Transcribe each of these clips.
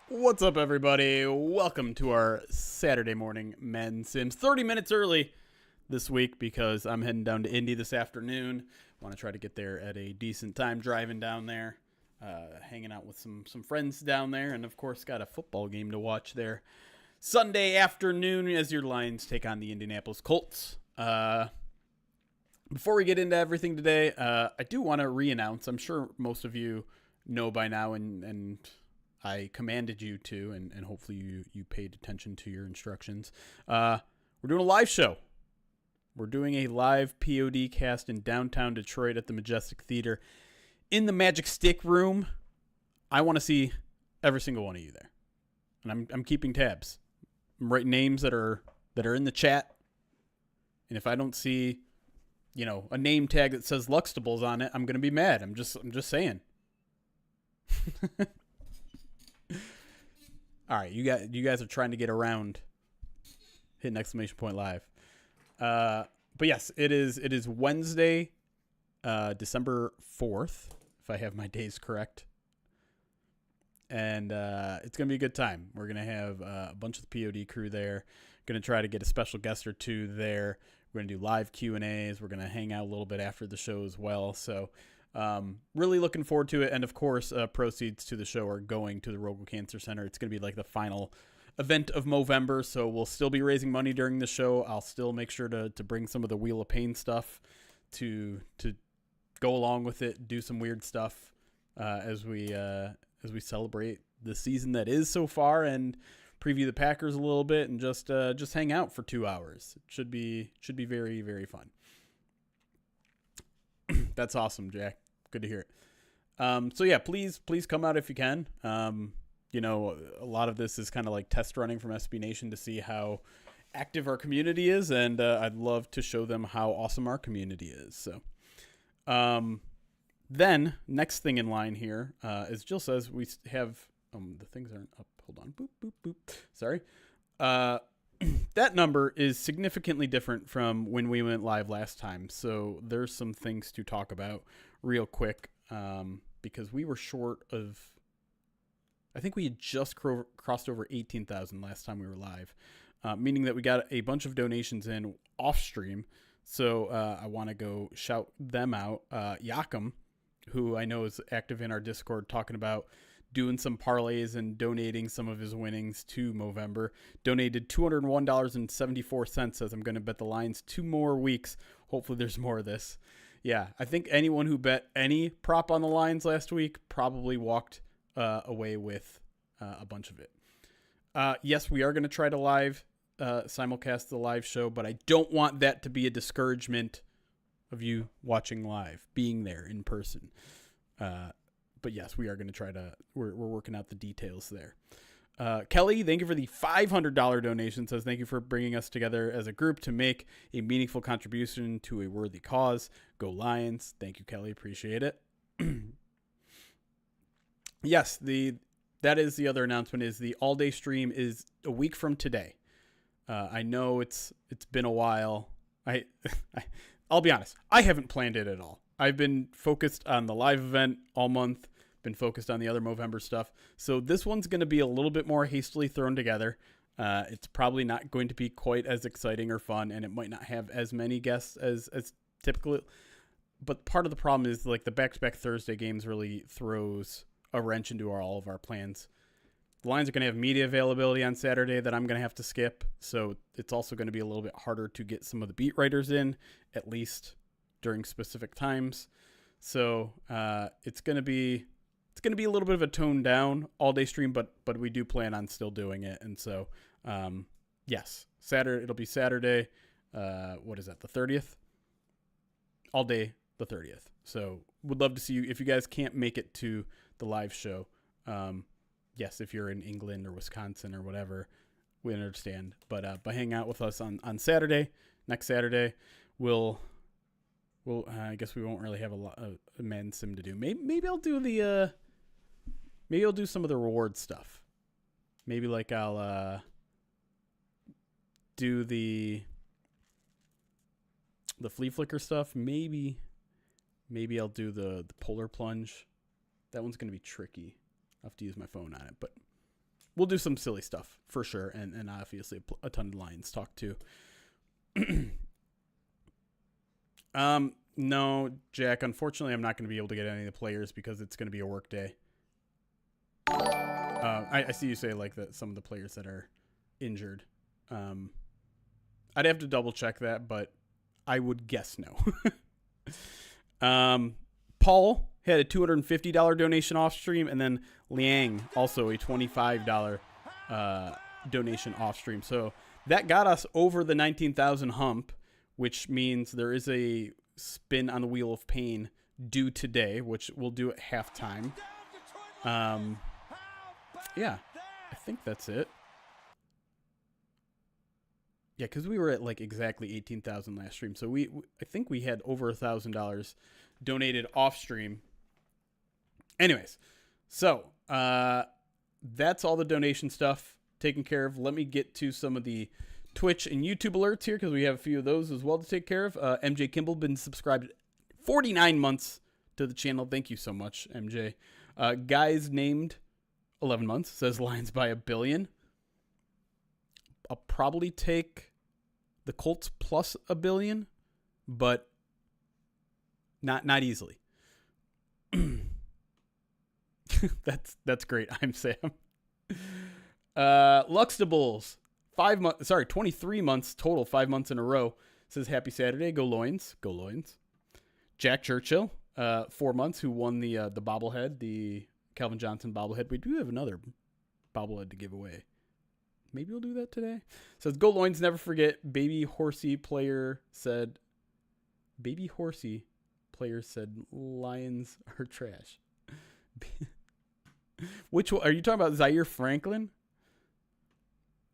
What's up, everybody? Welcome to our Saturday morning Madden Sims. 30 minutes early this week because I'm heading down to Indy this afternoon. Want to try to get there at a decent time driving down there, hanging out with some friends down there, and of course got a football game to watch there Sunday afternoon as your Lions take on the Indianapolis Colts. Before we get into everything today, I do want to re-announce. I'm sure most of you know by now, and I commanded you to, and hopefully you paid attention to your instructions. We're doing a live show. We're doing a live POD cast in downtown Detroit at the Majestic Theater in the Magic Stick Room. I want to see every single one of you there, and I'm keeping tabs. I'm writing names that are in the chat, and if I don't see, a name tag that says Luxtables on it, I'm gonna be mad. I'm just saying. All right, you guys are trying to get around. Hit an exclamation point live. But yes, it is Wednesday, December 4th, if I have my days correct. And it's going to be a good time. We're going to have a bunch of the POD crew there. Going to try to get a special guest or two there. We're going to do live Q&As. We're going to hang out a little bit after the show as well. So really looking forward to it. And of course, proceeds to the show are going to the Rogel Cancer Center. It's going to be like the final event of Movember. So we'll still be raising money during the show. I'll still make sure to bring some of the Wheel of Pain stuff to go along with it, do some weird stuff as we celebrate the season that is so far and preview the Packers a little bit and just hang out for 2 hours. It should be very, very fun. That's awesome, Jack. Good to hear it. So yeah, please come out if you can. A lot of this is kind of like test running from SB Nation to see how active our community is, and I'd love to show them how awesome our community is. So, then next thing in line here, as Jill says, we have the things aren't up. Hold on, boop boop boop. Sorry. That number is significantly different from when we went live last time. So there's some things to talk about real quick because we were short of, I think we had just crossed over 18,000 last time we were live, meaning that we got a bunch of donations in off stream. So I want to go shout them out. Yakum, who I know is active in our Discord, talking about doing some parlays and donating some of his winnings to Movember. Donated $201.74, says I'm going to bet the Lions 2 more weeks. Hopefully there's more of this. Yeah, I think anyone who bet any prop on the Lions last week probably walked away with a bunch of it. Yes, we are going to try to live simulcast the live show, but I don't want that to be a discouragement of you watching live, being there in person. But yes, we are going to try to, we're working out the details there. Kelly, thank you for the $500 donation. Says, thank you for bringing us together as a group to make a meaningful contribution to a worthy cause. Go Lions. Thank you, Kelly. Appreciate it. Yes, that is the other announcement is the all-day stream is a week from today. I know it's been a while. I'll be honest. I haven't planned it at all. I've been focused on the live event all month, been focused on the other Movember stuff. So this one's going to be a little bit more hastily thrown together. It's probably not going to be quite as exciting or fun, and it might not have as many guests as typically. But part of the problem is like the back-to-back Thursday games really throws a wrench into all of our plans. The Lions are going to have media availability on Saturday that I'm going to have to skip. So it's also going to be a little bit harder to get some of the beat writers in, at least during specific times. So it's going to be a little bit of a toned down all day stream, but we do plan on still doing it. And so yes, Saturday, it'll be Saturday. What is that? The 30th, all day, the 30th. So would love to see you if you guys can't make it to the live show. Yes, if you're in England or Wisconsin or whatever, we understand. But hang out with us on Saturday, next Saturday. We'll I guess we won't really have a lot of Madden Sim to do. Maybe I'll do maybe I'll do some of the reward stuff. Maybe like I'll do the flea flicker stuff. Maybe I'll do the polar plunge. That one's gonna be tricky. I'll have to use my phone on it, but we'll do some silly stuff for sure. And obviously a ton of Lions talk too. No, Jack, unfortunately I'm not going to be able to get any of the players because it's going to be a work day. I see you say like that some of the players that are injured. I'd have to double check that, but I would guess no. Paul had a $250 donation off stream, and then Liang also a $25 donation off stream. So that got us over the 19,000 hump, which means there is a spin on the wheel of pain due today, which we'll do at halftime. Yeah, I think that's it. Yeah, because we were at like exactly 18,000 last stream, so I think we had over $1,000 donated off stream. Anyways, so that's all the donation stuff taken care of. Let me get to some of the Twitch and YouTube alerts here because we have a few of those as well to take care of. MJ Kimball been subscribed 49 months to the channel. Thank you so much, MJ. Guys named 11 months, says Lions by $1 billion. I'll probably take the Colts plus $1 billion, but not easily. That's great. I'm Sam. Luxtables, 23 months total, 5 months in a row. Says happy Saturday. Go Loins. Go Loins. Jack Churchill, 4 months, who won the bobblehead, the Calvin Johnson bobblehead. We do have another bobblehead to give away. Maybe we'll do that today. Says go Loins, never forget. Baby Horsey player said Lions are trash. Which one are you talking about? Zaire Franklin?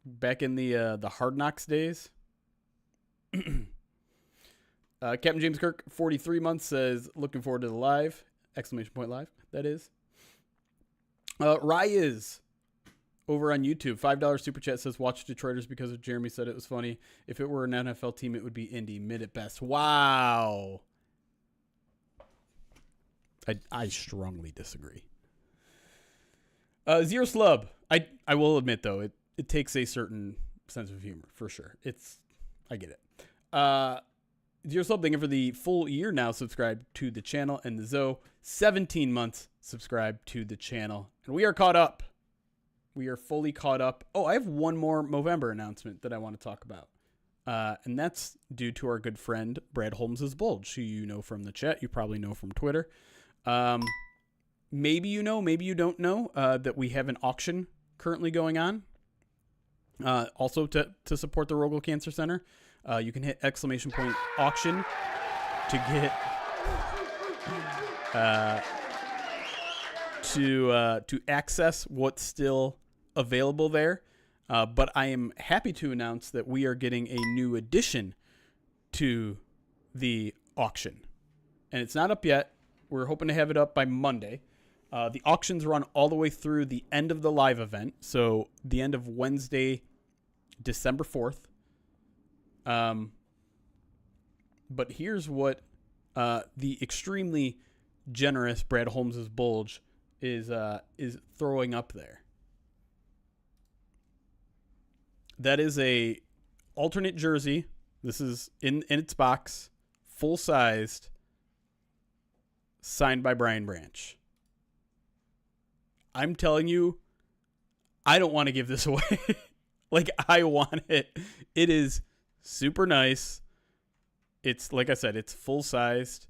Back in the Hard Knocks days? Captain James Kirk, 43 months, says looking forward to the live. Exclamation point live, that is. Reyes over on YouTube, $5 super chat, says watch Detroiters because of Jeremy said it was funny. If it were an NFL team, it would be Indy, mid at best. Wow. I strongly disagree. Zero Slub. I will admit though, it takes a certain sense of humor for sure. I get it. Zero Slub, thank you for the full year now subscribed to the channel, and the Zoe, 17 months subscribed to the channel. And we are caught up. We are fully caught up. Oh, I have one more Movember announcement that I want to talk about. And that's due to our good friend, Brad Holmes' Bulge, who you know from the chat. You probably know from Twitter. Maybe you know, maybe you don't know, that we have an auction currently going on. Also to support the Rogel Cancer Center. You can hit exclamation point auction to get to access what's still available there. But I am happy to announce that we are getting a new addition to the auction. And it's not up yet. We're hoping to have it up by Monday. The auctions run all the way through the end of the live event. So the end of Wednesday, December 4th. But here's what the extremely generous Brad Holmes' Bulge is throwing up there. That is a alternate jersey. This is in its box, full-sized, signed by Brian Branch. I'm telling you, I don't want to give this away. Like, I want it. It is super nice. It's, like I said, it's full-sized.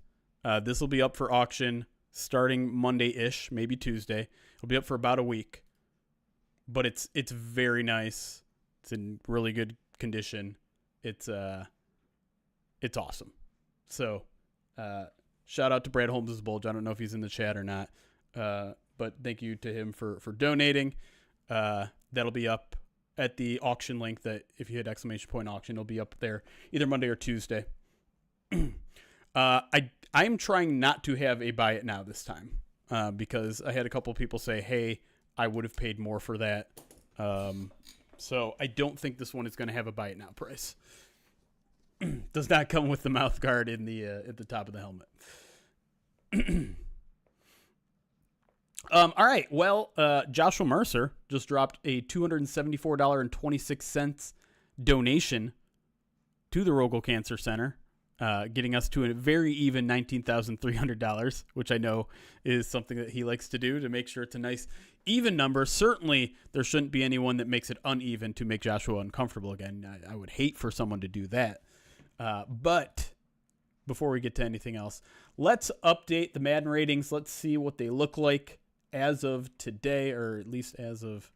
This will be up for auction starting Monday-ish, maybe Tuesday. It'll be up for about a week. But it's very nice. It's in really good condition. It's awesome. So, shout out to Brad Holmes' Bulge. I don't know if he's in the chat or not. But thank you to him for donating. That'll be up at the auction link that if you hit exclamation point auction, it'll be up there either Monday or Tuesday. I'm trying not to have a buy it now this time because I had a couple of people say, hey, I would have paid more for that. So I don't think this one is going to have a buy it now price. Does not come with the mouth guard in the at the top of the helmet. All right. Well, Joshua Mercer just dropped a $274.26 donation to the Rogel Cancer Center, getting us to a very even $19,300, which I know is something that he likes to do to make sure it's a nice even number. Certainly, there shouldn't be anyone that makes it uneven to make Joshua uncomfortable again. I would hate for someone to do that. But before we get to anything else, let's update the Madden ratings. Let's see what they look like as of today, or at least as of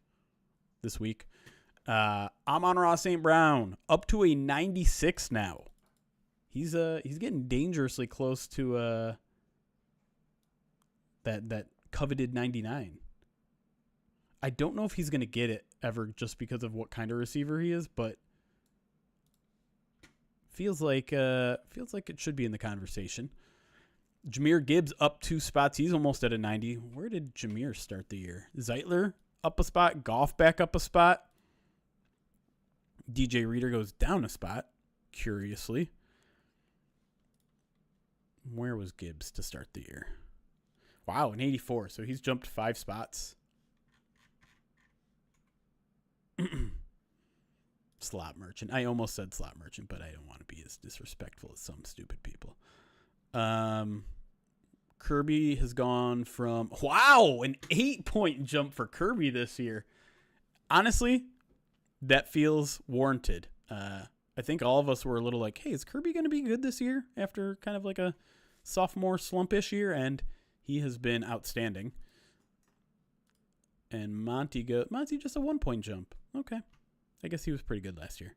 this week. Amon-Ra St. Brown up to a 96 now. He's getting dangerously close to that coveted 99. I don't know if he's going to get it ever just because of what kind of receiver he is, but feels like it should be in the conversation. Jahmyr Gibbs up 2 spots. He's almost at a 90. Where did Jahmyr start the year? Zeitler up a spot. Goff back up a spot. DJ Reader goes down a spot, curiously. Where was Gibbs to start the year? Wow, an 84. So he's jumped 5 spots. Slot merchant. I almost said slot merchant, but I don't want to be as disrespectful as some stupid people. Kirby has gone from, wow, an 8-point jump for Kirby this year. Honestly, that feels warranted. I think all of us were a little like, hey, is Kirby going to be good this year after kind of like a sophomore slump-ish year? And he has been outstanding. And Monty just a 1-point jump. Okay. I guess he was pretty good last year.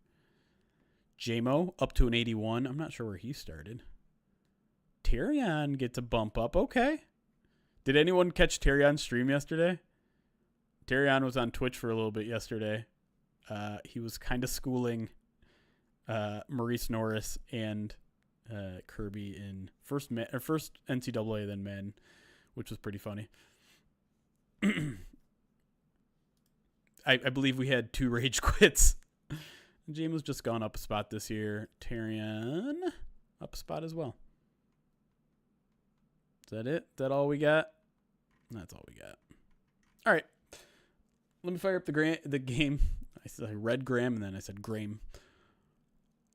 J-Mo up to an 81. I'm not sure where he started. Terrion gets a bump up. Okay. Did anyone catch Terrion's stream yesterday? Terrion was on Twitch for a little bit yesterday. He was kind of schooling Maurice Norris and Kirby in first NCAA, then men, which was pretty funny. I believe we had 2 rage quits. James was just gone up a spot this year. Terrion up a spot as well. Is that it? Is that all we got? That's all we got. All right. Let me fire up the game. I read Graham and then I said Graham.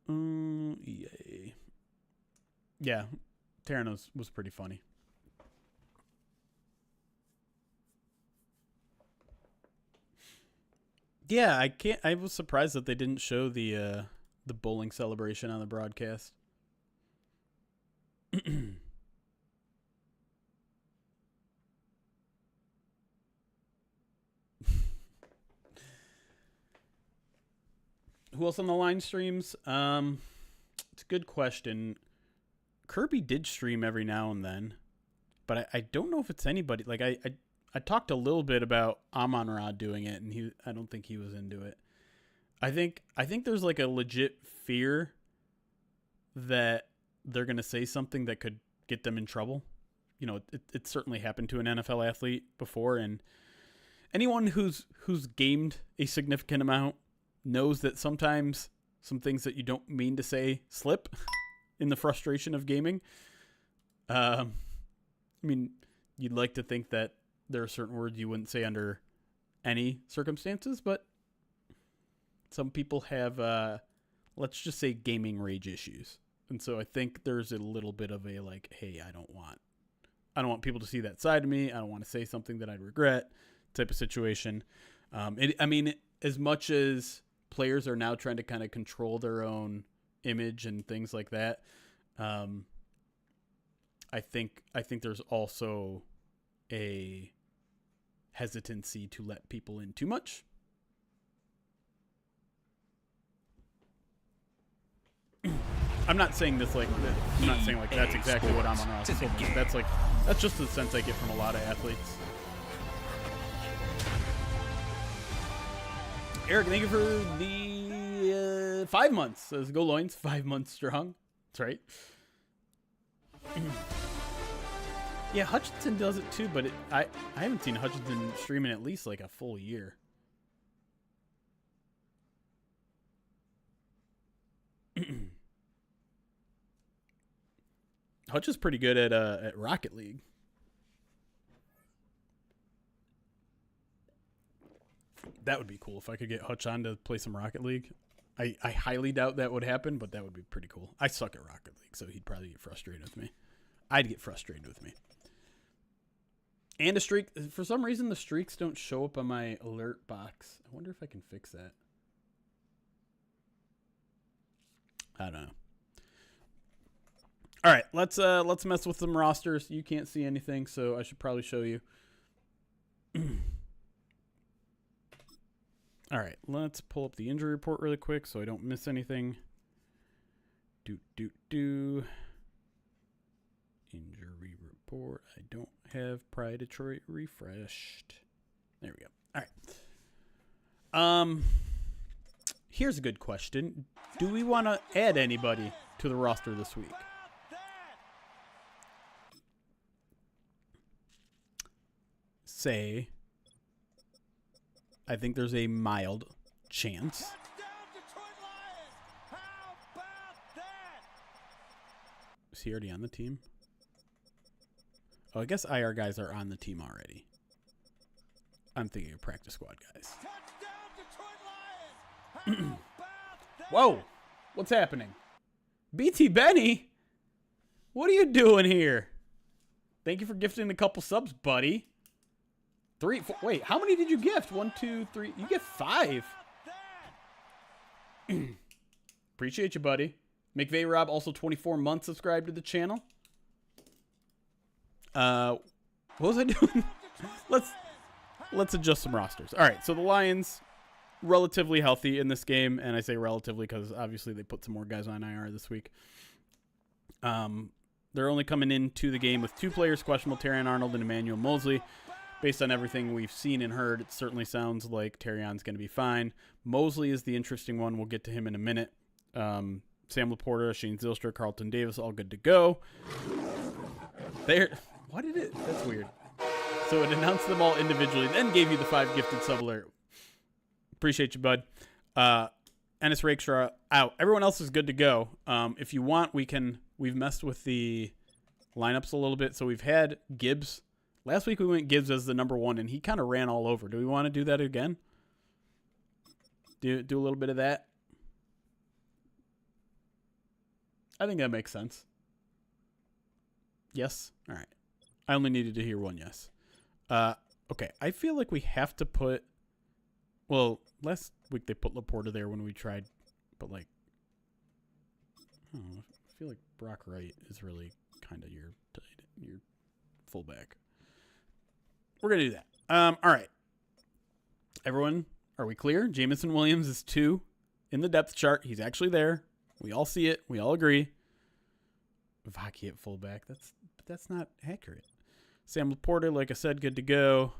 Yay. Yeah. Terrion was pretty funny. Yeah, I was surprised that they didn't show the bowling celebration on the broadcast. Who else on the line streams? It's a good question. Kirby did stream every now and then, but I don't know if it's anybody. Like I talked a little bit about Amon-Ra doing it, and I don't think he was into it. I think there's like a legit fear that they're gonna say something that could get them in trouble. You know, it certainly happened to an NFL athlete before, and anyone who's gamed a significant amount knows that sometimes some things that you don't mean to say slip in the frustration of gaming. I mean, you'd like to think that there are certain words you wouldn't say under any circumstances, but some people have, let's just say, gaming rage issues. And so I think there's a little bit of a like, hey, I don't want people to see that side of me. I don't want to say something that I'd regret type of situation. As much as players are now trying to kind of control their own image and things like that, I think there's also a hesitancy to let people in too much. I'm not saying this like that. I'm not saying like that's exactly what I'm on. That's just the sense I get from a lot of athletes. Eric, thank you for the 5 months. Says Go Loins, 5 months strong. That's right. Yeah, Hutchinson does it too, but I haven't seen Hutchinson stream in at least like a full year. Hutch is pretty good at Rocket League. That would be cool if I could get Hutch on to play some Rocket League. I highly doubt that would happen, but that would be pretty cool. I suck at Rocket League, so he'd probably get frustrated with me. I'd get frustrated with me. And a streak. For some reason, the streaks don't show up on my alert box. I wonder if I can fix that. I don't know. All right, let's mess with some rosters. You can't see anything, so I should probably show you. All right, let's pull up the injury report really quick so I don't miss anything. Injury report. I don't have Pride Detroit refreshed. There we go. All right. Here's a good question. Do we want to add anybody to the roster this week? Say, I think there's a mild chance. Is he already on the team? Oh, I guess IR guys are on the team already. I'm thinking of practice squad guys. Whoa! What's happening? BT Benny? What are you doing here? Thank you for gifting a couple subs, buddy. 3, 4, wait, how many did you gift? 1, 2, 3. You get 5. Appreciate you, buddy. McVeigh Rob, also 24 months subscribed to the channel. What was I doing? Let's adjust some rosters. All right, so the Lions relatively healthy in this game, and I say relatively because obviously they put some more guys on IR this week. They're only coming into the game with 2 players questionable: Terrion Arnold and Emmanuel Mosley. Based on everything we've seen and heard, it certainly sounds like Terrion's going to be fine. Mosley is the interesting one. We'll get to him in a minute. Sam Laporta, Shane Zylstra, Carlton Davis, all good to go. Why did it? That's weird. So it announced them all individually, then gave you the 5 gifted sub alert. Appreciate you, bud. Ennis Rakestraw out. Everyone else is good to go. If you want, we've messed with the lineups a little bit. So we've had Gibbs. Last week we went Gibbs as the number 1, and he kind of ran all over. Do we want to do that again? Do a little bit of that? I think that makes sense. Yes? All right. I only needed to hear one yes. Okay. I feel like we have to put... Well, last week they put Laporta there when we tried, but like... I don't know. I feel like Brock Wright is really kind of your fullback. We're going to do that. All right. Everyone, are we clear? Jamison Williams is 2 in the depth chart. He's actually there. We all see it. We all agree. Vaki at fullback. That's not accurate. Sam Laporta, like I said, good to go.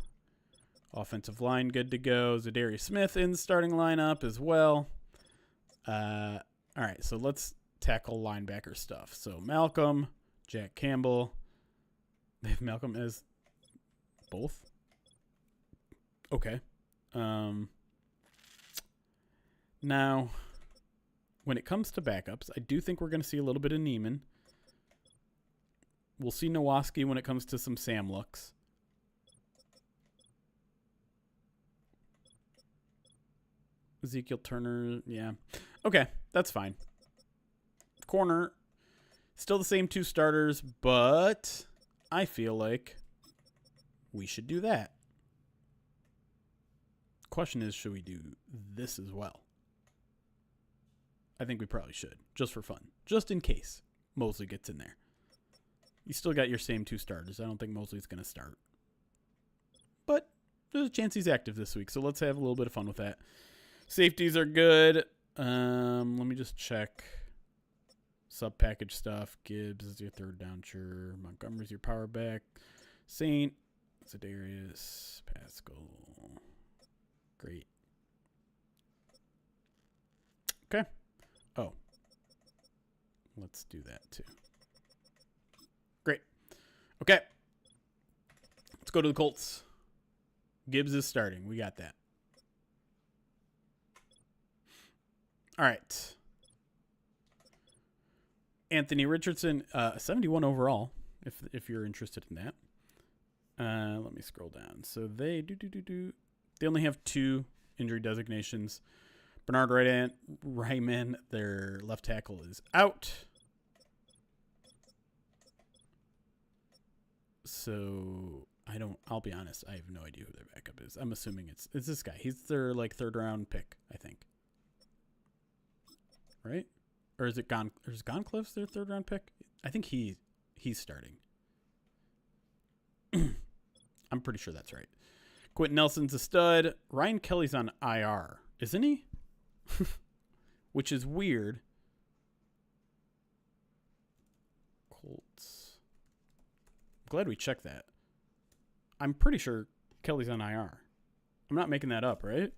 Offensive line, good to go. Zadarius Smith in the starting lineup as well. All right, so let's tackle linebacker stuff. So Malcolm, Jack Campbell. They have Malcolm as both. Okay. Now, when it comes to backups, I do think we're going to see a little bit of Neiman. We'll see Nowoski when it comes to some Sam looks. Ezekiel Turner, yeah. Okay, that's fine. Corner, still the same 2 starters, but I feel like we should do that. Question is, should we do this as well? I think we probably should, just for fun. Just in case Mosley gets in there. You still got your same 2 starters. I don't think Mosley's going to start. But there's a chance he's active this week, so let's have a little bit of fun with that. Safeties are good. Let me just check. Sub-package stuff. Gibbs is your 3rd down, sure. Montgomery's your power back. Saint. Zadarius. Pascal. Great. Okay. Oh. Let's do that too. Great. Okay. Let's go to the Colts. Gibbs is starting. We got that. All right. Anthony Richardson, 71 overall, if you're interested in that. Let me scroll down. So they They only have 2 injury designations. Bernard Ryman, their left tackle, is out. So I'll be honest, I have no idea who their backup is. I'm assuming it's this guy. He's their like 3rd round pick, I think. Right? Or is it Goncalves their 3rd round pick? I think he's starting. I'm pretty sure that's right. Quentin Nelson's a stud. Ryan Kelly's on IR, isn't he? Which is weird. Colts. I'm glad we checked that. I'm pretty sure Kelly's on IR. I'm not making that up, right?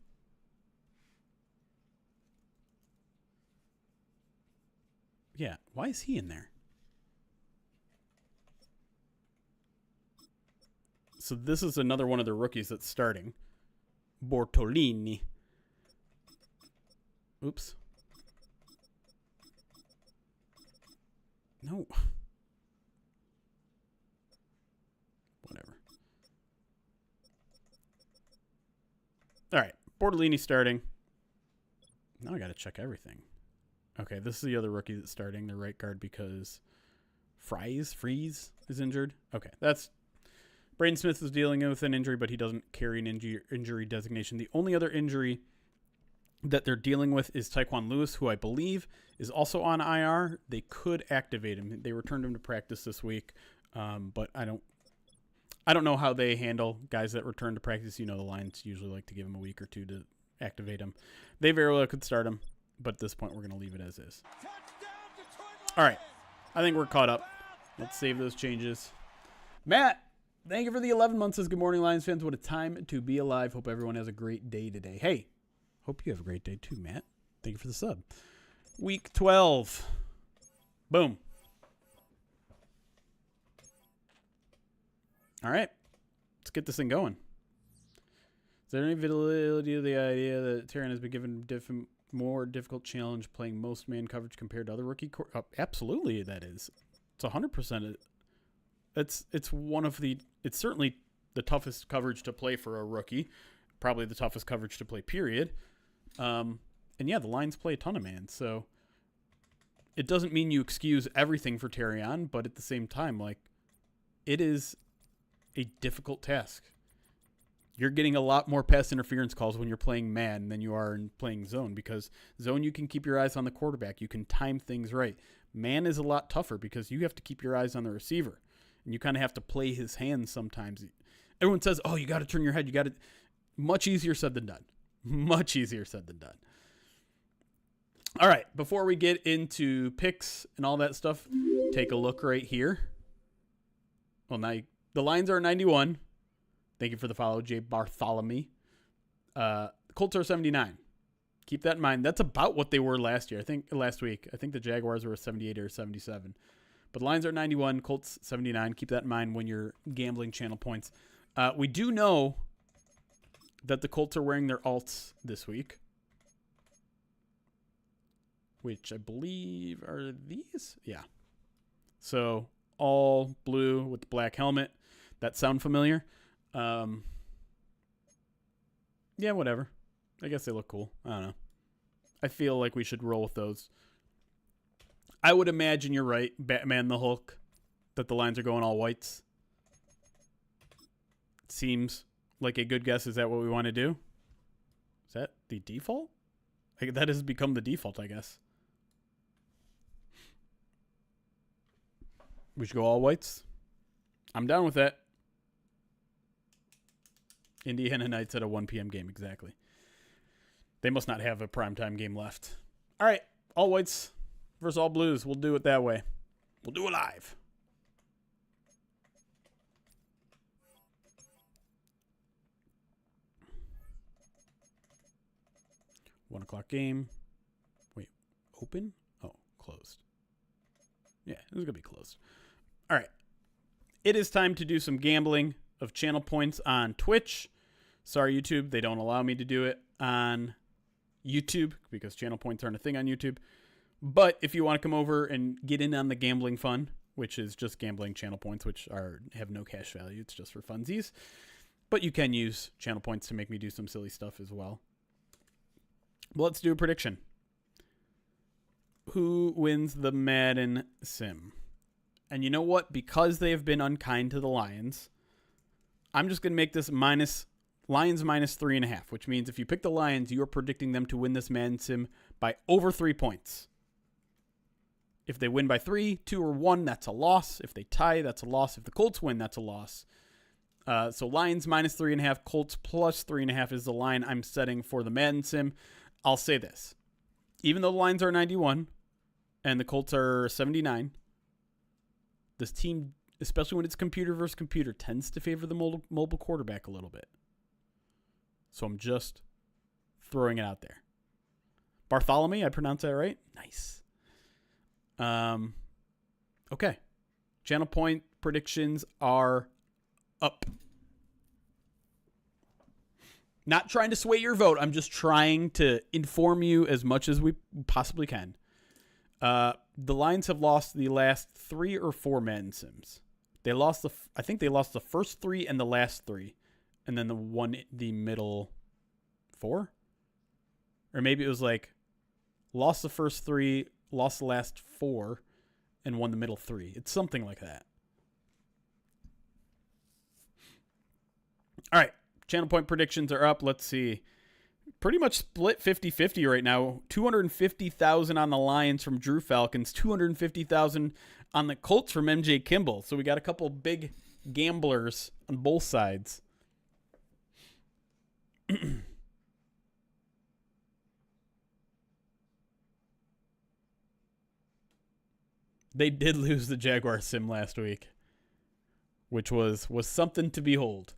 Yeah. Why is he in there? So this is another one of the rookies that's starting. Bortolini. Oops. No. Whatever. All right. Bortolini starting. Now I got to check everything. Okay, this is the other rookie that's starting, the right guard, because Freeze is injured. Okay, that's... Braden Smith is dealing with an injury, but he doesn't carry an injury designation. The only other injury that they're dealing with is Tyquan Lewis, who I believe is also on IR. They could activate him. They returned him to practice this week, but I don't know how they handle guys that return to practice. You know, the Lions usually like to give him a week or 2 to activate him. They very well could start him, but at this point we're going to leave it as is. All right, I think we're caught up. Let's save those changes. Matt, thank you for the 11 months. Says, good morning, Lions fans. What a time to be alive. Hope everyone has a great day today. Hey, hope you have a great day too, Matt. Thank you for the sub. Week 12. Boom. All right. Let's get this thing going. Is there any validity to the idea that Tyrann has been given more difficult challenge playing most man coverage compared to other rookie? Absolutely, that is. It's 100%. It's certainly the toughest coverage to play for a rookie. Probably the toughest coverage to play, period. And yeah, the Lions play a ton of man, so it doesn't mean you excuse everything for Tyrann, but at the same time, like, it is a difficult task. You're getting a lot more pass interference calls when you're playing man than you are in playing zone, because zone, you can keep your eyes on the quarterback. You can time things right. Man is a lot tougher because you have to keep your eyes on the receiver, and you kind of have to play his hands sometimes. Everyone says, oh, you got to turn your head. You got to. Much easier said than done. Much easier said than done. All right, before we get into picks and all that stuff, take a look right here. Well, now the Lions are 91. Thank you for the follow, Jay Bartholomew. Colts are 79. Keep that in mind. That's about what they were last year. Last week. I think the Jaguars were 78 or 77. But Lions are 91, Colts 79. Keep that in mind when you're gambling channel points. We do know that the Colts are wearing their alts this week, which I believe are these. Yeah. So all blue with the black helmet. That sound familiar? Yeah, whatever. I guess they look cool. I don't know. I feel like we should roll with those. I would imagine you're right, Batman the Hulk, that the Lions are going all whites. Seems like a good guess. Is that what we want to do? Is that the default? That has become the default, I guess. We should go all whites. I'm down with that. Indiana Knights at a 1 p.m. game, exactly. They must not have a primetime game left. All right, all whites versus all blues. We'll do it that way. We'll do it live. One o'clock game. Wait, open? Oh, closed. Yeah, it was going to be closed. All right. It is time to do some gambling of channel points on Twitch. Sorry, YouTube. They don't allow me to do it on YouTube because channel points aren't a thing on YouTube. But if you want to come over and get in on the gambling fun, which is just gambling channel points, which have no cash value, it's just for funsies, But you can use channel points to make me do some silly stuff as well. Well, let's do a prediction. Who wins the Madden sim? And you know what? Because they have been unkind to the Lions, I'm just going to make this Lions minus 3.5, which means if you pick the Lions, you are predicting them to win this Madden sim by over 3 points. If they win by 3, 2, or 1, that's a loss. If they tie, that's a loss. If the Colts win, that's a loss. So Lions minus 3.5, Colts plus 3.5 is the line I'm setting for the Madden sim. I'll say this. Even though the Lions are 91 and the Colts are 79, this team, especially when it's computer versus computer, tends to favor the mobile quarterback a little bit. So I'm just throwing it out there. Bartholomew, I pronounced that right? Nice. Okay. Channel point predictions are up. Not trying to sway your vote. I'm just trying to inform you as much as we possibly can. The Lions have lost the last 3 or 4 Madden sims. They lost I think they lost the first 3 and the last 3. And then the middle 4? Or maybe it was like lost the first 3, lost the last 4, and won the middle 3. It's something like that. All right. Channel point predictions are up. Let's see. Pretty much split 50-50 right now. 250,000 on the Lions from Drew Falcons. 250,000 on the Colts from MJ Kimball. So we got a couple big gamblers on both sides. They did lose the Jaguar sim last week, which was something to behold.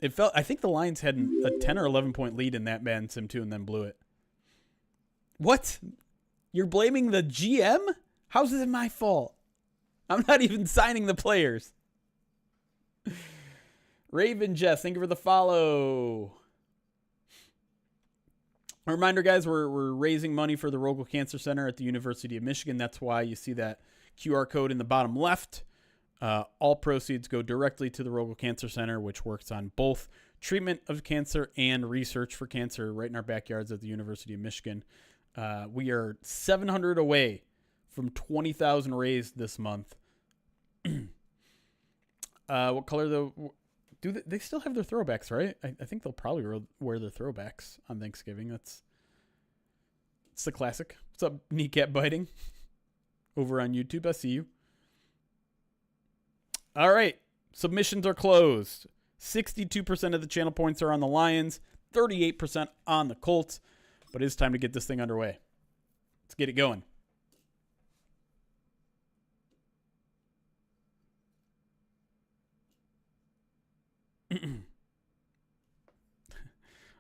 I think the Lions had a 10 or 11 point lead in that Madden sim too and then blew it. What? You're blaming the GM? How's it my fault? I'm not even signing the players. Raven Jess, thank you for the follow. A reminder, guys, we're raising money for the Rogel Cancer Center at the University of Michigan. That's why you see that QR code in the bottom left. All proceeds go directly to the Rogel Cancer Center, which works on both treatment of cancer and research for cancer right in our backyards at the University of Michigan. We are 700 away from 20,000 raised this month. What color do they still have their throwbacks, right? I think they'll probably wear their throwbacks on Thanksgiving. It's the classic. What's up, kneecap biting? Over on YouTube, I see you. All right, submissions are closed. 62% of the channel points are on the Lions, 38% on the Colts, but it's time to get this thing underway. Let's get it going.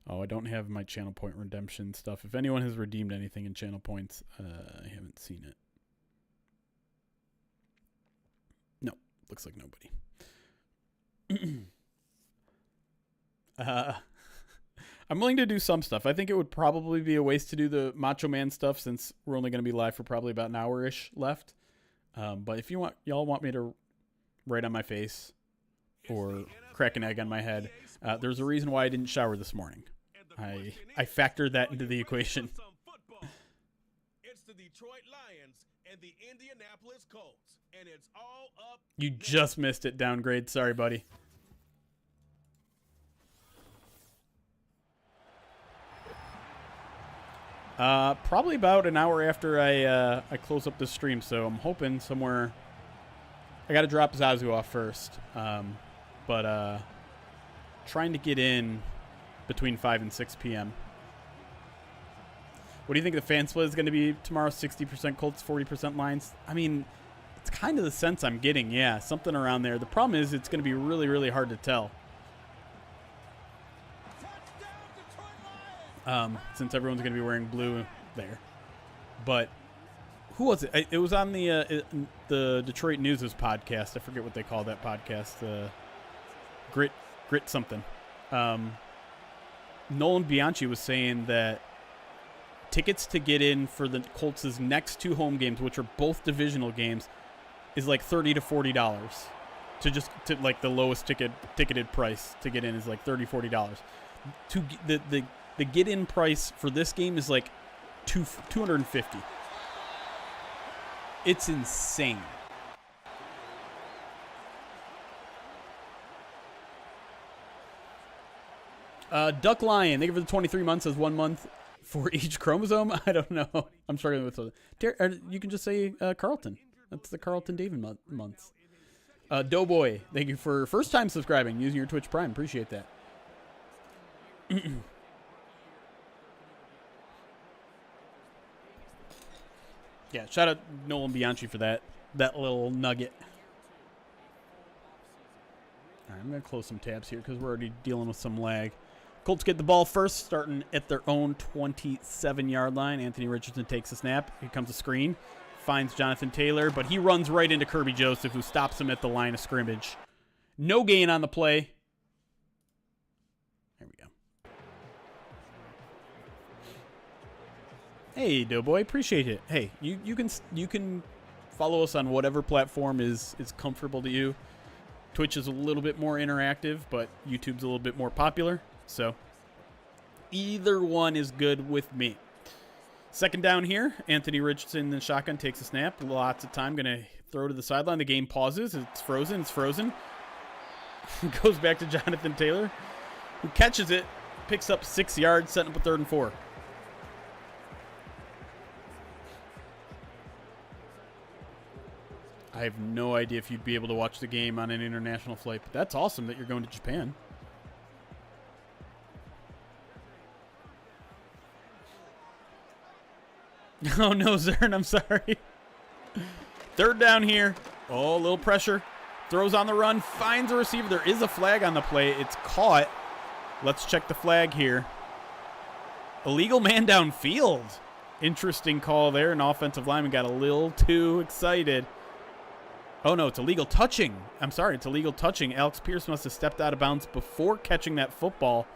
Oh, I don't have my channel point redemption stuff. If anyone has redeemed anything in channel points, I haven't seen it. No, looks like nobody. I'm willing to do some stuff. I think it would probably be a waste to do the Macho Man stuff since we're only going to be live for probably about an hour-ish left. But if y'all want me to write on my face or crack an egg on my head, there's a reason why I didn't shower this morning. I factored that into the equation. It's the Detroit Lions and the Indianapolis Colts, and it's all up. You just missed it, downgrade. Sorry, buddy. Probably about an hour after I close up the stream, so I'm hoping somewhere. I got to drop Zazu off first, but trying to get in between 5 and 6 p.m. What do you think the fan split is going to be tomorrow? 60% Colts, 40% Lions? I mean, it's kind of the sense I'm getting. Yeah, something around there. The problem is it's going to be really, really hard to tell. Since everyone's going to be wearing blue there. But who was it? It was on the Detroit News' podcast. I forget what they call that podcast. Grit something. Nolan Bianchi was saying that tickets to get in for the Colts' next 2 home games, which are both divisional games, is like $30 to $40. to like the lowest ticketed price to get in is like $30-$40. The get in price for this game is like $250. It's insane. Duck Lion, thank you for the 23 months as 1 month for each chromosome. I don't know. I'm struggling with those. You can just say Carlton. That's the Carlton David months. Doughboy, thank you for first time subscribing using your Twitch Prime. Appreciate that. Yeah, shout out Nolan Bianchi for that little nugget. All right, I'm going to close some tabs here because we're already dealing with some lag. Colts get the ball first, starting at their own 27-yard line. Anthony Richardson takes a snap. Here comes a screen. Finds Jonathan Taylor, but he runs right into Kirby Joseph, who stops him at the line of scrimmage. No gain on the play. There we go. Hey, Doughboy, appreciate it. Hey, you can follow us on whatever platform is comfortable to you. Twitch is a little bit more interactive, but YouTube's a little bit more popular. So either one is good with me. Second down here. Anthony Richardson in the shotgun takes a snap. Lots of time. Going to throw to the sideline. The game pauses. It's frozen. Goes back to Jonathan Taylor, who catches it, picks up 6 yards, setting up a 3rd and 4. I have no idea if you'd be able to watch the game on an international flight, but that's awesome that you're going to Japan. Oh, no, Zern, I'm sorry. 3rd down here. Oh, a little pressure. Throws on the run. Finds a receiver. There is a flag on the play. It's caught. Let's check the flag here. Illegal man downfield. Interesting call there. An offensive lineman got a little too excited. Oh, no, it's illegal touching. I'm sorry, it's illegal touching. Alex Pierce must have stepped out of bounds before catching that football,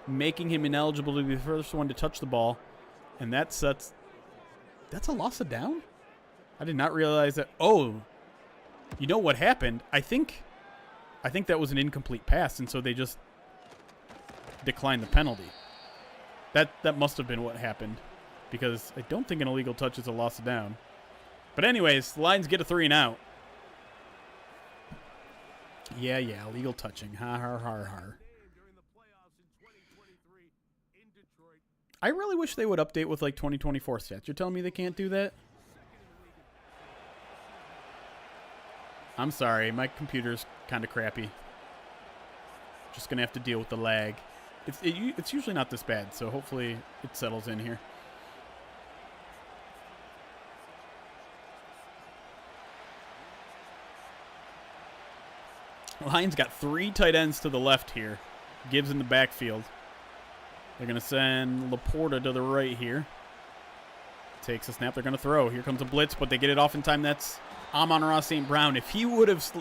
making him ineligible to be the first one to touch the ball. And that's a loss of down? I did not realize that. Oh, you know what happened? I think that was an incomplete pass, and so they just declined the penalty. That must have been what happened, because I don't think an illegal touch is a loss of down. But anyways, the Lions get a 3 and out. Yeah, illegal touching. Har. I really wish they would update with like 2024 stats. You're telling me they can't do that? I'm sorry, my computer's kind of crappy. Just gonna have to deal with the lag. It's usually not this bad, so hopefully it settles in here. Lions got 3 tight ends to the left here. Gibbs in the backfield. They're going to send Laporta to the right here. Takes a snap. They're going to throw. Here comes a blitz, but they get it off in time. That's Amon-Ra St. Brown. If he would have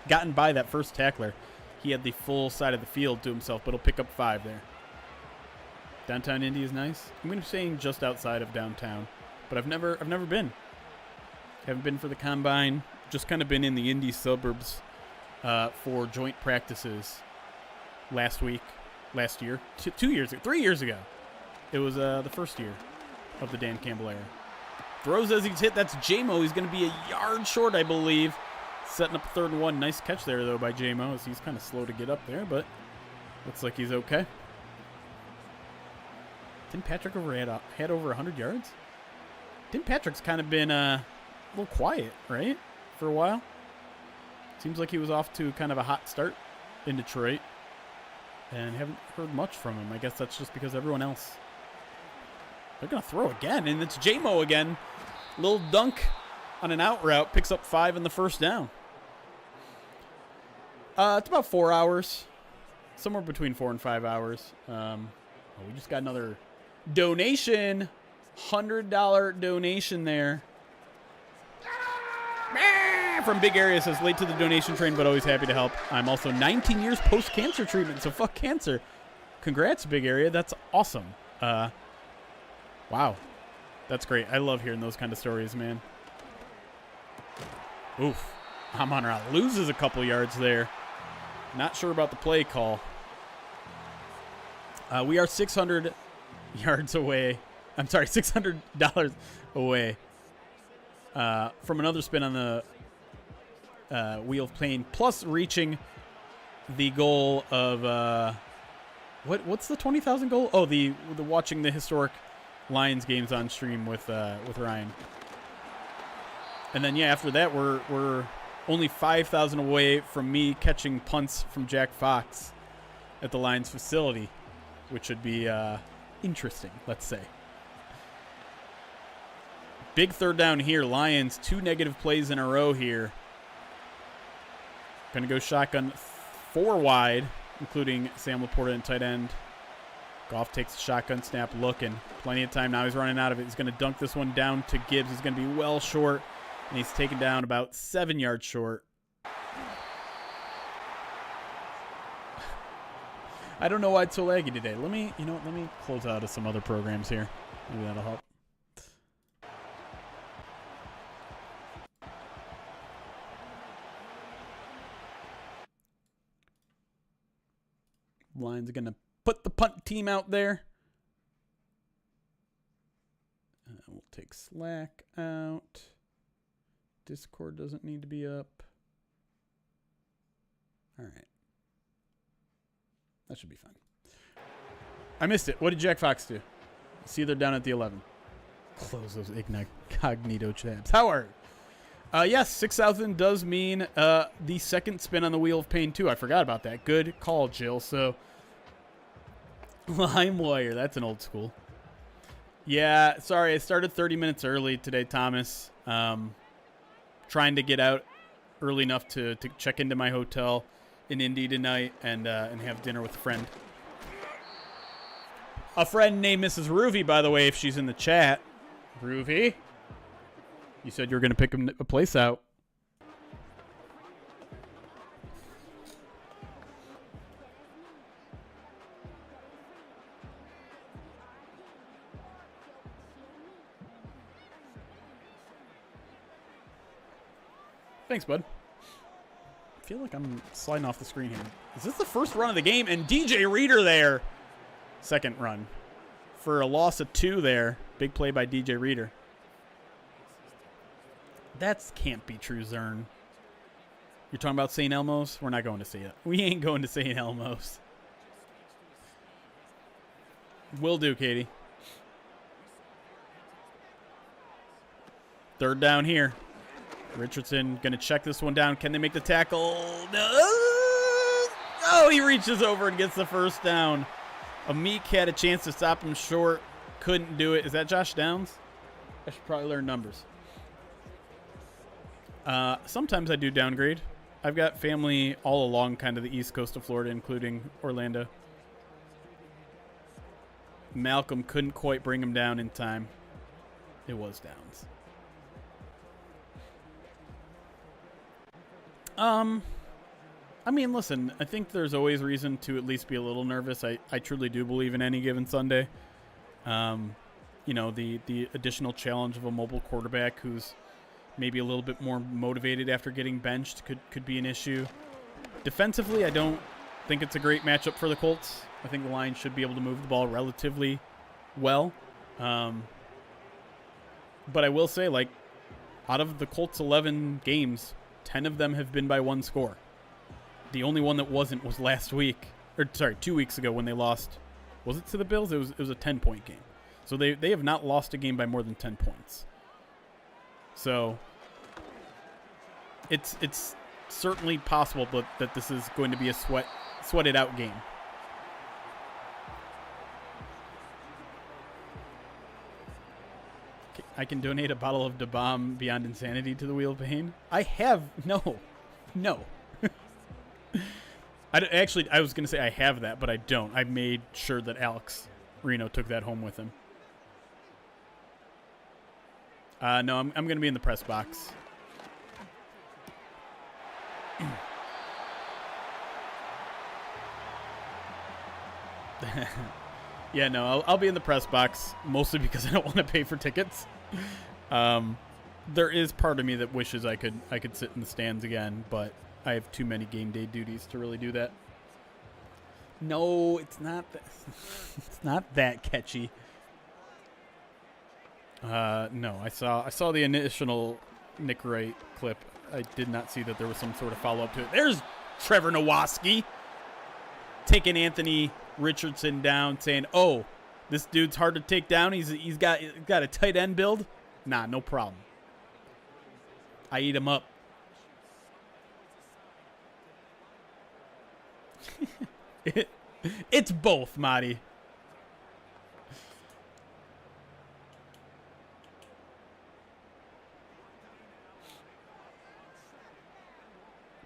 gotten by that first tackler, he had the full side of the field to himself, but he'll pick up 5 there. Downtown Indy is nice. I'm going to be saying just outside of downtown, but I've never been. Haven't been for the combine. Just kind of been in the Indy suburbs for joint practices last year, 2 years ago, 3 years ago. It was the first year of the Dan Campbell era. Throws as he's hit. That's J-Mo. He's going to be a yard short, I believe. Setting up 3rd and 1. Nice catch there, though, by J-Mo, as he's kind of slow to get up there, but looks like he's okay. Didn't Patrick had over 100 yards? Didn't Patrick's kind of been a little quiet, right, for a while? Seems like he was off to kind of a hot start in Detroit, and haven't heard much from him. I guess that's just because everyone else. They're going to throw again, and it's J-Mo again. Little dunk on an out route. Picks up 5 in the first down. It's about 4 hours. Somewhere between 4 and 5 hours. We just got another donation. $100 donation there. From Big Area says, late to the donation train, but always happy to help. I'm also 19 years post-cancer treatment, so fuck cancer. Congrats, Big Area. That's awesome. Wow. That's great. I love hearing those kind of stories, man. Oof. Amon-Ra loses a couple yards there. Not sure about the play call. We are 600 yards away. I'm sorry, $600 away from another spin on the Wheel of Pain, plus reaching the goal of what's the 20,000 goal? Oh, the watching the historic Lions games on stream with Ryan. And then after that we're only 5,000 away from me catching punts from Jack Fox at the Lions facility, which should be interesting, let's say. Big third down here. Lions, 2 negative plays in a row here. Going to go shotgun 4 wide, including Sam Laporta in tight end. Goff takes the shotgun snap, looking. Plenty of time now. He's running out of it. He's going to dunk this one down to Gibbs. He's going to be well short, and he's taken down about 7 yards short. I don't know why it's so laggy today. Let me close out of some other programs here. Maybe that'll help. Lions are going to put the punt team out there. We'll take Slack out. Discord doesn't need to be up. All right. That should be fine. I missed it. What did Jack Fox do? See, they're down at the 11. Close those incognito tabs. Howard. Yes, 6,000 does mean the second spin on the Wheel of Pain, too. I forgot about that. Good call, Jill. So, LimeWire. That's an old school. Yeah, sorry. I started 30 minutes early today, Thomas. Trying to get out early enough to check into my hotel in Indy tonight and have dinner with a friend. A friend named Mrs. Ruvi, by the way, if she's in the chat. Ruvi? You said you were going to pick a place out. Thanks, bud. I feel like I'm sliding off the screen here. Is this the first run of the game? And DJ Reader there. Second run. For a loss of 2 there. Big play by DJ Reader. That can't be true, Zern. You're talking about St. Elmo's? We're not going to see it. We ain't going to St. Elmo's. Will do, Katie. Third down here. Richardson going to check this one down. Can they make the tackle? No. Oh, he reaches over and gets the first down. Amik had a chance to stop him short. Couldn't do it. Is that Josh Downs? I should probably learn numbers. Sometimes I do downgrade. I've got family all along kind of the east coast of Florida, including Orlando. Malcolm couldn't quite bring him down in time. It was Downs. I mean, listen, I think there's always reason to at least be a little nervous. I truly do believe in any given Sunday. You know, the additional challenge of a mobile quarterback who's maybe a little bit more motivated after getting benched could be an issue. Defensively, I don't think it's a great matchup for the Colts. I think the Lions should be able to move the ball relatively well. But I will say, like, out of the Colts' 11 games, 10 of them have been by 1 score. The only one that wasn't was last week. Or, sorry, 2 weeks ago when they lost. Was it to the Bills? It was a 10-point game. So they have not lost a game by more than 10 points. So it's certainly possible that this is going to be a sweated out game. I can donate a bottle of Da Bomb Beyond Insanity to the Wheel of Pain. I have no. I was going to say I have that, but I don't. I made sure that Alex Reno took that home with him. No, I'm going to be in the press box. Yeah, no, I'll be in the press box, mostly because I don't want to pay for tickets. there is part of me that wishes I could sit in the stands again, but I have too many game day duties to really do that. No, it's not. It's not that catchy. No, I saw the initial Nick Wright clip. I did not see that there was some sort of follow up to it. There's Trevor Nowaski taking Anthony Richardson down, saying, "Oh, this dude's hard to take down. He's got a tight end build. Nah, no problem. I eat him up." It's both, Marty.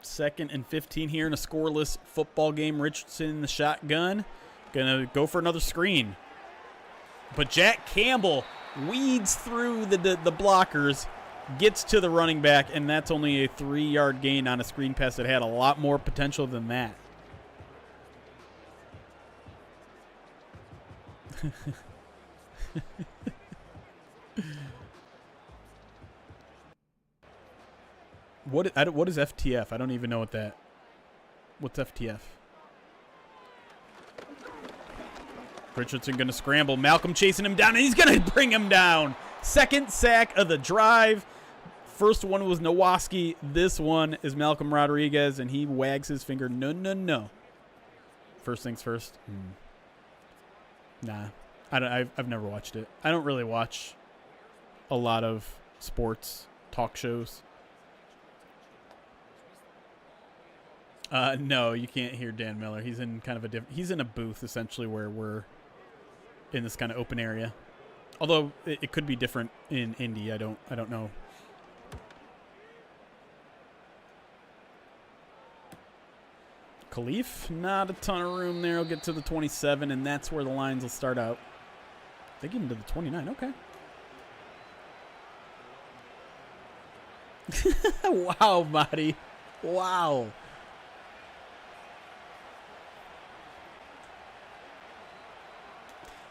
Second and 15 here in a scoreless football game. Richardson in the shotgun. Gonna go for another screen. But Jack Campbell weeds through the blockers, gets to the running back, and that's only a 3-yard gain on a screen pass that had a lot more potential than that. What is FTF? I don't even know what's FTF? Richardson going to scramble. Malcolm chasing him down, and he's going to bring him down. Second sack of the drive. First one was Nowaski. This one is Malcolm Rodriguez, and he wags his finger. No, no, no. First things first. Nah. I've never watched it. I don't really watch a lot of sports talk shows. No, you can't hear Dan Miller. He's in kind of he's in a booth essentially where we're in this kind of open area. Although it could be different in Indy. I don't know. Khalif, not a ton of room there. He'll get to the 27, and that's where the lines will start out. They get into the 29. Okay. Wow, Marty. Wow.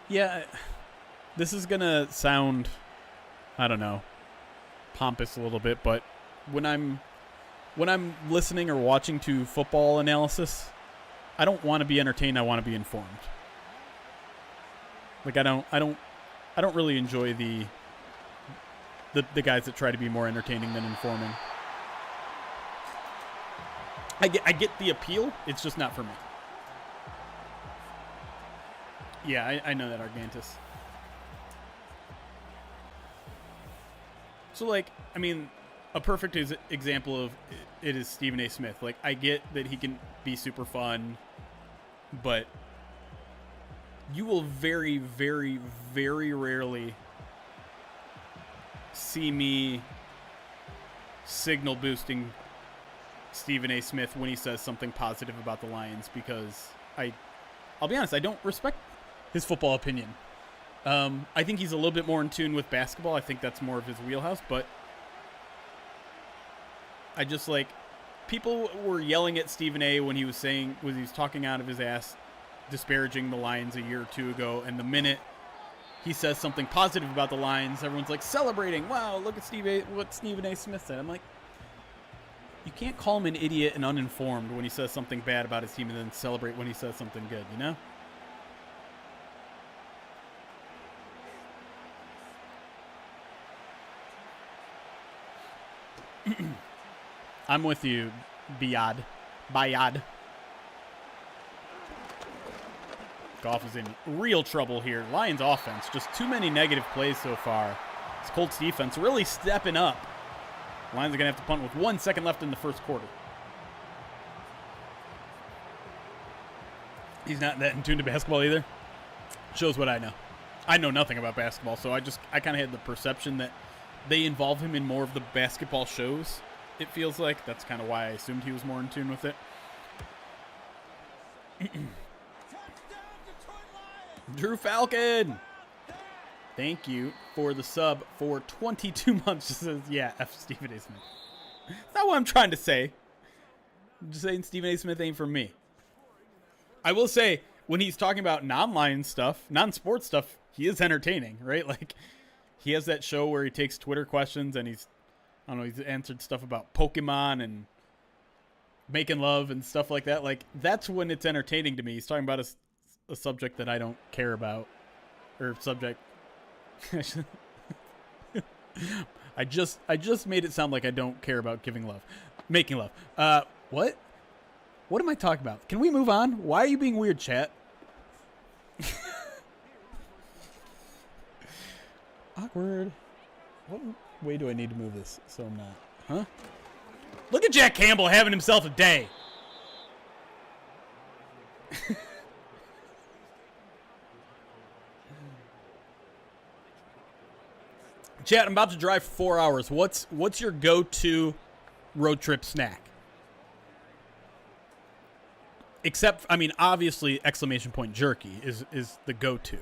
Yeah, this is going to sound, I don't know, pompous a little bit, but when I'm listening or watching to football analysis, I don't want to be entertained. I want to be informed. Like I don't really enjoy the guys that try to be more entertaining than informing. I get the appeal. It's just not for me. Yeah, I know that, Argantus. So, like, I mean, a perfect example of it is Stephen A. Smith. Like, I get that he can be super fun, but you will very, very, very rarely see me signal boosting Stephen A. Smith when he says something positive about the Lions, because I'll be honest, I don't respect his football opinion. I think he's a little bit more in tune with basketball. I think that's more of his wheelhouse, but I just like, people were yelling at Stephen A. when he was talking out of his ass, disparaging the Lions a year or two ago, and the minute he says something positive about the Lions, everyone's like celebrating. Wow, look at what Stephen A. Smith said. I'm like, you can't call him an idiot and uninformed when he says something bad about his team and then celebrate when he says something good, you know? I'm with you, Bayad. Goff is in real trouble here. Lions offense, just too many negative plays so far. This Colts defense really stepping up. Lions are going to have to punt with 1 second left in the first quarter. He's not that in tune to basketball either. Shows what I know. I know nothing about basketball, so I kind of had the perception that they involve him in more of the basketball shows, it feels like. That's kind of why I assumed he was more in tune with it. Drew Falcon, thank you for the sub for 22 months. Just says, yeah, F Stephen A. Smith. That's not what I'm trying to say. I'm just saying Stephen A. Smith ain't for me. I will say, when he's talking about non-Lions stuff, non-sports stuff, he is entertaining, right? Like, he has that show where he takes Twitter questions and he's I don't know, he's answered stuff about Pokemon and making love and stuff like that. Like, that's when it's entertaining to me. He's talking about a subject that I don't care about. Or subject. I just made it sound like I don't care about making love. What? What am I talking about? Can we move on? Why are you being weird, chat? Awkward. What way do I need to move this so I'm not? Huh? Look at Jack Campbell having himself a day. Chat, I'm about to drive 4 hours. What's your go-to road trip snack? Except, I mean, obviously, exclamation point jerky is the go-to.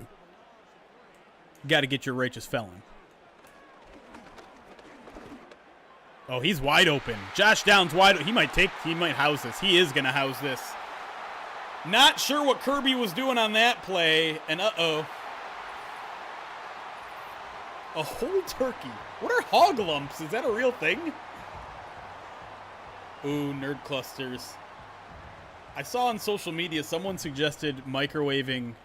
Got to get your righteous felon. Oh, he's wide open. Josh Downs wide open. He might house this. He is going to house this. Not sure what Kirby was doing on that play. And uh-oh. A whole turkey. What are hog lumps? Is that a real thing? Ooh, nerd clusters. I saw on social media someone suggested microwaving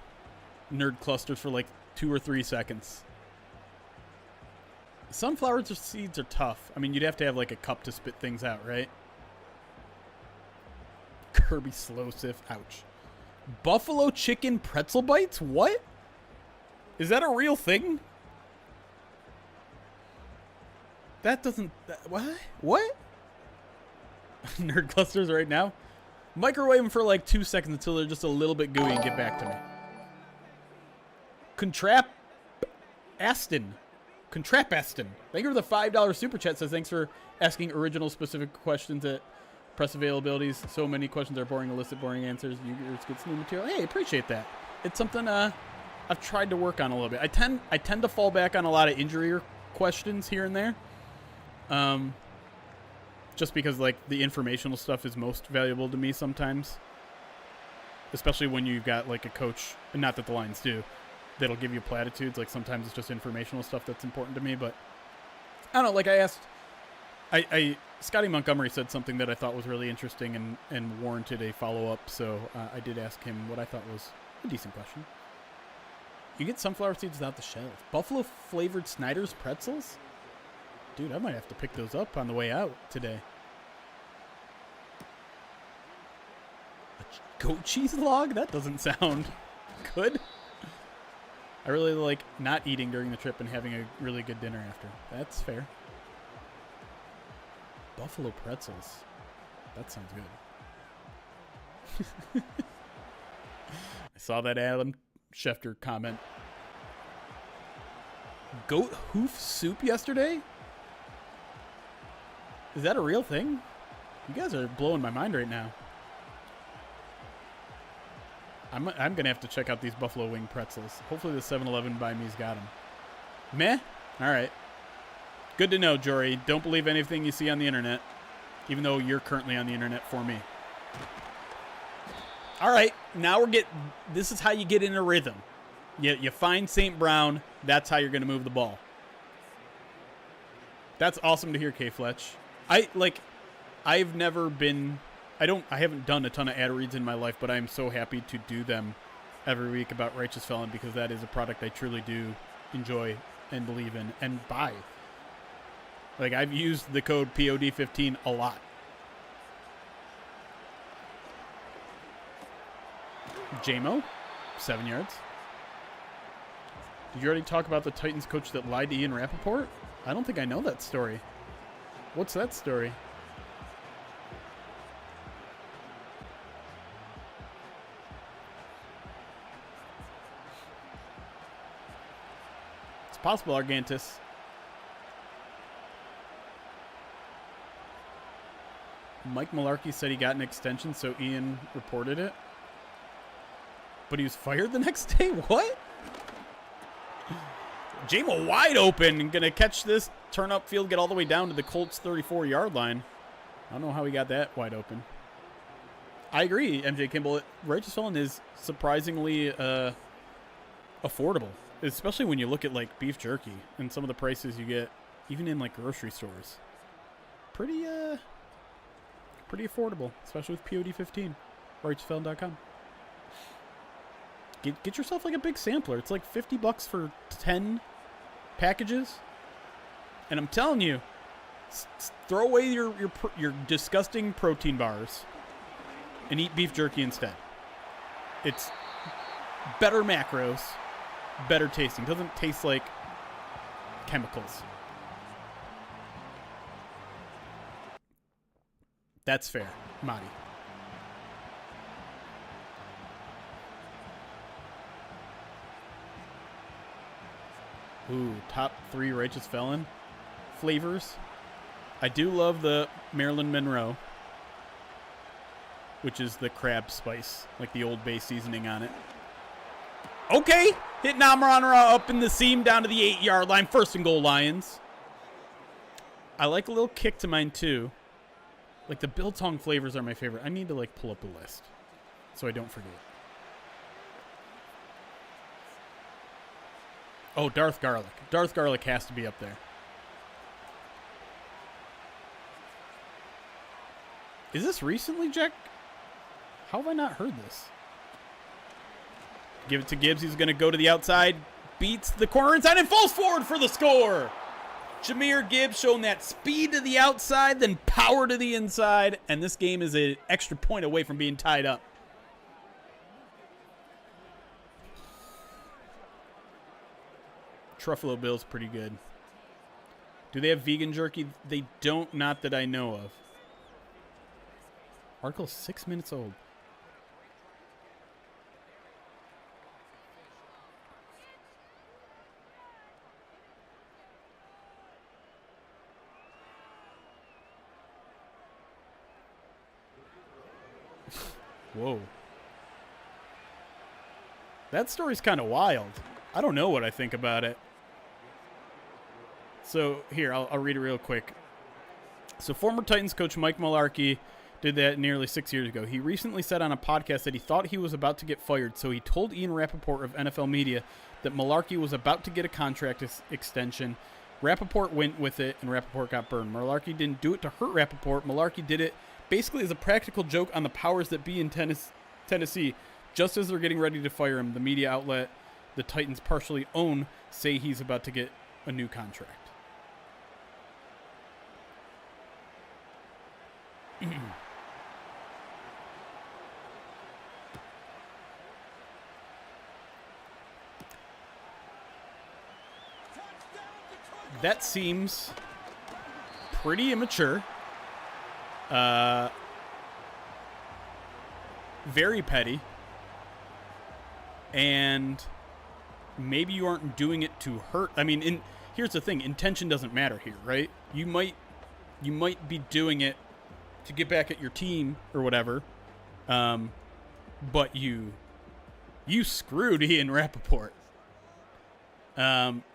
nerd clusters for like 2 or 3 seconds. Sunflower seeds are tough. I mean, you'd have to have like a cup to spit things out, right? Kirby Slowsif. Ouch. Buffalo chicken pretzel bites? What? Is that a real thing? That doesn't... what? What? Nerd clusters right now? Microwave them for like 2 seconds until they're just a little bit gooey and get back to me. Contrap Aston. Thank you for the $5 super chat. Says thanks for asking original specific questions at press availabilities. So many questions are boring. Elicit boring answers. You get new material. Hey, appreciate that. It's something I've tried to work on a little bit. I tend to fall back on a lot of injury questions here and there. Just because like the informational stuff is most valuable to me sometimes. Especially when you've got like a coach, and not that the Lions do, that'll give you platitudes. Like sometimes it's just informational stuff that's important to me. But I don't know, like I asked, Scotty Montgomery said something that I thought was really interesting and warranted a follow-up. So I did ask him what I thought was a decent question. You get sunflower seeds without the shells. Buffalo flavored Snyder's pretzels? Dude, I might have to pick those up on the way out today. A goat cheese log? That doesn't sound good. I really like not eating during the trip and having a really good dinner after. That's fair. Buffalo pretzels. That sounds good. I saw that Adam Schefter comment. Goat hoof soup yesterday? Is that a real thing? You guys are blowing my mind right now. I'm going to have to check out these buffalo wing pretzels. Hopefully the 7-Eleven by me's got them. Meh? All right. Good to know, Jory. Don't believe anything you see on the internet, even though you're currently on the internet for me. All right. Now this is how you get in a rhythm. You find St. Brown. That's how you're going to move the ball. That's awesome to hear, K. Fletch. I haven't done a ton of ad reads in my life, but I'm so happy to do them every week about Righteous Felon because that is a product I truly do enjoy and believe in and buy. Like, I've used the code POD15 a lot. JMO, 7 yards. Did you already talk about the Titans coach that lied to Ian Rappaport? I don't think I know that story. What's that story? It's possible, Argantus. Mike Malarkey said he got an extension, so Ian reported it. But he was fired the next day? What? Jamo wide open and going to catch this, turn up field, get all the way down to the Colts 34-yard line. I don't know how he got that wide open. I agree, MJ Kimball. Righteous Felon is surprisingly affordable, especially when you look at like beef jerky and some of the prices you get even in like grocery stores. pretty affordable, especially with POD 15. RighteousFelon.com. Get yourself like a big sampler. It's like $50 for 10 packages. And I'm telling you, throw away your disgusting protein bars and eat beef jerky instead. It's better macros, better tasting. Doesn't taste like chemicals. That's fair, Madi. Ooh, top 3 Righteous Felon flavors. I do love the Marilyn Monroe, which is the crab spice, like the Old Bay seasoning on it. Okay, hitting Amron-Ra up in the seam down to the 8-yard line. 1st and goal, Lions. I like a little kick to mine too. Like the biltong flavors are my favorite. I need to like pull up a list so I don't forget. Oh, Darth Garlic. Darth Garlic has to be up there. Is this recently, Jack? How have I not heard this? Give it to Gibbs. He's going to go to the outside. Beats the corner inside and falls forward for the score. Jahmyr Gibbs showing that speed to the outside, then power to the inside. And this game is an extra point away from being tied up. Truffalo Bill's pretty good. Do they have vegan jerky? They don't, not that I know of. Article 6 minutes old. Whoa. That story's kind of wild. I don't know what I think about it. So, here, I'll read it real quick. So, former Titans coach Mike Mularkey did that nearly 6 years ago. He recently said on a podcast that he thought he was about to get fired, so he told Ian Rappaport of NFL Media that Mularkey was about to get a contract extension. Rappaport went with it, and Rappaport got burned. Mularkey didn't do it to hurt Rappaport. Mularkey did it basically as a practical joke on the powers that be in Tennessee. Just as they're getting ready to fire him, the media outlet the Titans partially own say he's about to get a new contract. That seems pretty immature. Very petty. And maybe you aren't doing it to hurt. I mean, here's the thing. Intention doesn't matter here, right? You might be doing it to get back at your team or whatever. But you screwed Ian Rappaport.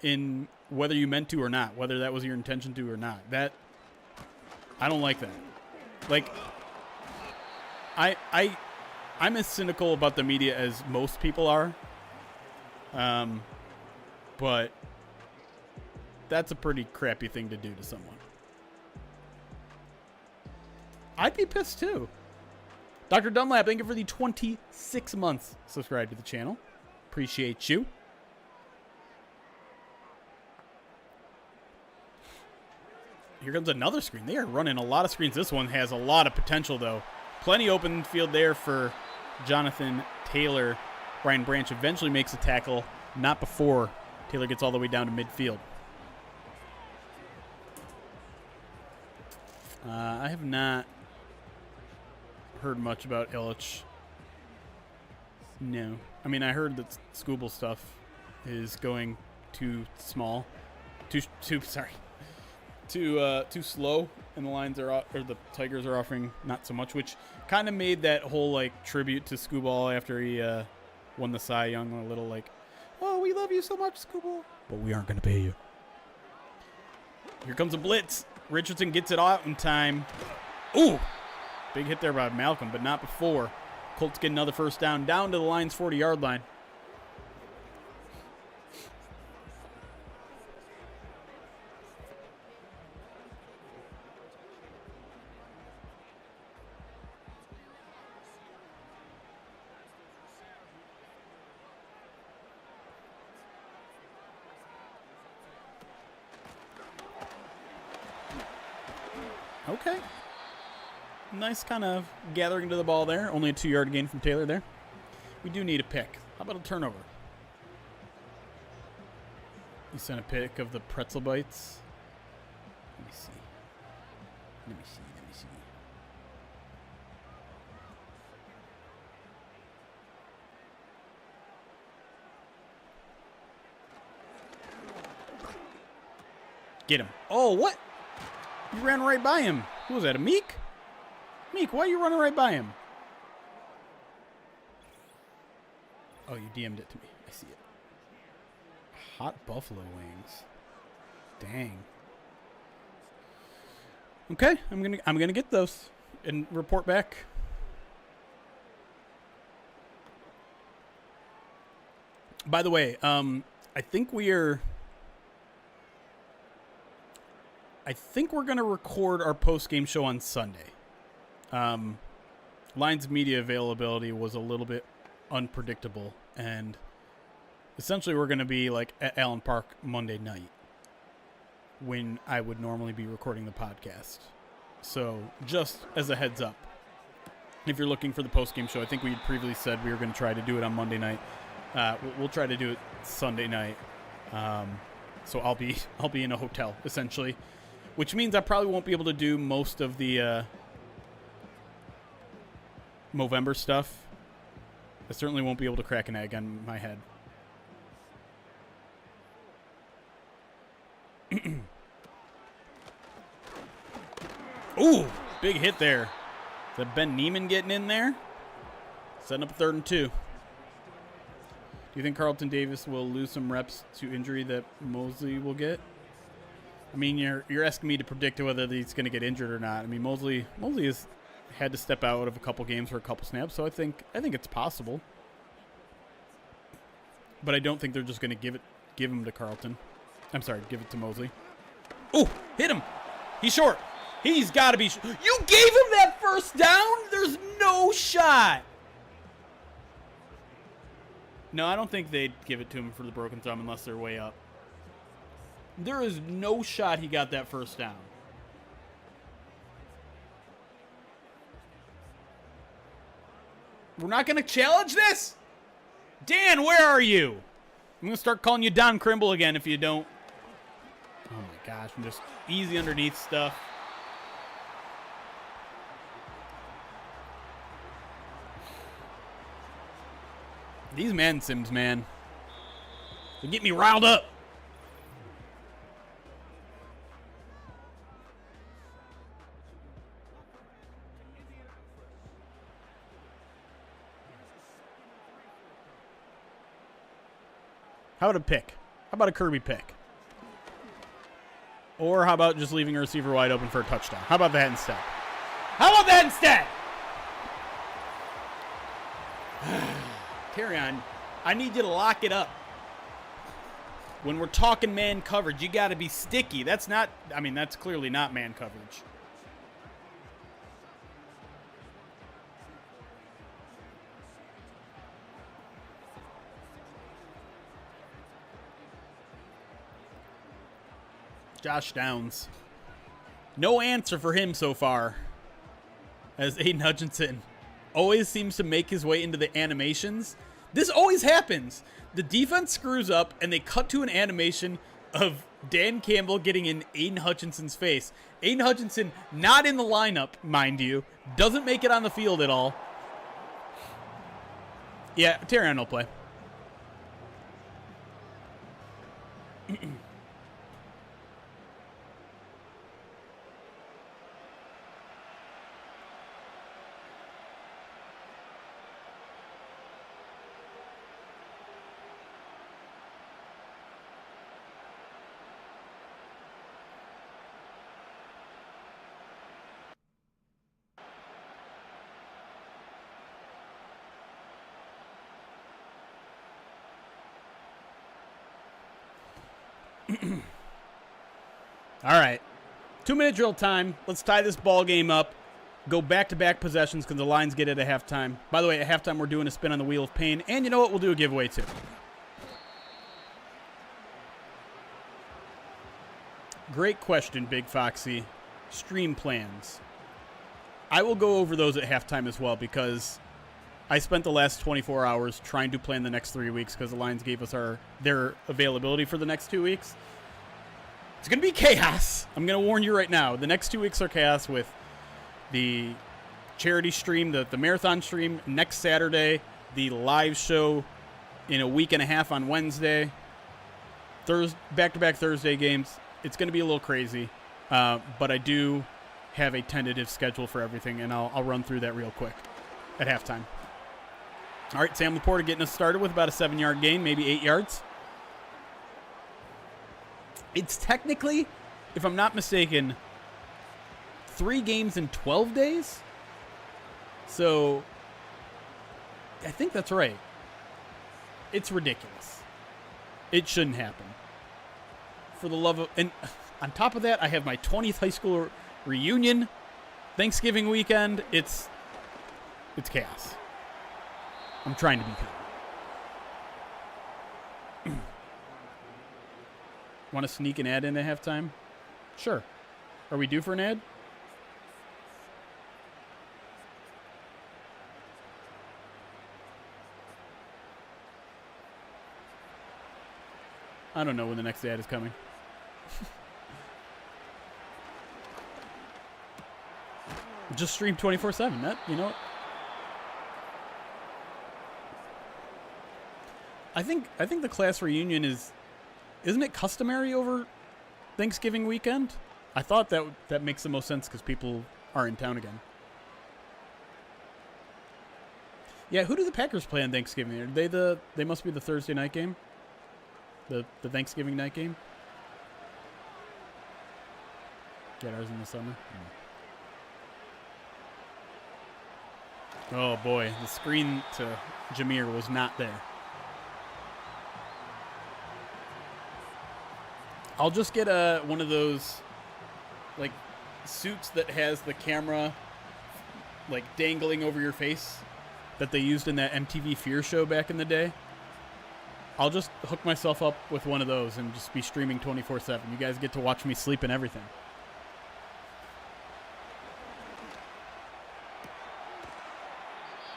In whether you meant to or not, whether that was your intention to or not. That, I don't like that. Like, I'm as cynical about the media as most people are. But that's a pretty crappy thing to do to someone. I'd be pissed too. Dr. Dunlap, thank you for the 26 months subscribe to the channel. Appreciate you. Here comes another screen. They are running a lot of screens. This one has a lot of potential, though. Plenty open field there for Jonathan Taylor. Brian Branch eventually makes a tackle. Not before Taylor gets all the way down to midfield. I have not heard much about Illich. No. I mean, I heard that Scooble stuff is going too small. Too slow, and the Lions are, or the Tigers are offering not so much, which kind of made that whole like tribute to Scooball after he won the Cy Young a little like, oh, we love you so much, Scooball, but we aren't going to pay you. Here comes a blitz. Richardson gets it out in time. Ooh, big hit there by Malcolm, but not before. Colts get another first down to the Lions' 40-yard line. Okay. Nice kind of gathering to the ball there. Only a 2-yard gain from Taylor there. We do need a pick. How about a turnover? You sent a pic of the pretzel bites. Let me see. Let me see. Let me see. Get him. Oh, what? You ran right by him. Who was that, a Meek? Meek, why are you running right by him? Oh, you DM'd it to me. I see it. Hot buffalo wings. Dang. Okay, I'm gonna get those and report back. By the way, I think we're gonna record our post-game show on Sunday. Lions media availability was a little bit unpredictable, and essentially we're gonna be like at Allen Park Monday night when I would normally be recording the podcast. So just as a heads up, if you're looking for the post-game show, I think we had previously said we were going to try to do it on Monday night. We'll try to do it Sunday night. So I'll be in a hotel essentially, which means I probably won't be able to do most of the movember stuff. I certainly won't be able to crack an egg on my head. Ooh, big hit there. Is that Ben Neiman getting in there? Setting up a 3rd and 2. Do you think Carlton Davis will lose some reps to injury that Mosley will get? I mean, you're asking me to predict whether he's going to get injured or not. I mean, Mosley has had to step out of a couple games for a couple snaps, so I think it's possible. But I don't think they're just going to give him to Carlton. I'm sorry, give it to Mosley. Oh, hit him. He's short. He's got to be. You gave him that first down? There's no shot. No, I don't think they'd give it to him for the broken thumb unless they're way up. There is no shot he got that first down. We're not going to challenge this? Dan, where are you? I'm going to start calling you Don Crimble again if you don't. Oh, my gosh. I'm just easy underneath stuff. These man sims, man. They get me riled up. How about a pick? How about a Kirby pick? Or how about just leaving a receiver wide open for a touchdown? How about that instead? How about that instead? Carry on. I need you to lock it up. When we're talking man coverage, you got to be sticky. That's clearly not man coverage. Josh Downs. No answer for him so far. As Aiden Hutchinson always seems to make his way into the animations. This always happens. The defense screws up and they cut to an animation of Dan Campbell getting in Aiden Hutchinson's face. Aiden Hutchinson not in the lineup, mind you. Doesn't make it on the field at all. Yeah, Terrion will play. All right. 2-minute drill time. Let's tie this ball game up. Go back-to-back possessions because the Lions get it at halftime. By the way, at halftime, we're doing a spin on the Wheel of Pain. And you know what? We'll do a giveaway, too. Great question, Big Foxy. stream plans. I will go over those at halftime as well because I spent the last 24 hours trying to plan the next 3 weeks because the Lions gave us their availability for the next 2 weeks. It's going to be chaos. I'm going to warn you right now. The next 2 weeks are chaos with the charity stream, the marathon stream next Saturday, the live show in a week and a half on Wednesday, back-to-back Thursday games. It's going to be a little crazy, but I do have a tentative schedule for everything, and I'll run through that real quick at halftime. All right, Sam Laporta getting us started with about a 7-yard gain, maybe 8 yards. It's technically, if I'm not mistaken, 3 games in 12 days. So I think that's right. It's ridiculous. It shouldn't happen. For the love of... And on top of that, I have my 20th high school reunion. Thanksgiving weekend. It's chaos. I'm trying to be calm. Want to sneak an ad in at halftime? Sure. Are we due for an ad? I don't know when the next ad is coming. Just stream 24/7. That, you know. I think the class reunion isn't it customary over Thanksgiving weekend? I thought that makes the most sense because people are in town again. Yeah, who do the Packers play on Thanksgiving? Are they must be the Thursday night game? The Thanksgiving night game? Get ours in the summer. Oh boy, the screen to Jameer was not there. I'll just get one of those like suits that has the camera like dangling over your face that they used in that MTV Fear show back in the day. I'll just hook myself up with one of those and just be streaming 24/7. You guys get to watch me sleep and everything.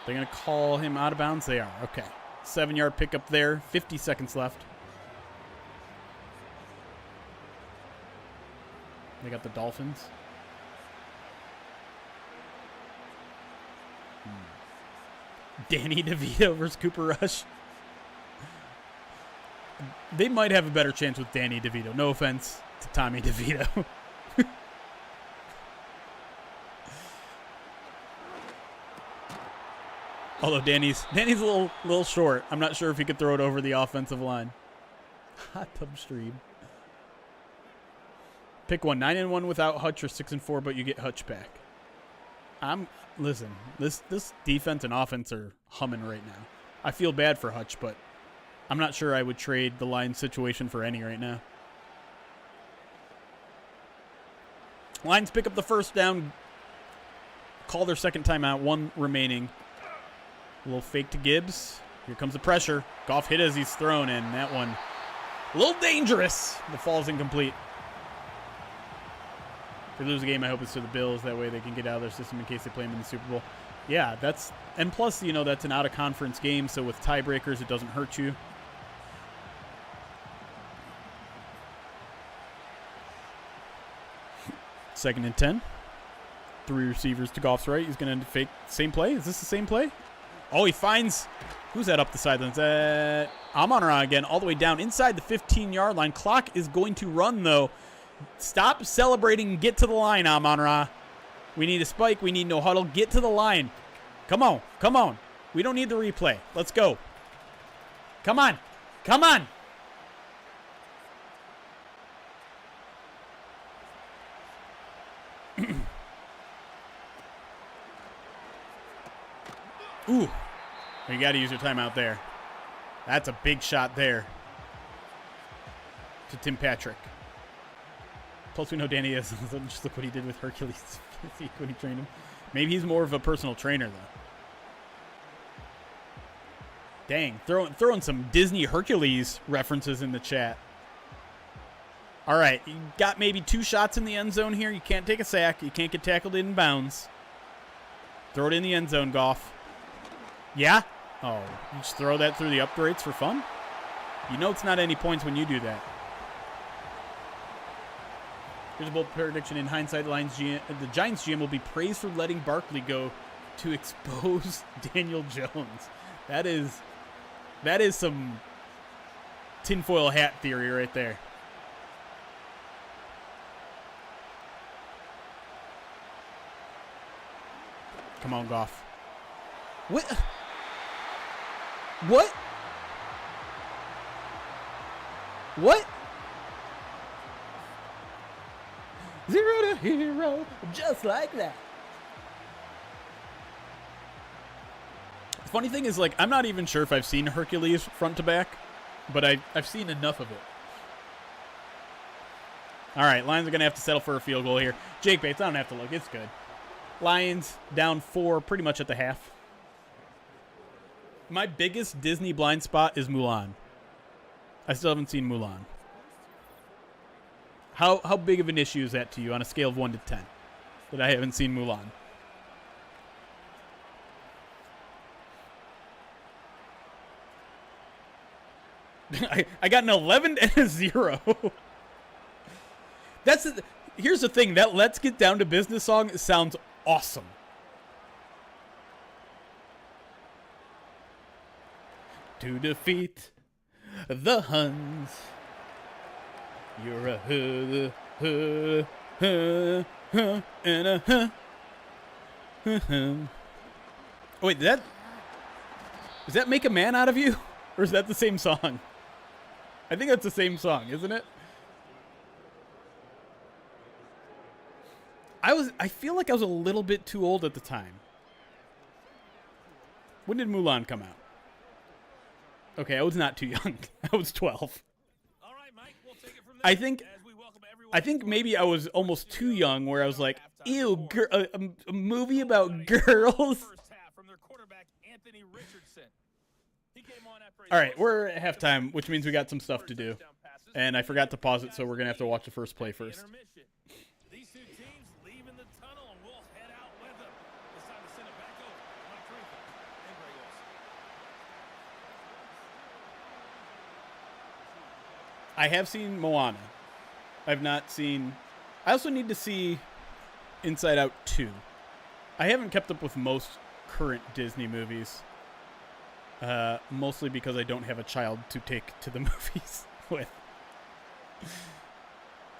They're going to call him out of bounds? They are. Okay. 7-yard pickup there. 50 seconds left. They got the Dolphins. Danny DeVito versus Cooper Rush. They might have a better chance with Danny DeVito. No offense to Tommy DeVito. Although Danny's a little short. I'm not sure if he could throw it over the offensive line. Hot tub stream. Pick one. 9-1 without Hutch or 6-4, but you get Hutch back. Listen. This defense and offense are humming right now. I feel bad for Hutch, but I'm not sure I would trade the Lions situation for any right now. Lions pick up the first down. Call their second timeout. 1 remaining. A little fake to Gibbs. Here comes the pressure. Goff hit as he's thrown, and that one a little dangerous. The fall's incomplete. If they lose the game, I hope it's to the Bills. That way they can get out of their system in case they play them in the Super Bowl. Yeah, and plus, that's an out-of-conference game, so with tiebreakers, it doesn't hurt you. Second and 10. 3 receivers to Goff's right. He's going to fake same play. Is this the same play? Oh, he finds, who's that up the sidelines? Amon-Ra again, all the way down inside the 15-yard line. Clock is going to run, though. Stop celebrating. Get to the line, Amon-Ra. We need a spike. We need no huddle. Get to the line. Come on. Come on. We don't need the replay. Let's go. Come on. Come on. Ooh. You got to use your timeout there. That's a big shot there to Tim Patrick. Plus, we know Danny is. Just look what he did with Hercules when he trained him. Maybe he's more of a personal trainer, though. Dang, throwing some Disney Hercules references in the chat. All right, you got maybe 2 shots in the end zone here. You can't take a sack. You can't get tackled in bounds. Throw it in the end zone, Goff. Yeah? Oh, you just throw that through the upgrades for fun? You know it's not any points when you do that. Here's a bold prediction. In hindsight, the Giants GM will be praised for letting Barkley go to expose Daniel Jones. That is some tinfoil hat theory right there. Come on, Goff. What? What? What? 0 to hero, just like that. The funny thing is, like, I'm not even sure if I've seen Hercules front to back, but I've seen enough of it. All right, Lions are going to have to settle for a field goal here. Jake Bates, I don't have to look. It's good. Lions down 4 pretty much at the half. My biggest Disney blind spot is Mulan. I still haven't seen Mulan. How big of an issue is that to you on a scale of 1 to 10 that I haven't seen Mulan? I got an 11 and a 0. Here's the thing. That Let's Get Down to Business song sounds awesome. To defeat the Huns, you're a and a Wait, does that make a man out of you? Or is that the same song? I think that's the same song, isn't it? I feel like I was a little bit too old at the time. When did Mulan come out? Okay, I was not too young. I was 12. All right, Mike, we'll take it from there. I think maybe I was almost too young where I was like, ew, a movie about girls. All right, we're at halftime, which means we got some stuff to do. And I forgot to pause it, so we're going to have to watch the first play first. These two teams leave in the tunnel, and we'll head out with them. It's time to send it back over. Mike Trevathan and Greg Olson. I have seen Moana. I've not seen... I also need to see Inside Out 2. I haven't kept up with most current Disney movies. Mostly because I don't have a child to take to the movies with.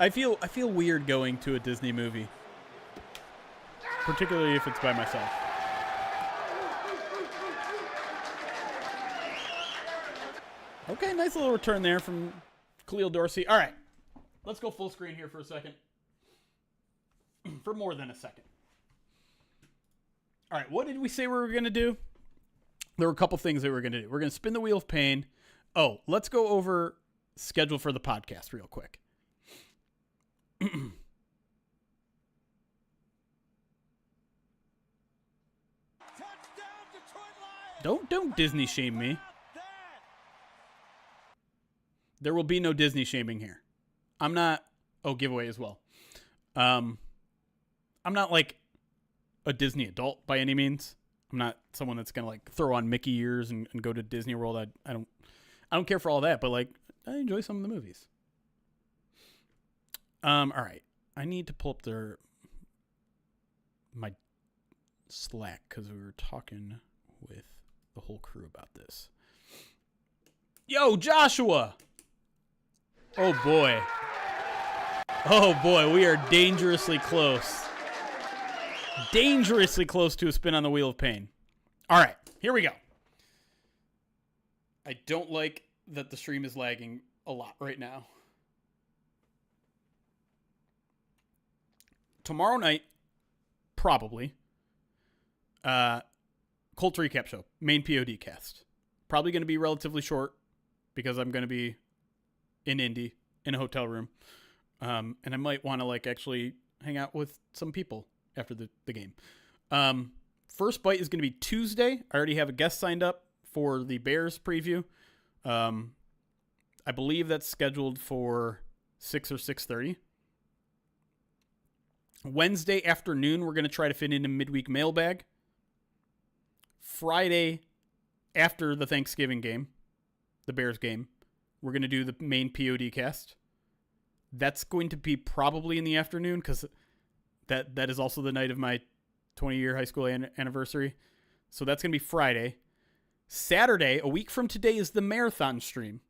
I feel weird going to a Disney movie. Particularly if it's by myself. Okay, nice little return there from Khalil Dorsey. All right, let's go full screen here for a second. For more than a second. All right, what did we say we were going to do? There were a couple things that we're going to do. We're going to spin the wheel of pain. Oh, let's go over schedule for the podcast real quick. Don't Disney shame me. There will be no Disney shaming here. I'm not... Oh, giveaway as well. I'm not like a Disney adult by any means. I'm not someone that's gonna like throw on Mickey ears and go to Disney World. I don't care for all that, but like I enjoy some of the movies. All right, I need to pull up my Slack because we were talking with the whole crew about this. Yo, Joshua! Oh boy, we are dangerously close. Dangerously close to a spin on the wheel of pain. All right, here we go. I don't like that the stream is lagging a lot right now. Tomorrow night, probably, Colts recap show, main POD cast. Probably going to be relatively short because I'm going to be in Indy in a hotel room. And I might want to like actually hang out with some people after the game. First bite is going to be Tuesday. I already have a guest signed up for the Bears preview. I believe that's scheduled for 6 or 6:30. Wednesday afternoon, we're going to try to fit in a midweek mailbag. Friday after the Thanksgiving game, the Bears game, we're going to do the main POD cast. That's going to be probably in the afternoon because that is also the night of my 20-year high school anniversary. So that's going to be Friday. Saturday, a week from today, is the marathon stream.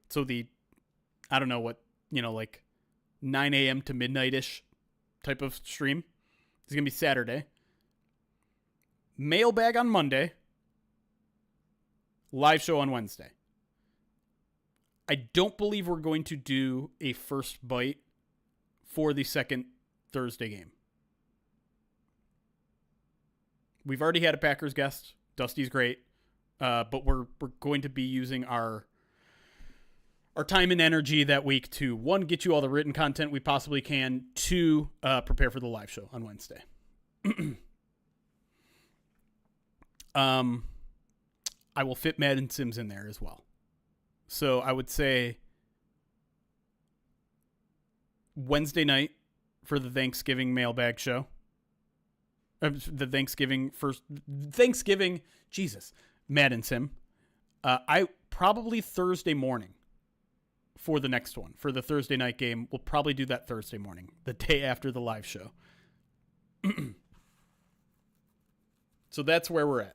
So I don't know what, like 9 a.m. to midnight-ish type of stream. It's going to be Saturday. Mailbag on Monday. Live show on Wednesday. I don't believe we're going to do a first bite for the second Thursday game. We've already had a Packers guest. Dusty's great. But we're going to be using our time and energy that week to, one, get you all the written content we possibly can, two, prepare for the live show on Wednesday. I will fit Madden Sims in there as well. So I would say Wednesday for the Thanksgiving mailbag show. Madden Sim. I probably Thursday morning for the next one. For the Thursday night game, we'll probably do that Thursday morning, the day after the live show. So that's where we're at.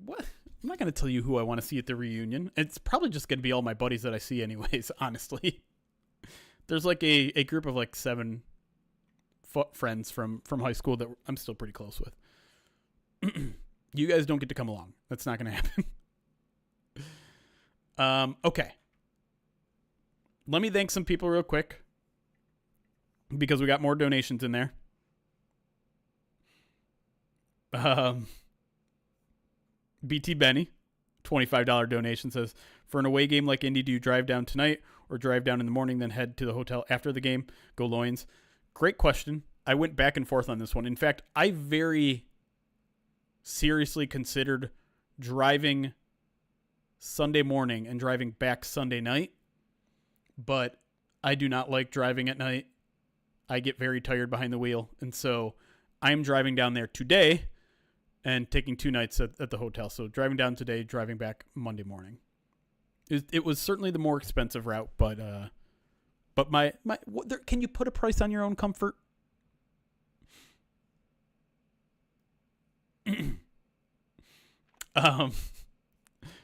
What? I'm not going to tell you who I want to see at the reunion. It's probably just going to be all my buddies that I see anyways, honestly. There's like a group of like 7 friends from high school that I'm still pretty close with. You guys don't get to come along. That's not going to happen. Okay. Let me thank some people real quick because we got more donations in there. BT Benny, $25 donation, says, for an away game like Indy, do you drive down tonight or drive down in the morning, then head to the hotel after the game? Go Loins. Great question. I went back and forth on this one. In fact, I very seriously considered driving Sunday morning and driving back Sunday night, but I do not like driving at night. I get very tired behind the wheel, and so I'm driving down there today and taking 2 nights at the hotel. So driving down today, driving back Monday morning. It was certainly the more expensive route, but can you put a price on your own comfort?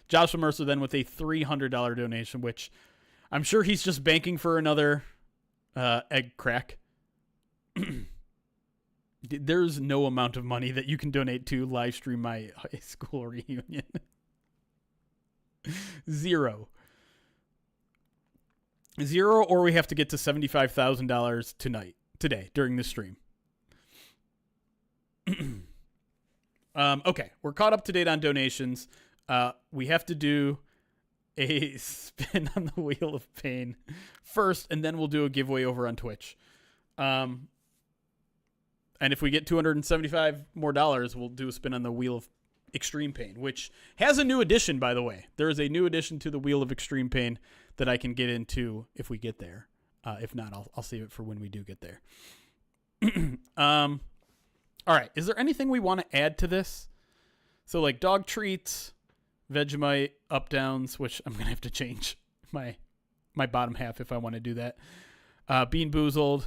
Joshua Mercer then with a $300 donation, which I'm sure he's just banking for another egg crack. There's no amount of money that you can donate to live stream my high school reunion. Zero, or we have to get to $75,000 today during this stream. Okay, we're caught up to date on donations. We have to do a spin on the wheel of pain first, and then we'll do a giveaway over on Twitch. And if we get $275 more, we'll do a spin on the Wheel of Extreme Pain, which has a new addition, by the way. There is a new addition to the Wheel of Extreme Pain that I can get into if we get there. If not, I'll save it for when we do get there. All right. Is there anything we want to add to this? So like dog treats, Vegemite, up downs, which I'm going to have to change my bottom half if I want to do that. Bean Boozled.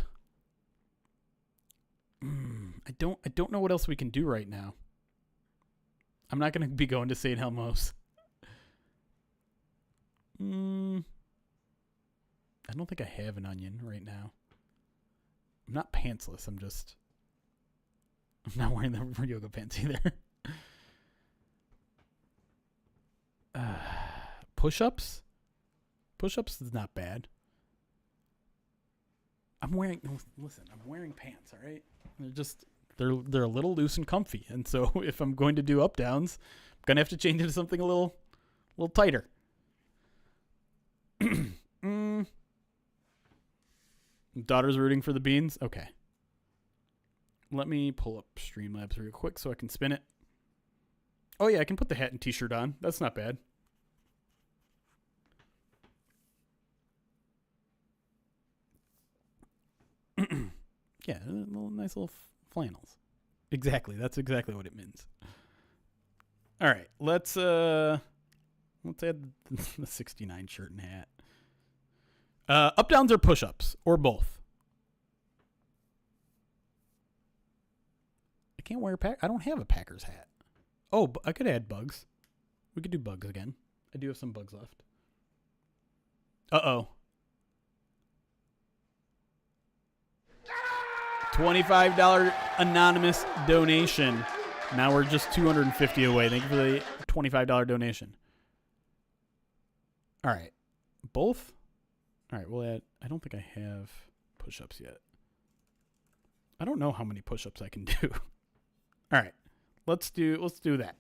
I don't know what else we can do right now. I'm not going to be going to St. Elmo's. I don't think I have an onion right now. I'm not pantsless. I'm not wearing the yoga pants either. Push-ups? Push-ups is not bad. I'm wearing pants, all right? They're a little loose and comfy. And so if I'm going to do up downs, I'm going to have to change it to something a little tighter. Daughter's rooting for the beans. Okay. Let me pull up Streamlabs real quick so I can spin it. Oh yeah, I can put the hat and t-shirt on. That's not bad. Yeah, nice little flannels. Exactly. That's exactly what it means. All right, let's add the 69 shirt and hat. Up downs or push-ups or both. I can't wear I don't have a Packers hat. Oh, I could add bugs. We could do bugs again. I do have some bugs left. Uh-oh. $25 anonymous donation. Now we're just $250 away. Thank you for the $25 donation. All right. Both? All right, we'll add. I don't think I have push-ups yet. I don't know how many push-ups I can do. All right. Let's do that.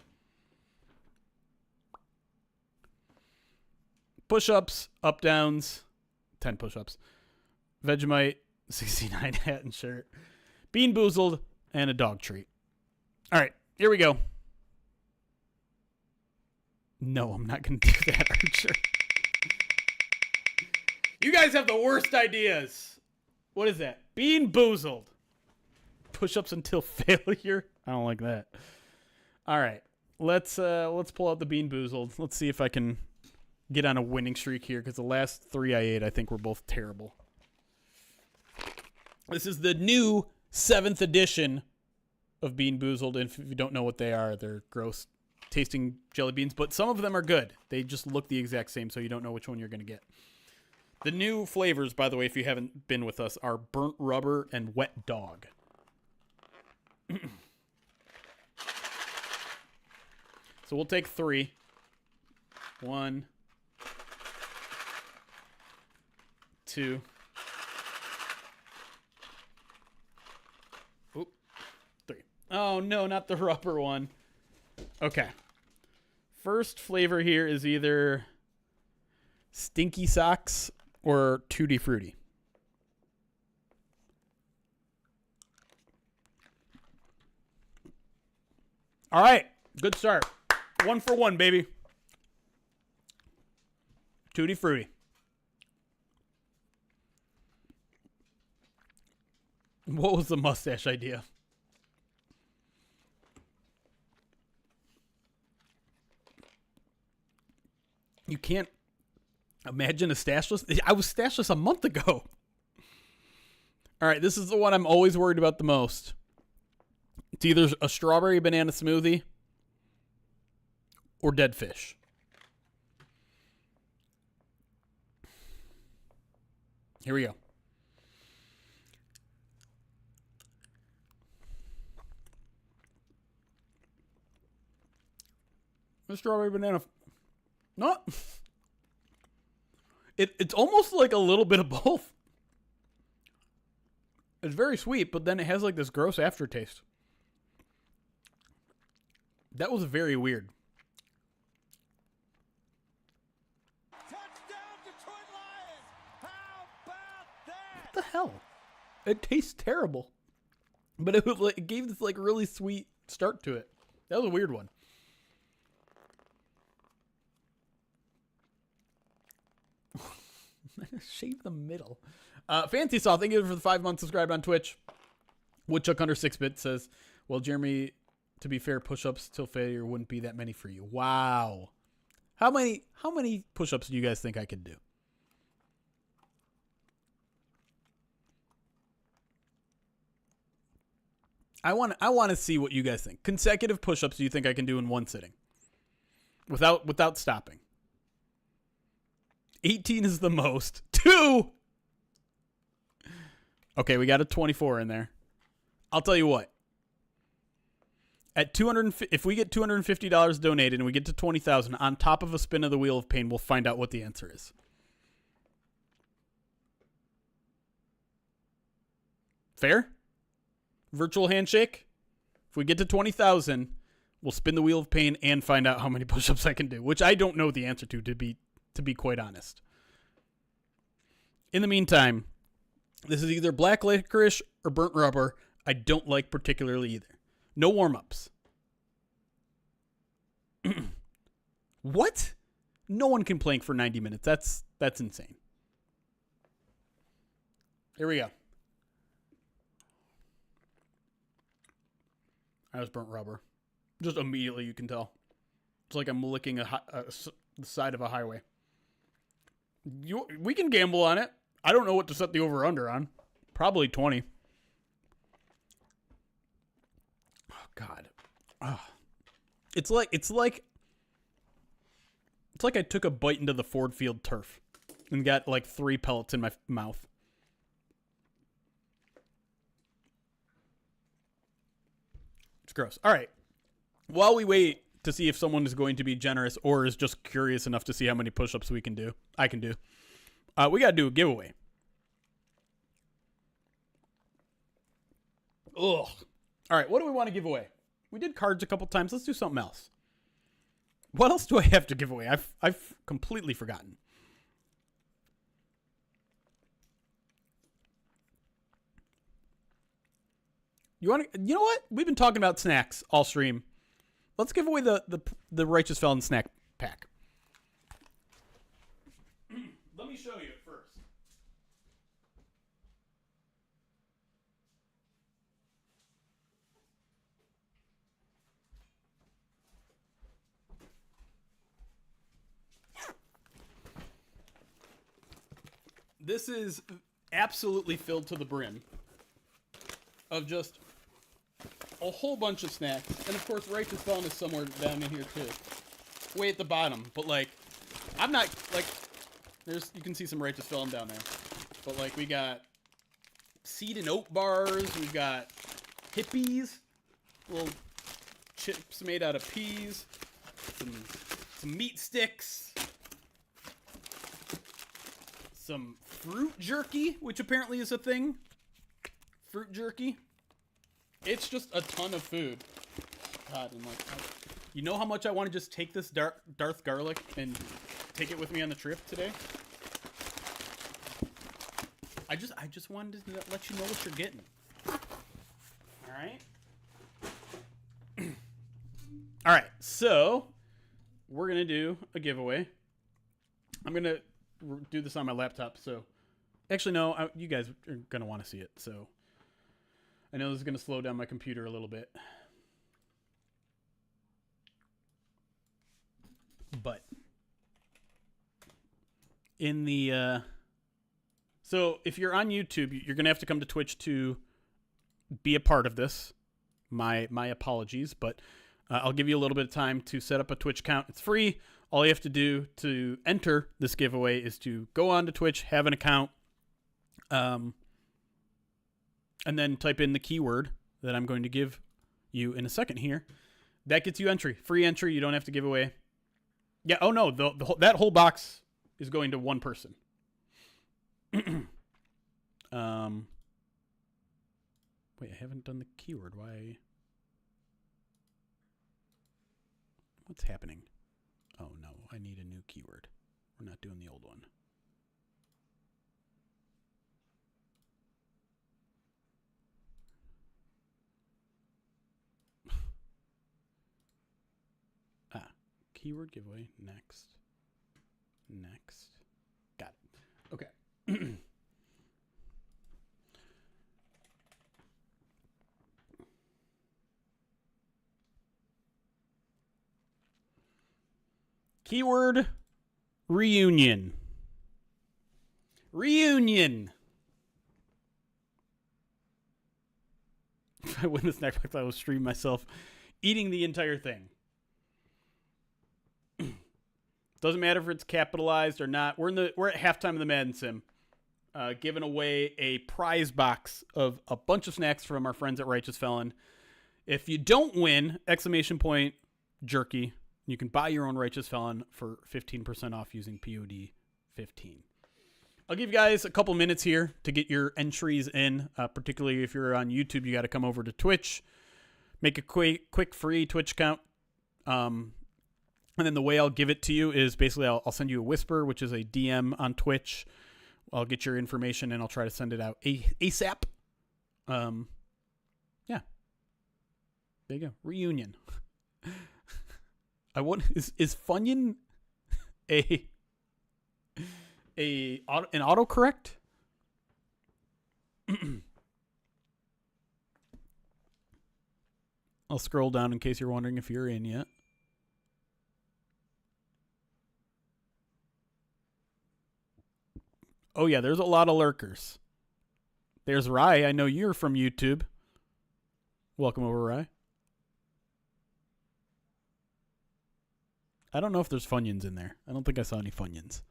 Push-ups, up downs, 10 push-ups. Vegemite, 69 hat and shirt. Bean Boozled, and a dog treat. All right, here we go. No, I'm not going to do that, Archer. You guys have the worst ideas. What is that? Bean Boozled. Push-ups until failure. I don't like that. All right, let's pull out the Bean Boozled. Let's see if I can get on a winning streak here, because the last 3 I ate, I think, were both terrible. This is the new 7th edition of Bean Boozled. And if you don't know what they are, they're gross tasting jelly beans, but some of them are good. They just look the exact same, so you don't know which one you're going to get. The new flavors, by the way, if you haven't been with us, are burnt rubber and wet dog. So we'll take 3. 1, 2. Oop, 3. Oh, no, not the rubber one. Okay. First flavor here is either Stinky Socks or Tutti Frutti. All right. Good start. 1 for 1, baby. Tutti Frutti. What was the mustache idea? You can't imagine a stashless. I was stashless a month ago. All right, this is the one I'm always worried about the most. It's either a strawberry banana smoothie or dead fish. Here we go. The strawberry banana. No. It's almost like a little bit of both. It's very sweet, but then it has like this gross aftertaste. That was very weird. Touchdown, Detroit Lions! How about that? What the hell? It tastes terrible. But it was like, it gave this like really sweet start to it. That was a weird one. Shave the middle. Fancy Saw, thank you for the 5 months subscribed on Twitch. Woodchuck under 6-bit says, well, Jeremy, to be fair, push-ups till failure wouldn't be that many for you. Wow. How many push-ups do you guys think I could do? I want to see what you guys think. Consecutive push-ups do you think I can do in one sitting? Without stopping. 18 is the most. 2. Okay, we got a 24 in there. I'll tell you what. At if we get $250 donated and we get to 20,000 on top of a spin of the Wheel of Pain, we'll find out what the answer is. Fair? Virtual handshake? If we get to 20,000, we'll spin the Wheel of Pain and find out how many push-ups I can do, which I don't know the answer to be quite honest. In the meantime, this is either black licorice or burnt rubber. I don't like particularly either. No warm-ups. What? No one can plank for 90 minutes. That's insane. Here we go. That was burnt rubber. Just immediately you can tell. It's like I'm licking the side of a highway. We can gamble on it. I don't know what to set the over-under on. Probably 20. Oh, God. Oh. It's like I took a bite into the Ford Field turf and got like 3 pellets in my mouth. It's gross. All right. While we wait to see if someone is going to be generous or is just curious enough to see how many push-ups I can do, we got to do a giveaway. Ugh. All right. What do we want to give away? We did cards a couple times. Let's do something else. What else do I have to give away? I've completely forgotten. You know what? We've been talking about snacks all stream. Let's give away the Righteous Felon snack pack. Let me show you it first. This is absolutely filled to the brim of just a whole bunch of snacks. And of course, Righteous Felon is somewhere down in here too. Way at the bottom. But like, I'm not, like, you can see some Righteous Felon down there. But like, we got seed and oat bars. We've got hippies. Little chips made out of peas. Some meat sticks. Some fruit jerky, which apparently is a thing. Fruit jerky. It's just a ton of food. God, and like, you know how much I want to just take this Darth garlic and take it with me on the trip today? I just wanted to let you know what you're getting. All right. All right. So we're gonna do a giveaway. I'm gonna do this on my laptop. So actually, no, you guys are gonna want to see it. So I know this is gonna slow down my computer a little bit. But in the so if you're on YouTube, you're gonna have to come to Twitch to be a part of this. My apologies, but I'll give you a little bit of time to set up a Twitch account. It's free. All you have to do to enter this giveaway is to go on to Twitch, have an account, and then type in the keyword that I'm going to give you in a second here. That gets you entry. Free entry. You don't have to give away. Yeah, oh no, that whole box is going to one person. Wait, I haven't done the keyword. Why? What's happening? Oh no, I need a new keyword. We're not doing the old one. Keyword giveaway. Next. Got it. Okay. Keyword reunion. Reunion. If I win this next box, I will stream myself eating the entire thing. Doesn't matter if it's capitalized or not. We're at halftime of the Madden Sim, giving away a prize box of a bunch of snacks from our friends at Righteous Felon. If you don't win, ! Jerky. You can buy your own Righteous Felon for 15% off using POD 15. I'll give you guys a couple minutes here to get your entries in. Particularly if you're on YouTube, you got to come over to Twitch, make a quick free Twitch account. And then the way I'll give it to you is basically I'll send you a whisper, which is a DM on Twitch. I'll get your information and I'll try to send it out ASAP. Yeah. There you go. Reunion. Is Funyun an autocorrect? I'll scroll down in case you're wondering if you're in yet. Oh, yeah, there's a lot of lurkers. There's Rye. I know you're from YouTube. Welcome over, Rye. I don't know if there's Funyuns in there. I don't think I saw any Funyuns.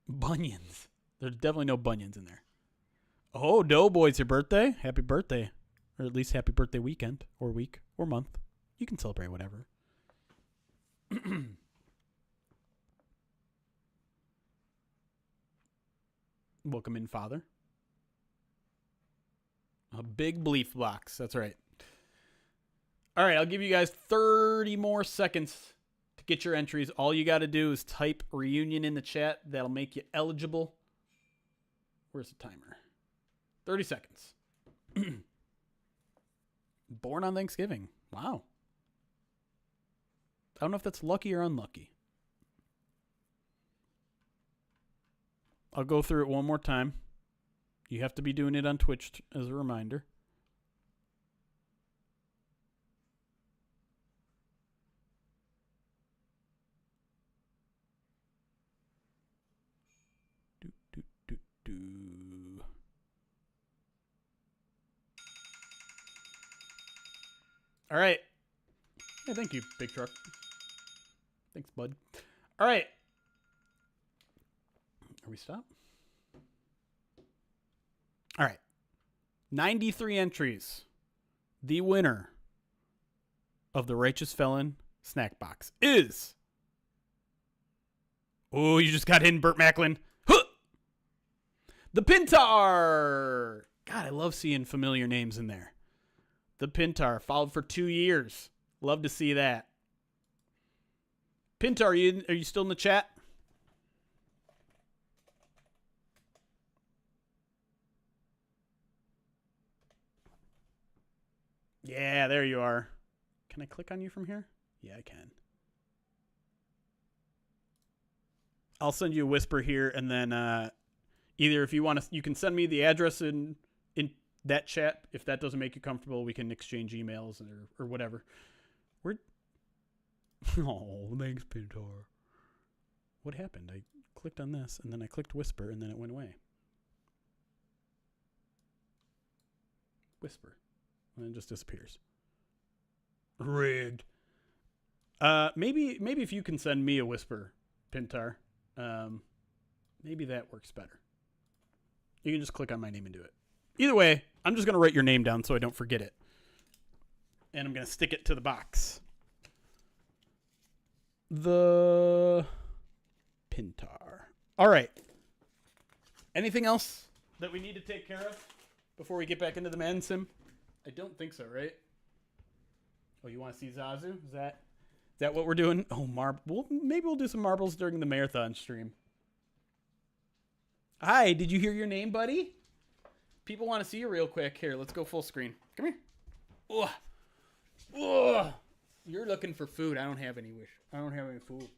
Bunions. There's definitely no Bunions in there. Oh, Doughboy's your birthday? Happy birthday. Or at least happy birthday weekend. Or week. Or month. You can celebrate whatever. Welcome in, Father. A big bleef box. That's right. All right, I'll give you guys 30 more seconds to get your entries. All you got to do is type reunion in the chat. That'll make you eligible. Where's the timer? 30 seconds. Born on Thanksgiving. Wow. I don't know if that's lucky or unlucky. I'll go through it one more time. You have to be doing it on Twitch as a reminder. All right. Yeah, thank you, big truck. Thanks, bud. All right. Are we stopped? All right. 93 entries. The winner of the Righteous Felon snack box is... Oh, you just got in, Burt Macklin. Huh! The Pintar. God, I love seeing familiar names in there. The Pintar, followed for 2 years. Love to see that. Pintar, are you still in the chat? Yeah, there you are. Can I click on you from here? Yeah, I can. I'll send you a whisper here, and then either if you want to, you can send me the address in that chat. If that doesn't make you comfortable, we can exchange emails or whatever. Oh, thanks, Pintar. What happened? I clicked on this, and then I clicked whisper, and then it went away. Whisper. And then it just disappears. Rigged. Maybe if you can send me a whisper, Pintar. Maybe that works better. You can just click on my name and do it. Either way, I'm just going to write your name down so I don't forget it. And I'm going to stick it to the box. The Pintar. All right. Anything else that we need to take care of before we get back into the Madden sim? I don't think so, right? Oh, you want to see Zazu? Is that what we're doing? Oh, maybe we'll do some marbles during the marathon stream. Hi, did you hear your name, buddy? People want to see you real quick. Here, let's go full screen. Come here. Ugh. Ugh. You're looking for food. I don't have any wish. I don't have any food.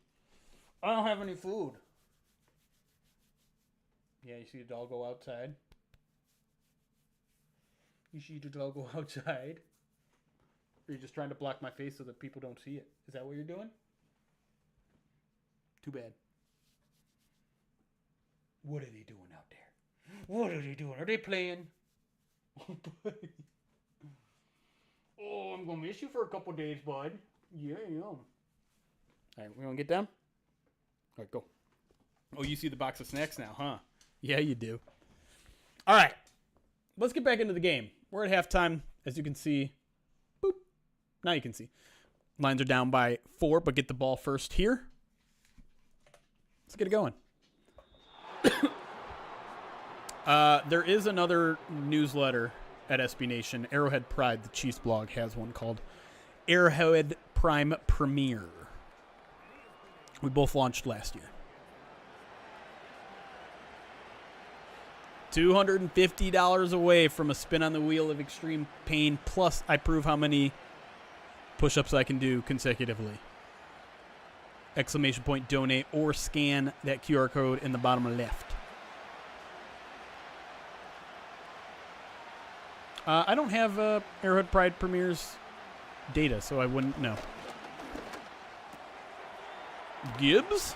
I don't have any food. Yeah, you see the dog go outside? You see the dog go outside? Or are you just trying to block my face so that people don't see it? Is that what you're doing? Too bad. What are they doing out there? What are they doing? Are they playing? Oh, I'm going to miss you for a couple days, bud. Yeah, I am. All right, we want to get down? All right, go. Oh, you see the box of snacks now, huh? Yeah, you do. All right, let's get back into the game. We're at halftime, as you can see. Boop. Now you can see. Lines are down by 4, but get the ball first here. Let's get it going. There is another newsletter at SB Nation. Arrowhead Pride, the Chiefs blog, has one called Arrowhead Prime Premiere. We both launched last year. $250 away from a spin on the wheel of extreme pain, plus I prove how many push-ups I can do consecutively. Exclamation point donate or scan that QR code in the bottom left. I don't have Arrowhead Pride Premieres data, so I wouldn't know. Gibbs,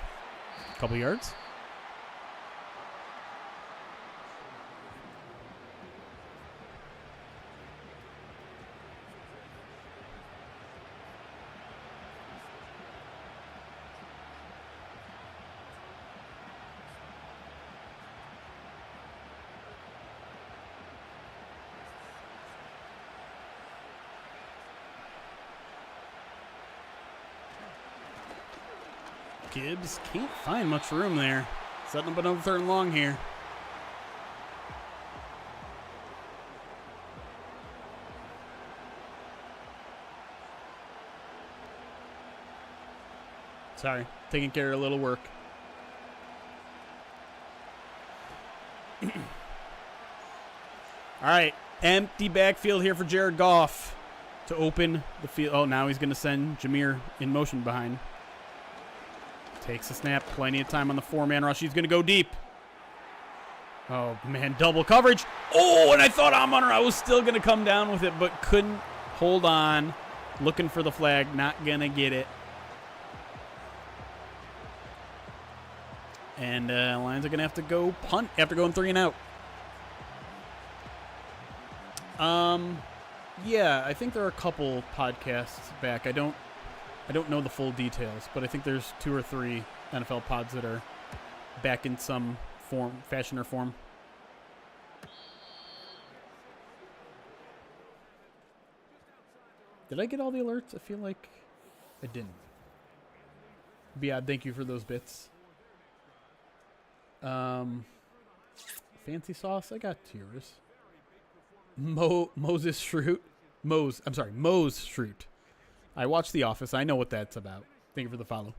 couple yards. Gibbs can't find much room there. Setting up another 3rd and long here. Sorry, taking care of a little work. All right, empty backfield here for Jared Goff to open the field. Oh, now he's going to send Jameer in motion behind. Takes a snap. Plenty of time on the 4-man rush. He's going to go deep. Oh, man. Double coverage. Oh, and I thought I was still going to come down with it, but couldn't hold on. Looking for the flag. Not going to get it. And Lions are going to have to go punt after going 3 and out. Yeah, I think there are a couple podcasts back. I don't know the full details, but I think there's 2 or 3 NFL pods that are back in some fashion or form. Did I get all the alerts? I feel like I didn't. Biad, thank you for those bits. Fancy sauce, I got tears. Moses Shroot. Mose Shroot. I watched The Office. I know what that's about. Thank you for the follow.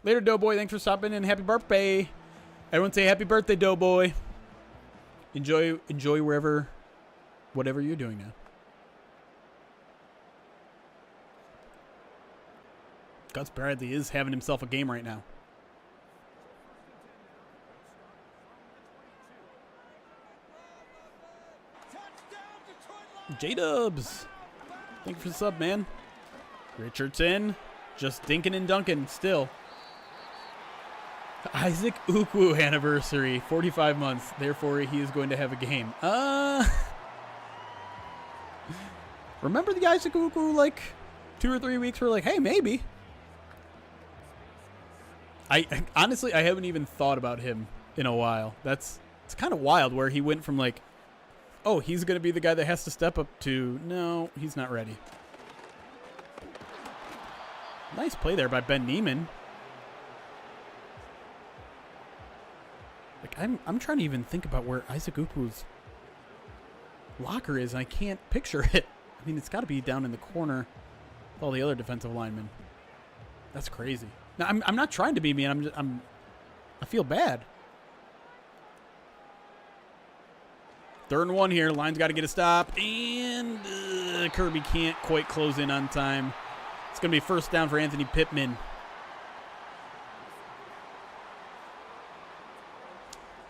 Later, Doughboy. Thanks for stopping in. Happy birthday. Everyone say happy birthday, Doughboy. Enjoy whatever you're doing now. Gus Bradley is having himself a game right now. J-Dubs. Thank you for the sub, man. Richardson. Just dinking and dunking still. Isaac Ukwu anniversary. 45 months. Therefore, he is going to have a game. Remember the Isaac Ukwu, like, 2 or 3 weeks? We're like, hey, maybe. Honestly, I haven't even thought about him in a while. It's kind of wild where he went from, like, oh, he's going to be the guy that has to step up to, no, he's not ready. Nice play there by Ben Neiman. Like, I'm trying to even think about where Isaac Ukwu's locker is, and I can't picture it. I mean, it's got to be down in the corner with all the other defensive linemen. That's crazy. Now, I'm not trying to be mean. I feel bad. 3rd and 1 here. Lions got to get a stop. And Kirby can't quite close in on time. It's going to be 1st down for Anthony Pittman.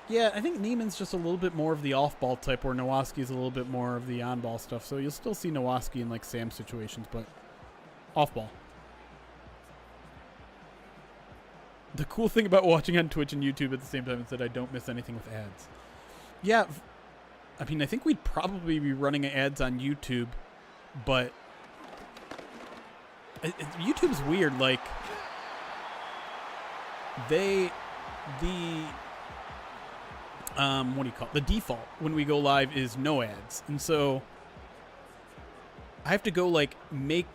Yeah, I think Neiman's just a little bit more of the off-ball type, where Nowaski's a little bit more of the on-ball stuff. So you'll still see Nowaski in, like, Sam situations, but off-ball. The cool thing about watching on Twitch and YouTube at the same time is that I don't miss anything with ads. Yeah, I mean, I think we'd probably be running ads on YouTube, but YouTube's weird. Like, the what do you call it? The default when we go live is no ads, and so I have to go I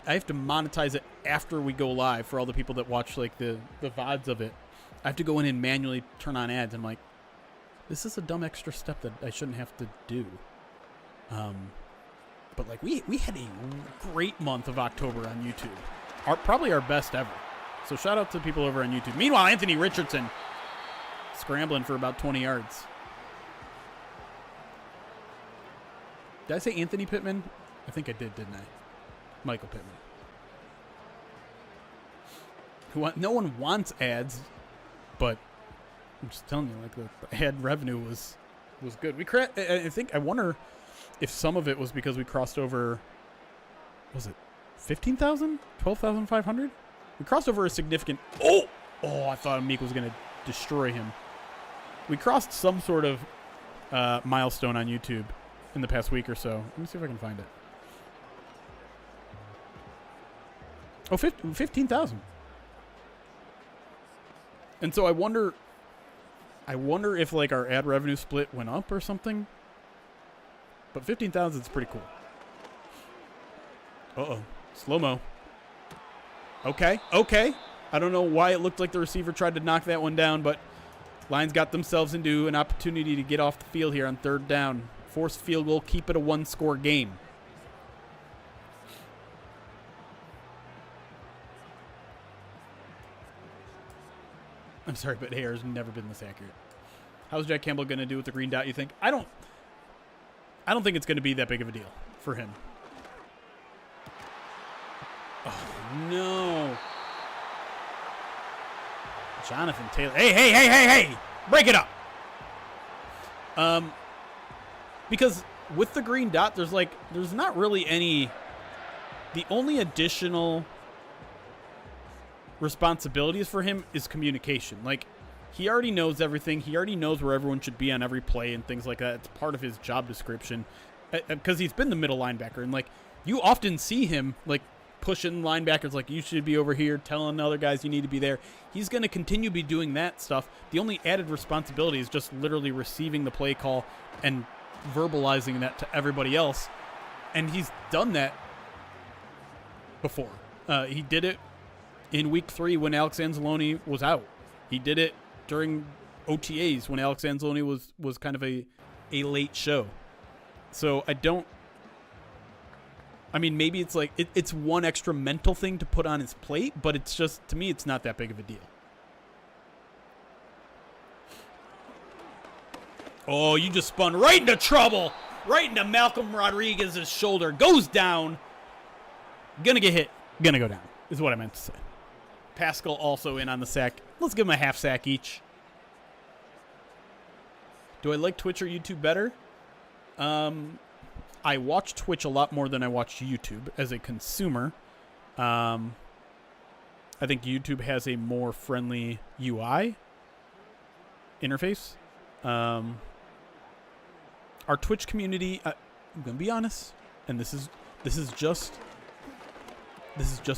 have to monetize it after we go live for all the people that watch like the VODs of it. I have to go in and manually turn on ads. I'm like, this is a dumb extra step that I shouldn't have to do. But like we had a great month of October on YouTube. Probably our best ever. So shout out to people over on YouTube. Meanwhile, Anthony Richardson scrambling for about 20 yards. Did I say Anthony Pittman? I think I did, didn't I? Michael Pittman. No one wants ads, but I'm just telling you, like the ad revenue was good. I wonder if some of it was because we crossed over, was it 15,000? 12,500? We crossed over a significant... Oh, I thought Meek was going to destroy him. We crossed some sort of milestone on YouTube in the past week or so. Let me see if I can find it. Oh, 15,000. And so I wonder if like our ad revenue split went up or something. But 15,000 is pretty cool. Uh-oh. Slow-mo. Okay. I don't know why it looked like the receiver tried to knock that one down, but Lions got themselves into an opportunity to get off the field here on 3rd down. Force field goal, keep it a 1-score game. I'm sorry, but hair's never been this accurate. How's Jack Campbell going to do with the green dot, you think? I don't think it's going to be that big of a deal for him. Oh, no. Jonathan Taylor. Hey. Break it up. Because with the green dot, there's not really any... The only additional responsibilities for him is communication. Like, he already knows everything. He already knows where everyone should be on every play and things like that. It's part of his job description because he's been the middle linebacker. And, like, you often see him, like, pushing linebackers like, you should be over here, telling other guys you need to be there. He's going to continue to be doing that stuff. The only added responsibility is just literally receiving the play call and verbalizing that to everybody else. And he's done that before. He did it in week 3 when Alex Anzalone was out. He did it during OTAs when Alex Anzalone was kind of a late show. So maybe it's like it's one extra mental thing to put on his plate, but it's just, to me, it's not that big of a deal. Oh, you just spun right into trouble. Right into Malcolm Rodriguez's shoulder. Goes down. Gonna get hit. Gonna go down, is what I meant to say. Pascal also in on the sack. Let's give him a half sack each. Do I like Twitch or YouTube better? I watch Twitch a lot more than I watch YouTube as a consumer. I think YouTube has a more friendly UI interface. Our Twitch community, I'm gonna be honest, and this is just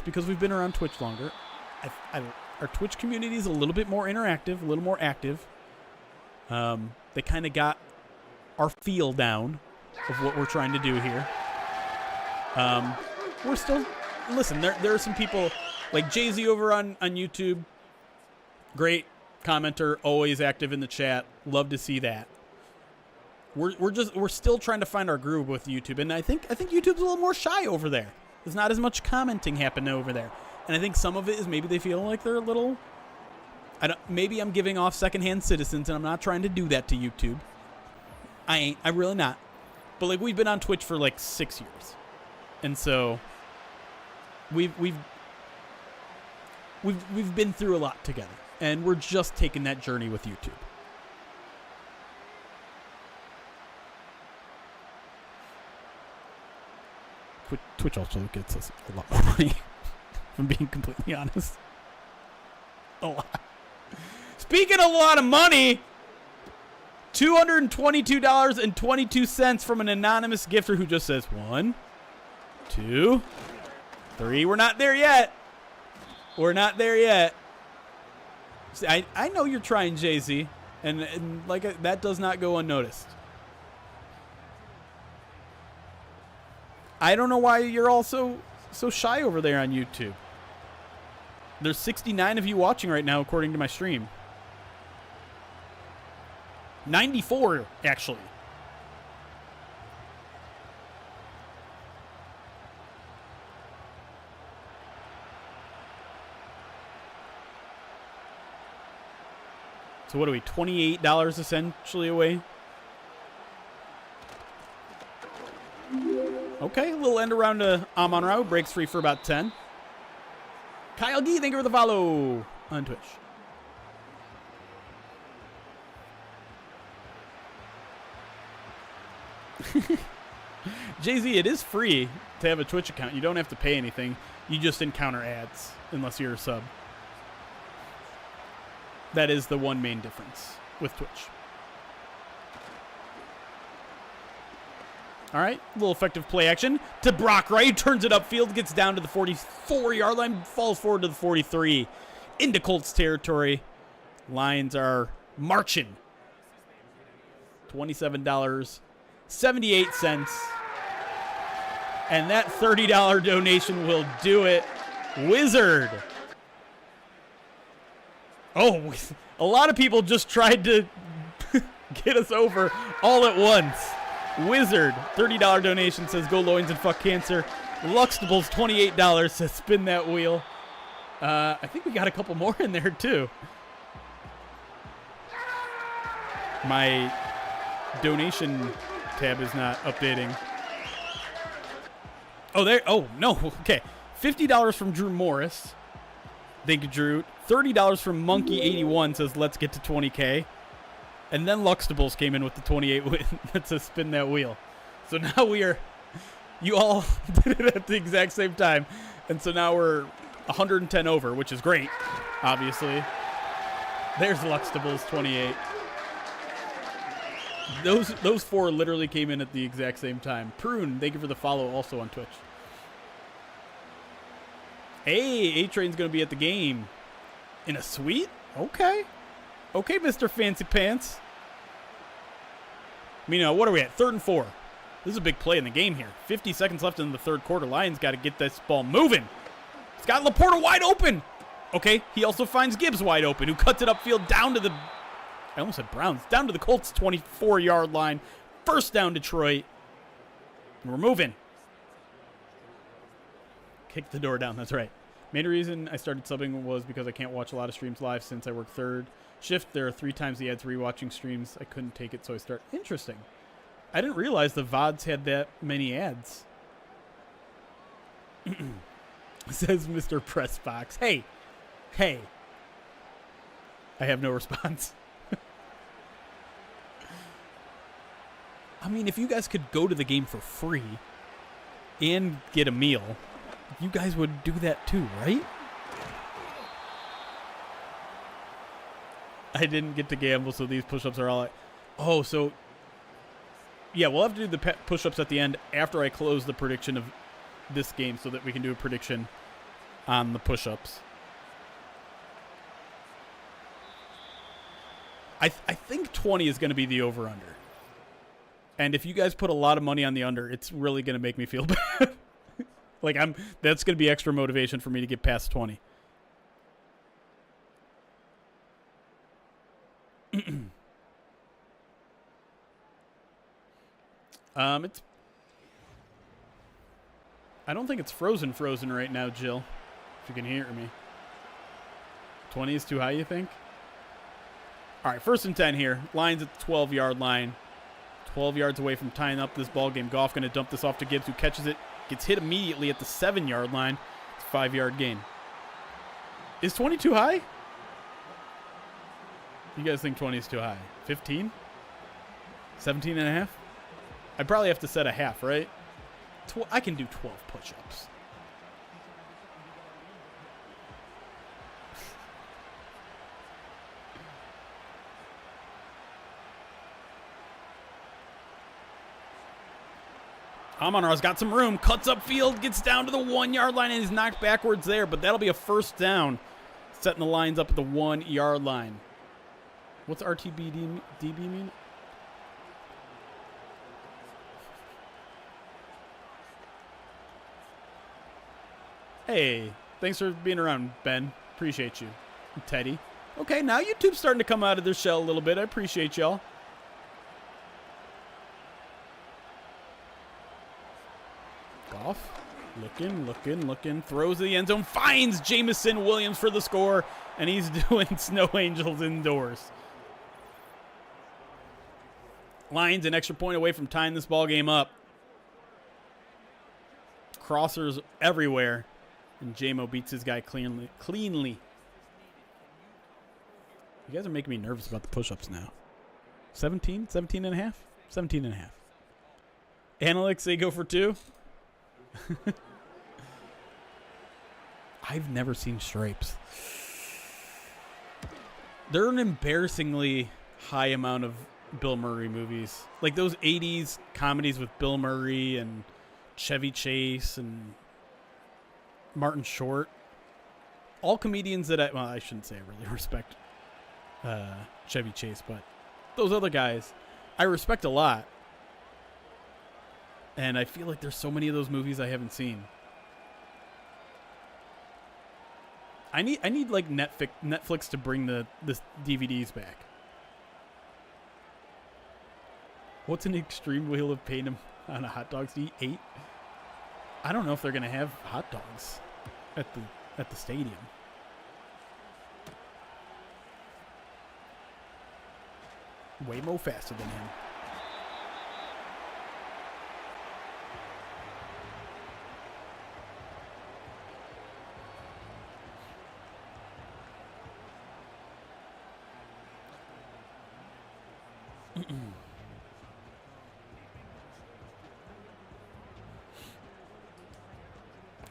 because we've been around Twitch longer. Our Twitch community is a little bit more interactive, a little more active. They kind of got our feel down of what we're trying to do here. We're still... Listen, there are some people like Jay-Z over on YouTube. Great commenter, always active in the chat. Love to see that. We're still trying to find our groove with YouTube, and I think YouTube's a little more shy over there. There's not as much commenting happening over there. And I think some of it is maybe they feel like they're a little... maybe I'm giving off secondhand citizens, and I'm not trying to do that to YouTube. I ain't. I'm really not. But, like, we've been on Twitch for, like, 6 years. And so we've been through a lot together. And we're just taking that journey with YouTube. Twitch also gets us a lot more money. If I'm being completely honest. A lot. Speaking of a lot of money, $222.22 from an anonymous gifter who just says 1, 2, 3. We're not there yet. We're not there yet. See, I know you're trying, Jay-Z, and like that does not go unnoticed. I don't know why you're all so shy over there on YouTube. There's 69 of you watching right now, according to my stream. 94, actually. So what are we, $28 essentially away? Okay, a little end around to Amon Rao. Breaks free for about 10. Kyle Gee, thank you for the follow on Twitch. Jay-Z, it is free to have a Twitch account. You don't have to pay anything. You just encounter ads unless you're a sub. That is the one main difference with Twitch. All right, a little effective play action to Brock Wright. Turns it upfield, gets down to the 44-yard line, falls forward to the 43. Into Colts territory. Lions are marching. $27.78. And that $30 donation will do it. Wizard. Oh, a lot of people just tried to get us over all at once. Wizard, $30 donation, says go loins and fuck cancer. Luxtables, $28, says spin that wheel. I think we got a couple more in there too. My donation tab is not updating. Oh, there. Oh, no. Okay. $50 from Drew Morris. Thank you, Drew. $30 from Monkey81 says let's get to 20K. And then Luxtables came in with the 28 that says spin that wheel. So now we are, you all did it at the exact same time. And so now we're 110 over, which is great, obviously. There's Luxtables 28. Those four literally came in at the exact same time. Prune, thank you for the follow also on Twitch. Hey, A-Train's going to be at the game. In a suite? Okay. Okay, Mr. Fancy Pants. Mina, what are we at? 3rd and 4. This is a big play in the game here. 50 seconds left in the third quarter. Lions got to get this ball moving. It's got Laporta wide open. Okay, he also finds Gibbs wide open, who cuts it upfield down to the... I almost said Browns. Down to the Colts' 24-yard line. First down, Detroit. And we're moving. Kick the door down. That's right. Main reason I started subbing was because I can't watch a lot of streams live since I work third shift. There are 3 times the ads rewatching streams. I couldn't take it, so I start. Interesting. I didn't realize the VODs had that many ads. Says Mr. Pressbox. Hey. Hey. I have no response. I mean, if you guys could go to the game for free and get a meal, you guys would do that too, right? I didn't get to gamble, so these push-ups are all... Oh, so... Yeah, we'll have to do the push-ups at the end after I close the prediction of this game so that we can do a prediction on the push-ups. I think 20 is going to be the over-under. And if you guys put a lot of money on the under, it's really going to make me feel bad. Like, that's going to be extra motivation for me to get past 20. It's... I don't think it's frozen right now, Jill. If you can hear me. 20 is too high, you think? All right, 1st and 10 here. Lions at the 12-yard line. 12 yards away from tying up this ball game. Goff going to dump this off to Gibbs, who catches it. Gets hit immediately at the 7-yard line. It's a 5-yard gain. Is 20 too high? You guys think 20 is too high? 15? 17 and a half? I probably have to set a half, right? I can do 12 push-ups. Amon-Ra's got some room, cuts upfield, gets down to the 1-yard line, and is knocked backwards there, but that'll be a first down, setting the lines up at the 1-yard line. What's RTBDB mean? Hey, thanks for being around, Ben. Appreciate you. Teddy. Okay, now YouTube's starting to come out of their shell a little bit. I appreciate y'all. Goff. Looking. Throws to the end zone. Finds Jamison Williams for the score. And he's doing Snow Angels indoors. Lions an extra point away from tying this ball game up. Crossers everywhere. And J-Mo beats his guy cleanly. You guys are making me nervous about the push-ups now. 17? 17 and a half? 17 and a half. Analytics say go for 2. I've never seen Stripes. There are an embarrassingly high amount of Bill Murray movies. Like those 80s comedies with Bill Murray and Chevy Chase and Martin Short. All comedians that I shouldn't say I really respect Chevy Chase, but those other guys I respect a lot. And I feel like there's so many of those movies I haven't seen. I need like Netflix to bring the DVDs back. What's an extreme wheel of pain on a hot dogs to eat? 8? I don't know if they're gonna have hot dogs at the stadium. Way more faster than him.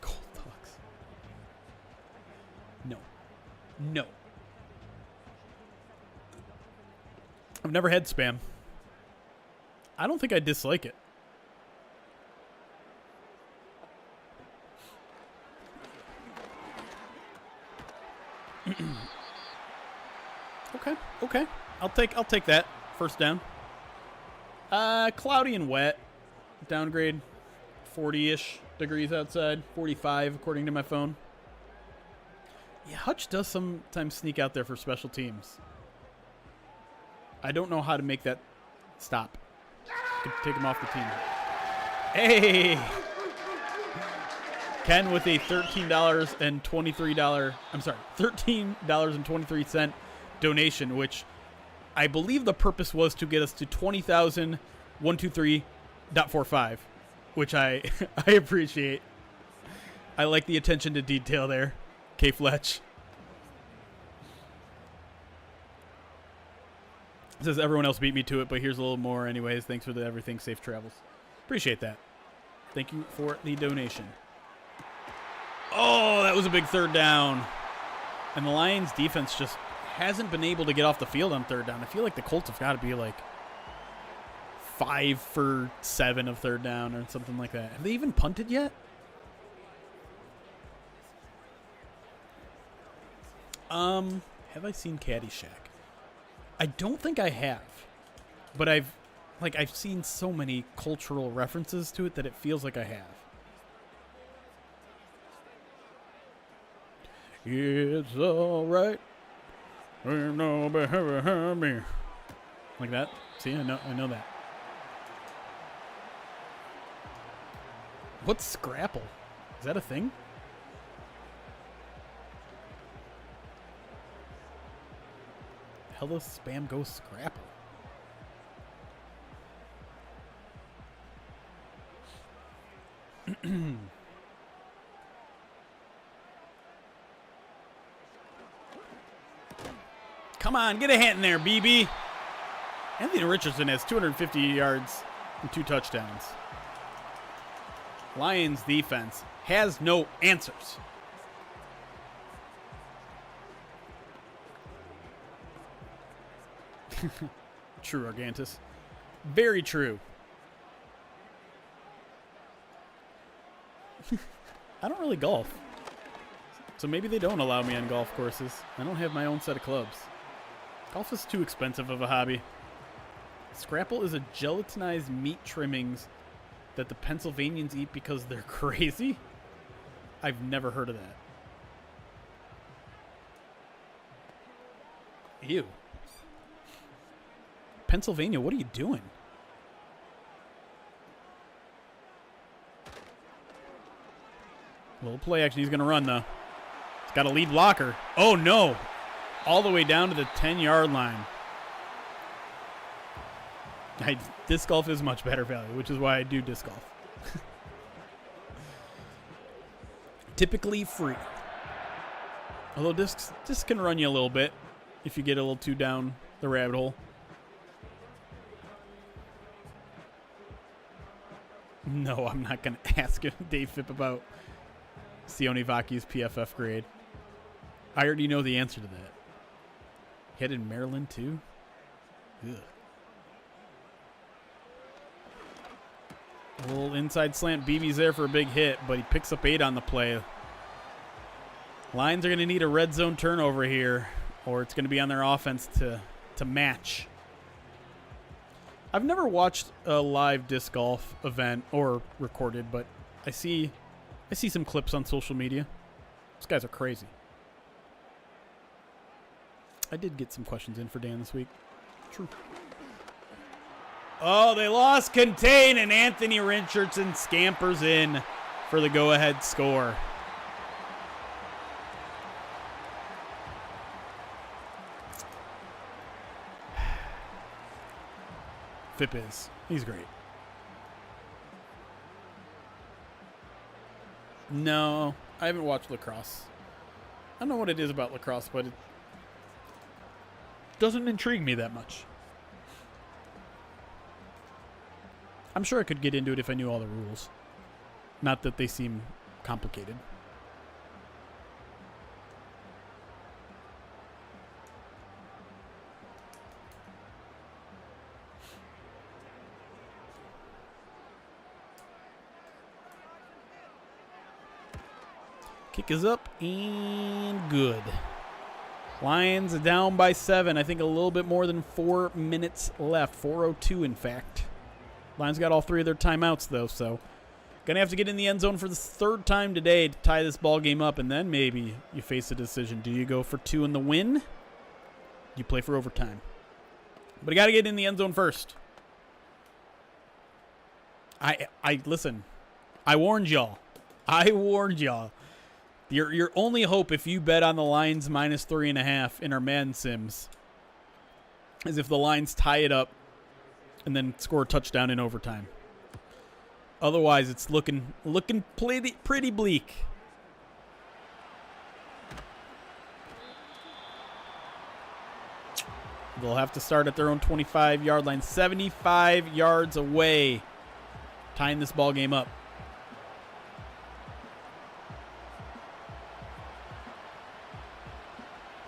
Cold dogs. No. I've never had Spam. I don't think I dislike it. Okay. I'll take that. First down. Cloudy and wet. Downgrade 40-ish degrees outside. 45 according to my phone. Yeah, Hutch does sometimes sneak out there for special teams. I don't know how to make that stop. Could take him off the team. Hey! Ken with a $13.23 donation, which I believe the purpose was to get us to 20,123.45, which I appreciate. I like the attention to detail there, K. Fletch. Says everyone else beat me to it, but here's a little more anyways. Thanks for the everything. Safe travels. Appreciate that. Thank you for the donation. Oh, that was a big third down. And the Lions defense just hasn't been able to get off the field on third down. I feel like the Colts have got to be like 5 for 7 of third down or something like that. Have they even punted yet? Have I seen Caddyshack? I don't think I have, but I've seen so many cultural references to it that it feels like I have. It's all right. Like that. See, I know that. What's Scrapple? Is that a thing? Hell does Spam go Scrapple? Come on, get a hand in there, BB. Anthony Richardson has 250 yards and 2 touchdowns. Lions defense has no answers. True, Argantus. Very true. I don't really golf. So maybe they don't allow me on golf courses. I don't have my own set of clubs. Golf is too expensive of a hobby. Scrapple is a gelatinized meat trimmings that the Pennsylvanians eat because they're crazy. I've never heard of that. Ew. Pennsylvania, what are you doing? Little play action. He's going to run, though. He's got a lead blocker. Oh, no. All the way down to the 10-yard line. Disc golf is much better value, which is why I do disc golf. Typically free. Although discs can run you a little bit if you get a little too down the rabbit hole. No, I'm not going to ask Dave Phipp about Sione Vaki's PFF grade. I already know the answer to that. Hit in Maryland, too? Ugh. A little inside slant. BB's there for a big hit, but he picks up 8 on the play. Lions are going to need a red zone turnover here, or it's going to be on their offense to match. I've never watched a live disc golf event or recorded, but I see some clips on social media. These guys are crazy. I did get some questions in for Dan this week. True. Oh, they lost contain, and Anthony Richardson scampers in for the go-ahead score. Phipp is. He's great. No, I haven't watched lacrosse. I don't know what it is about lacrosse, but it doesn't intrigue me that much. I'm sure I could get into it if I knew all the rules. Not that they seem complicated. Kick is up and good. Lions are down by 7. I think a little bit more than 4 minutes left. 4:02, in fact. Lions got all 3 of their timeouts, though, so gonna have to get in the end zone for the 3rd time today to tie this ball game up, and then maybe you face a decision. Do you go for 2 in the win? You play for overtime. But you got to get in the end zone first. I listen. I warned y'all. Your only hope if you bet on the Lions minus 3.5 in our Madden sims is if the Lions tie it up and then score a touchdown in overtime. Otherwise, it's looking pretty bleak. They'll have to start at their own 25-yard line, 75 yards away, tying this ball game up.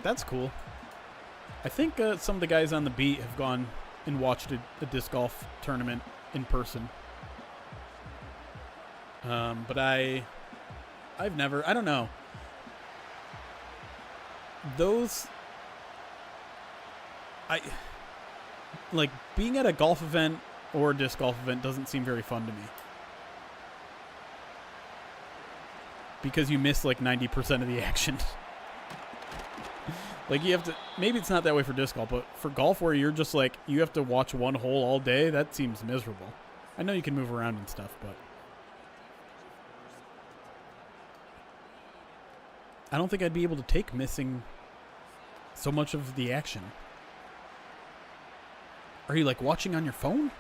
That's cool. I think some of the guys on the beat have gone and watched a disc golf tournament in person. But I've never, I don't know. Like being at a golf event or a disc golf event doesn't seem very fun to me. Because you miss like 90% of the action. Like you have to, maybe it's not that way for disc golf, but for golf where you're just like, you have to watch one hole all day, that seems miserable. I know you can move around and stuff, but I don't think I'd be able to take missing so much of the action. Are you like watching on your phone?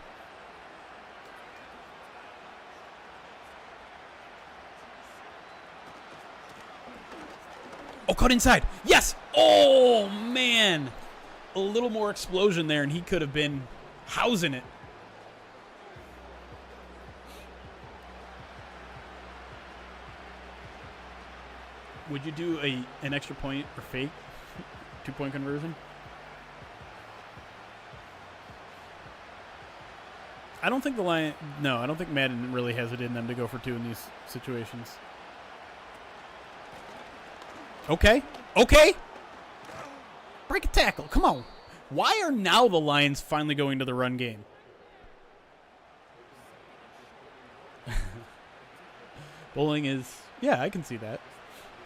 Oh, cut inside. Yes. Oh, man. A little more explosion there, and he could have been housing it. Would you do an extra point or fake 2-point conversion? I don't think I don't think Madden really has it in them to go for 2 in these situations. Okay. Break a tackle. Come on. Why are now the Lions finally going to the run game? Bowling is, yeah, I can see that.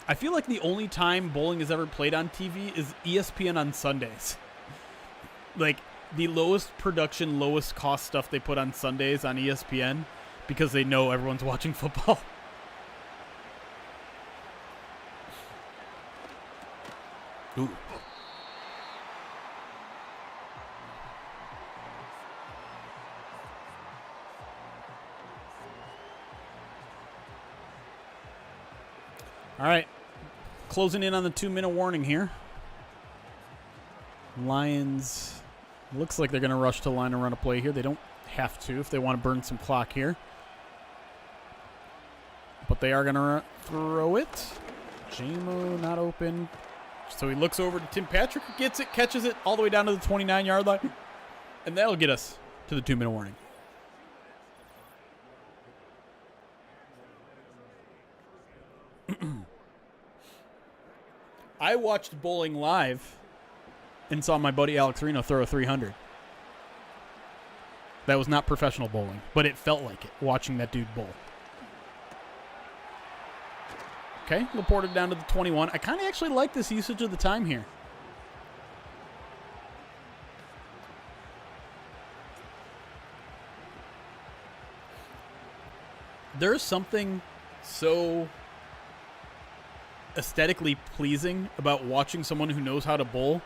I feel like the only time bowling is ever played on TV is ESPN on Sundays. Like the lowest production, lowest cost stuff they put on Sundays on ESPN because they know everyone's watching football. Ooh. All right. Closing in on the 2-minute warning here. Lions looks like they're going to rush to the line and run a play here. They don't have to if they want to burn some clock here. but they are going to throw it. JMO not open. So he looks over to Tim Patrick, gets it, catches it all the way down to the 29-yard line. And that'll get us to the 2-minute warning. I watched bowling live and saw my buddy Alex Reno throw a 300. That was not professional bowling, but it felt like it watching that dude bowl. Okay, Laporta down to the 21. I kind of actually like this usage of the time here. There's something so aesthetically pleasing about watching someone who knows how to bowl,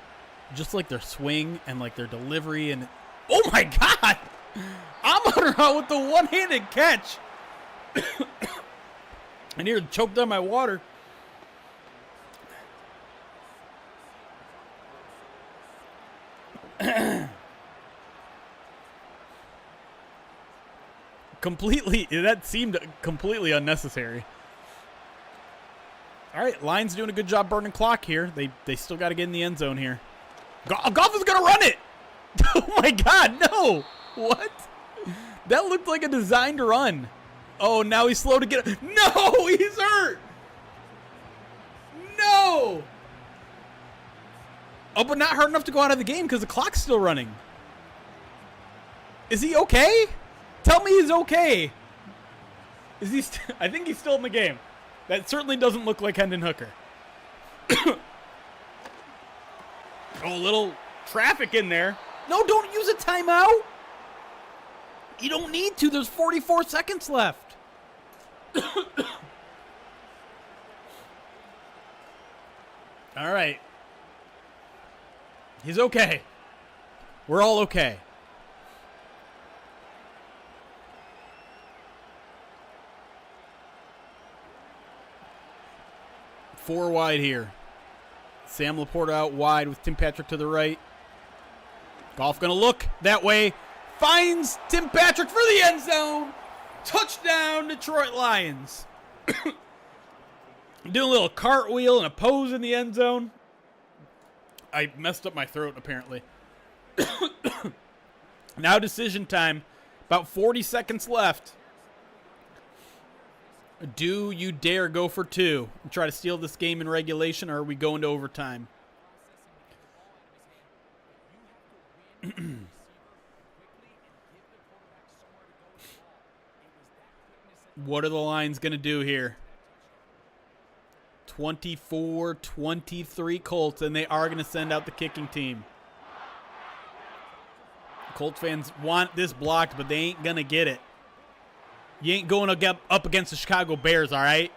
just like their swing and like their delivery. And oh my God, I'm on around with the one-handed catch. I nearly choked on my water. That seemed completely unnecessary. All right, Lions doing a good job burning clock here. They still got to get in the end zone here. Goff is going to run it. Oh my God, no. What? That looked like a designed run. Oh, now he's slow to get it. No, he's hurt. No. Oh, but not hurt enough to go out of the game because the clock's still running. Is he okay? Tell me he's okay. Is he? I think he's still in the game. That certainly doesn't look like Hendon Hooker. Oh, a little traffic in there. No, don't use a timeout. You don't need to. There's 44 seconds left. All right. He's okay. We're all okay. Four wide here. Sam Laporta out wide with Tim Patrick to the right. Goff going to look that way. Finds Tim Patrick for the end zone. Touchdown, Detroit Lions. Doing a little cartwheel and a pose in the end zone. I messed up my throat, apparently. Now decision time. About 40 seconds left. Do you dare go for two and try to steal this game in regulation, or are we going to overtime? What are the Lions going to do here? 24-23 Colts, and they are going to send out the kicking team. Colts fans want this blocked, but they ain't going to get it. You ain't going to get up against the Chicago Bears, all right?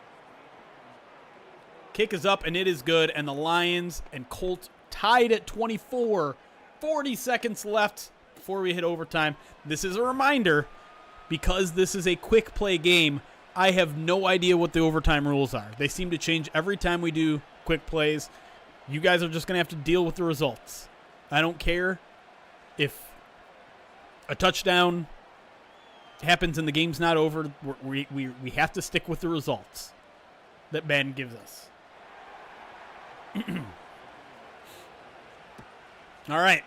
Kick is up, and it is good, and the Lions and Colts tied at 24. 40 seconds left before we hit overtime. This is a reminder, because this is a quick play game, I have no idea what the overtime rules are. They seem to change every time we do quick plays. You guys are just going to have to deal with the results. I don't care if a touchdown happens and the game's not over. We have to stick with the results that Madden gives us. All right.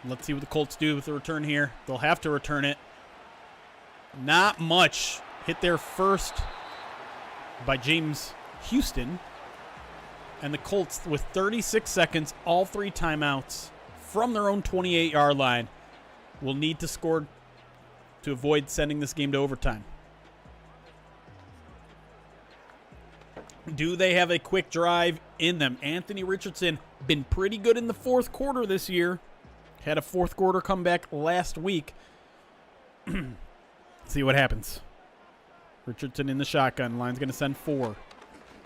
Let's see what the Colts do with the return here. They'll have to return it. Not much. Hit there first by James Houston. And the Colts, with 36 seconds, all three timeouts from their own 28-yard line, will need to score to avoid sending this game to overtime. Do they have a quick drive in them? Anthony Richardson been pretty good in the fourth quarter this year. Had a fourth quarter comeback last week. Let's see what happens. Richardson in the shotgun. Line's going to send 4.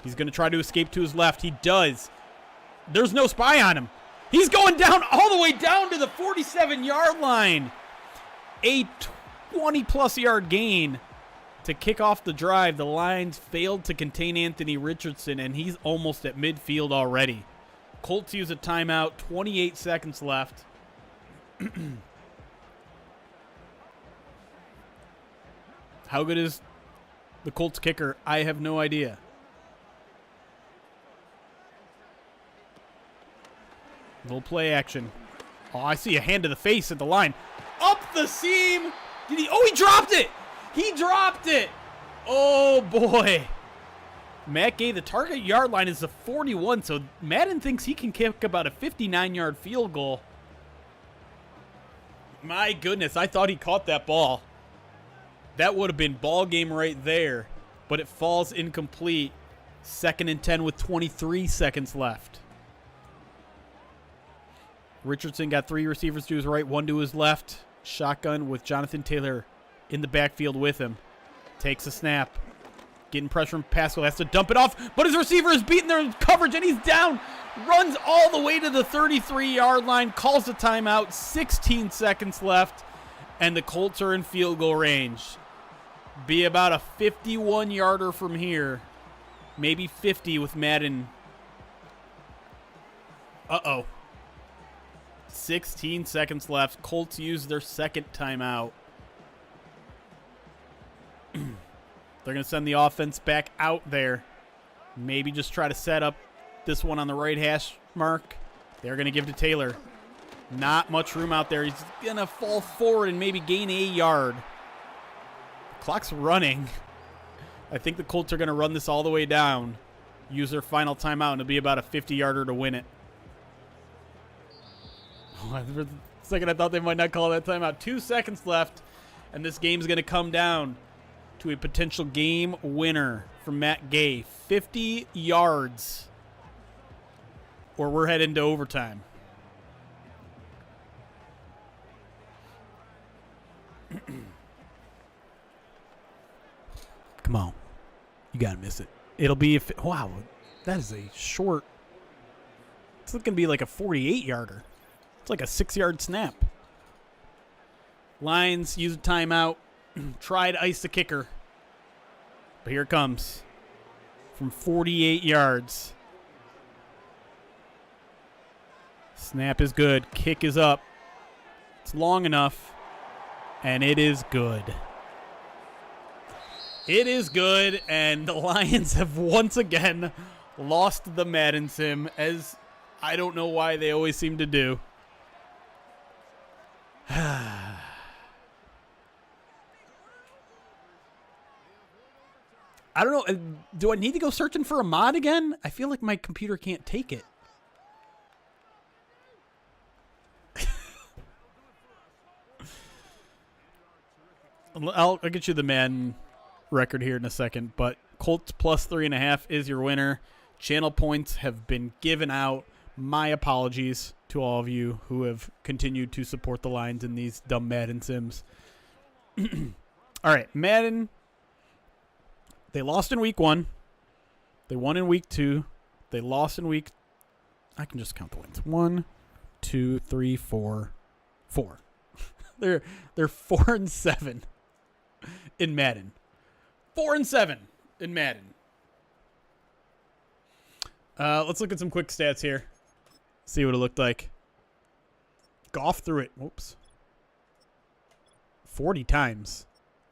He's going to try to escape to his left. He does. There's no spy on him. He's going down all the way down to the 47-yard line. A 20-plus yard gain to kick off the drive. The Lions failed to contain Anthony Richardson, and he's almost at midfield already. Colts use a timeout. 28 seconds left. How good is The Colts kicker, I have no idea. Little play action. Oh, I see a hand to the face at the line. Up the seam. Did he? Oh, he dropped it. He dropped it. Oh, boy. Matt Gay, the target yard line is a 41, so Madden thinks he can kick about a 59-yard field goal. My goodness, I thought he caught that ball. That would have been ball game right there, but it falls incomplete. 2nd and 10 with 23 seconds left. Richardson got 3 receivers to his right, 1 to his left. Shotgun with Jonathan Taylor in the backfield with him. Takes a snap. Getting pressure from Pascal. Has to dump it off, but his receiver is beating their coverage, and he's down. Runs all the way to the 33-yard line. Calls a timeout. 16 seconds left, and the Colts are in field goal range. Be about a 51-yarder from here. Maybe 50 with Madden. Uh-oh. 16 seconds left. Colts use their second timeout. They're going to send the offense back out there. Maybe just try to set up this one on the right hash mark. They're going to give to Taylor. Not much room out there. He's going to fall forward and maybe gain a yard. Clock's running. I think the Colts are going to run this all the way down. Use their final timeout, and it'll be about a 50-yarder to win it. For a second, I thought they might not call that timeout. 2 seconds left, and this game's going to come down to a potential game winner from Matt Gay. 50 yards, or we're heading to overtime. Come on. You got to miss it. It'll be, wow, that is a short. It's going to be like a 48-yarder. It's like a 6-yard snap. Lions use a timeout. Try to ice the kicker. But here it comes. From 48 yards. Snap is good. Kick is up. It's long enough. And it is good. It is good. And the Lions have once again lost the Madden sim, as I don't know why they always seem to do. I don't know. Do I need to go searching for a mod again? I feel like my computer can't take it. I'll get you the Madden record here in a second, but Colts plus 3.5 is your winner. Channel points have been given out. My apologies to all of you who have continued to support the Lions in these dumb Madden sims. All right, Madden. They lost in week 1. They won in week 2. They lost in week. I can just count the wins. 1, 2, 3, 4, 4. They're 4-7 in Madden. 4-7 in Madden. Let's look at some quick stats here. See what it looked like. Goff threw it. Whoops. 40 times.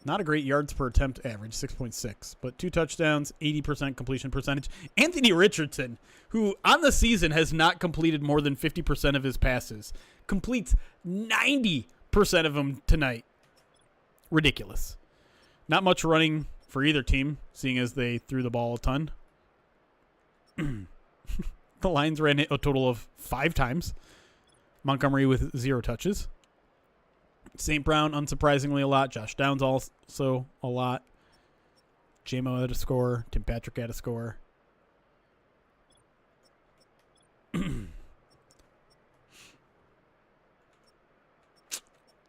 Not a great yards per attempt average, 6.6. But 2 touchdowns, 80% completion percentage. Anthony Richardson, who on the season has not completed more than 50% of his passes, completes 90% of them tonight. Ridiculous. Not much running for either team, seeing as they threw the ball a ton. The Lions ran it a total of 5 times. Montgomery with 0 touches. St. Brown, unsurprisingly, a lot. Josh Downs also a lot. J-Mo had a score. Tim Patrick had a score.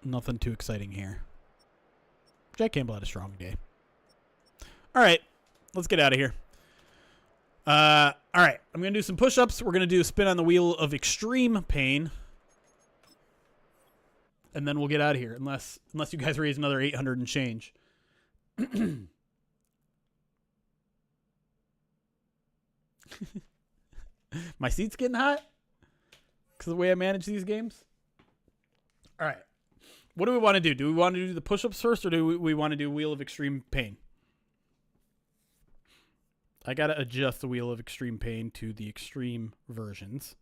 Nothing too exciting here. Jack Campbell had a strong day. All right, let's get out of here. All right, I'm going to do some push-ups. We're going to do a spin on the wheel of extreme pain. And then we'll get out of here, unless you guys raise another 800 and change. My seat's getting hot because of the way I manage these games. All right. What do we want to do? Do we want to do the push-ups first, or do we want to do Wheel of Extreme Pain? I gotta adjust the Wheel of Extreme Pain to the extreme versions.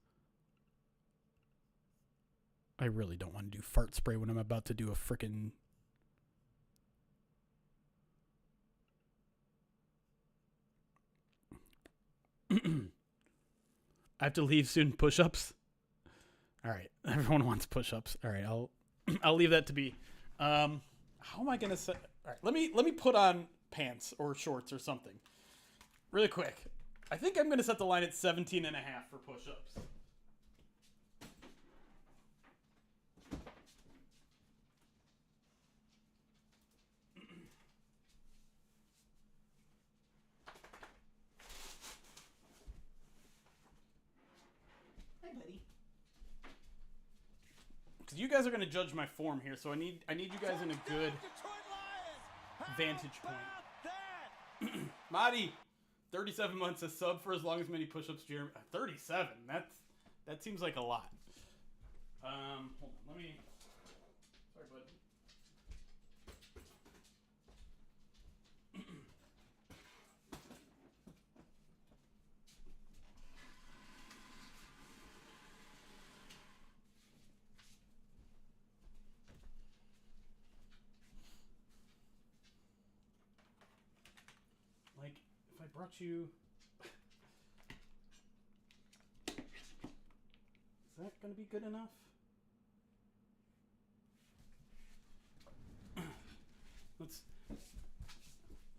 I really don't want to do fart spray when I'm about to do a frickin'... I have to leave soon. Push-ups. All right, everyone wants push-ups. All right, I'll leave that to be. How am I gonna set? All right, let me put on pants or shorts or something, really quick. I think I'm gonna set the line at 17 and a half for push-ups. Because you guys are going to judge my form here, so I need you guys in a good vantage point. Marty, 37 months, a sub for as long as many push-ups. Jeremy, 37. That seems like a lot. Hold on, let me. Sorry, bud. Like, if I brought you... Is that going to be good enough?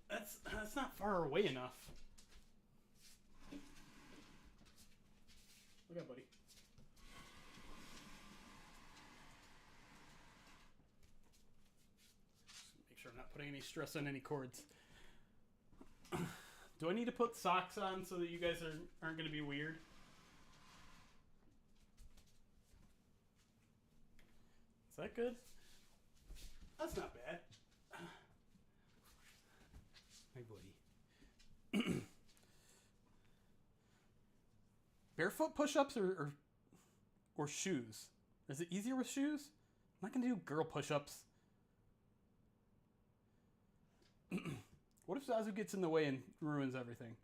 That's not far away enough. Look out, buddy. Just make sure I'm not putting any stress on any cords. Do I need to put socks on so that you guys aren't going to be weird? Is that good? That's not bad. Hey, buddy. Barefoot push-ups or shoes? Is it easier with shoes? I'm not going to do girl push-ups. What if Zazu gets in the way and ruins everything?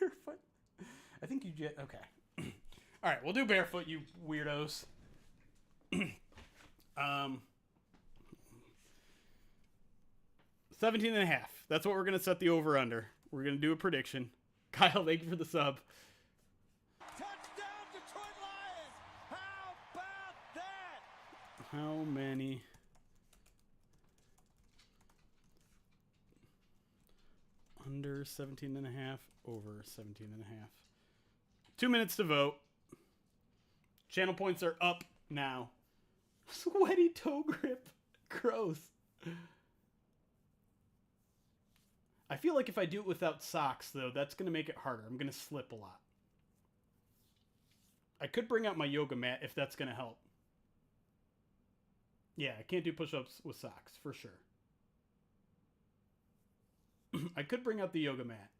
Barefoot? I think you get... Okay. All right, we'll do barefoot, you weirdos. 17 and a half. That's what we're going to set the over-under. We're going to do a prediction. Kyle, thank you for the sub. Touchdown, Detroit Lions! How about that? How many... Under 17 and a half, over 17 and a half. 2 minutes to vote. Channel points are up now. Sweaty toe grip. Gross. I feel like if I do it without socks, though, that's going to make it harder. I'm going to slip a lot. I could bring out my yoga mat if that's going to help. Yeah, I can't do push-ups with socks, for sure. I could bring out the yoga mat.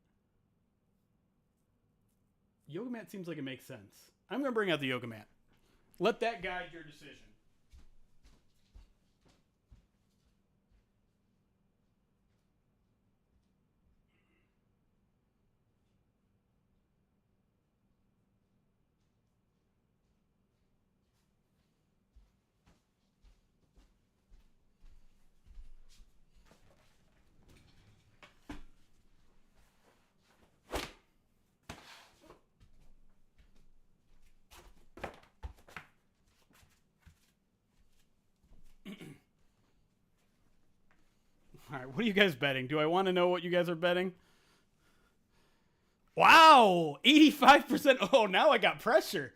Yoga mat seems like it makes sense. I'm going to bring out the yoga mat. Let that guide your decision. All right, what are you guys betting? Do I want to know what you guys are betting? Wow, 85%. Oh, now I got pressure.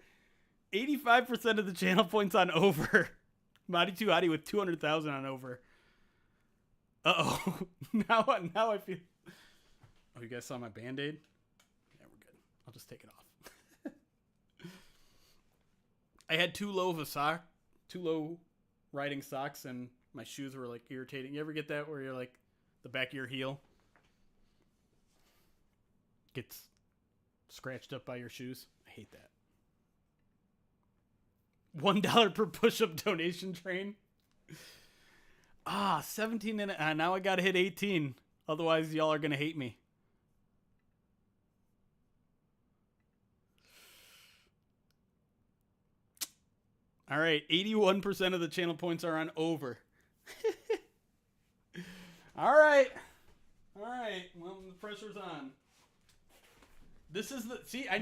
85% of the channel points on over. Madi Too Hottie with 200,000 on over. Uh-oh. now I feel... Oh, you guys saw my Band-Aid? Yeah, we're good. I'll just take it off. I had too low riding socks, and my shoes were like irritating. You ever get that where you're like the back of your heel gets scratched up by your shoes? I hate that. $1 per push-up donation train. 17 and now I gotta hit 18. Otherwise, y'all are gonna hate me. All right, 81% of the channel points are on over. All right. Well, the pressure's on. This is the I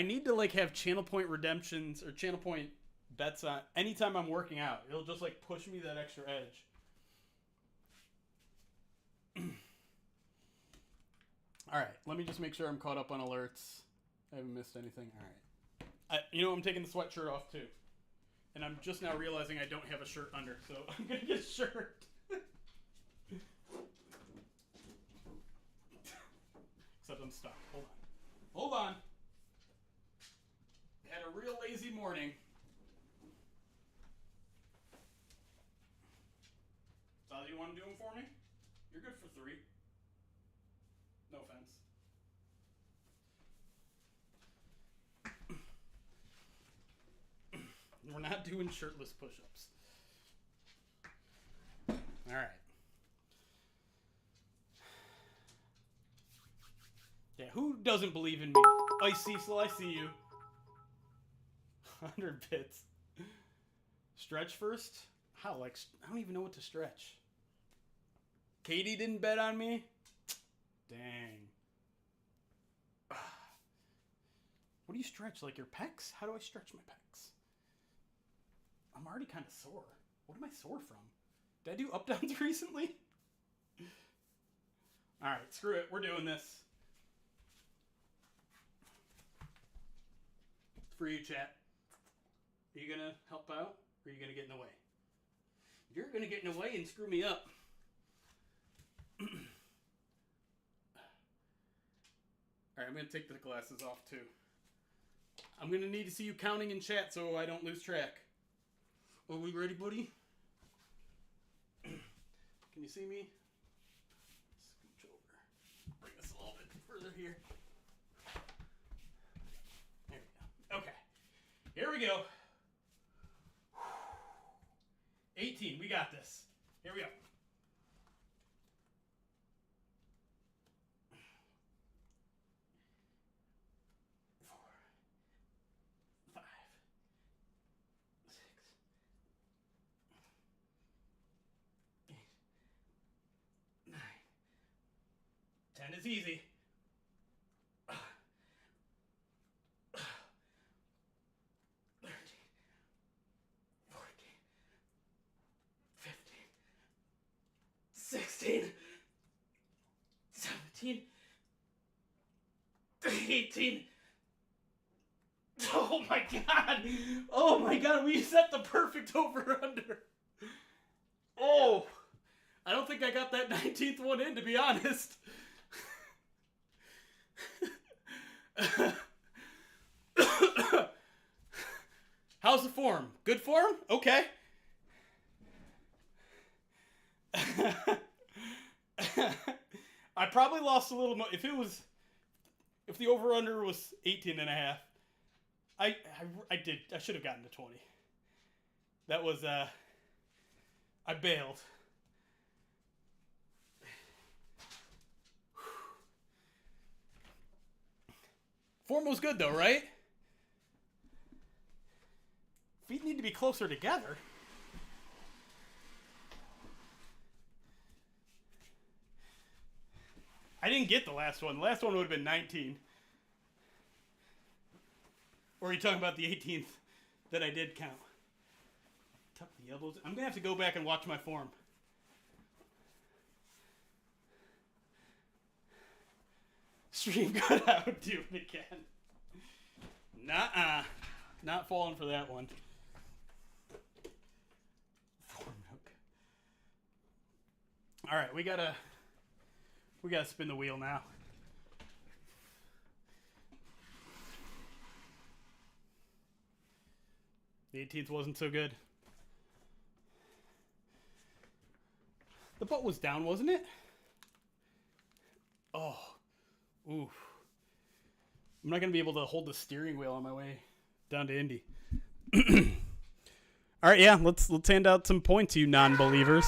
need to like have channel point redemptions or channel point bets on anytime I'm working out. It'll just like push me that extra edge. All right, let me just make sure I'm caught up on alerts. I haven't missed anything. All right. I'm taking the sweatshirt off too. And I'm just now realizing I don't have a shirt under, so I'm going to get a shirt. Except I'm stuck. Hold on. Had a real lazy morning. So you want to do them for me? You're good for 3. No offense. We're not doing shirtless push-ups. All right. Yeah, who doesn't believe in me? Ice Cecil, I see you. 100 bits. Stretch first? How? Like, I don't even know what to stretch. Katie didn't bet on me? Dang. What do you stretch? Like your pecs? How do I stretch my pecs? I'm already kind of sore. What am I sore from? Did I do up downs recently? All right, screw it. We're doing this. It's for you, chat. Are you going to help out or are you going to get in the way? You're going to get in the way and screw me up. All right, I'm going to take the glasses off too. I'm going to need to see you counting in chat so I don't lose track. Are we ready, buddy? Can you see me? Scooch over. Bring this a little bit further here. There we go. Okay. Here we go. 18. We got this. Here we go. 4, 5, 6, 8, 9. 10 is easy. 13, 14, 15, 16, 17, 18. Oh my god! Oh my god, we set the perfect over-under. Oh! I don't think I got that 19th one in, to be honest. How's the form? Good form? Okay. I probably lost a little more. If the over-under was 18 and a half, I should have gotten to 20. That was, I bailed. Form was good though, right? Feet need to be closer together. I didn't get the last one. The last one would have been 19. Or are you talking about the 18th that I did count? Tuck the elbows. I'm going to have to go back and watch my form. Stream good out. Do it again. Nuh-uh. Not falling for that one. Form milk. All right, we gotta spin the wheel now. The 18th wasn't so good. The butt was down, wasn't it? Oh. Oof. I'm not going to be able to hold the steering wheel on my way down to Indy. All right, yeah, let's hand out some points, you non-believers.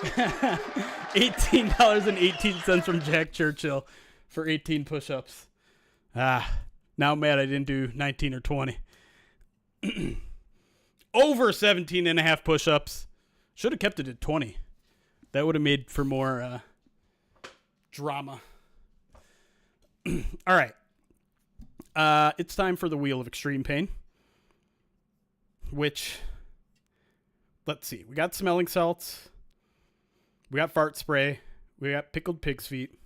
$18.18 from Jack Churchill for 18 push-ups. Now I'm mad I didn't do 19 or 20. Over 17 and a half push-ups. Should have kept it at 20. That would have made for more drama. All right. It's time for the Wheel of Extreme Pain. Which, let's see. We got smelling salts. We got fart spray. We got pickled pig's feet.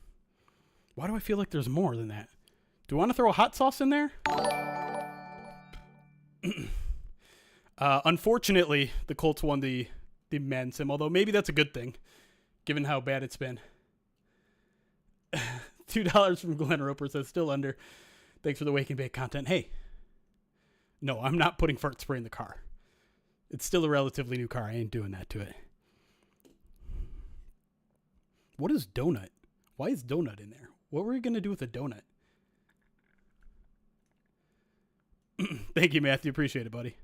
Why do I feel like there's more than that? Do I want to throw a hot sauce in there? Unfortunately, the Colts won the Madden sim, although maybe that's a good thing, given how bad it's been. $2 from Glenn Roper says, still under. Thanks for the Wake and Bake content. Hey, no, I'm not putting fart spray in the car. It's still a relatively new car. I ain't doing that to it. What is donut? Why is donut in there? What were we going to do with a donut? Thank you, Matthew. Appreciate it, buddy.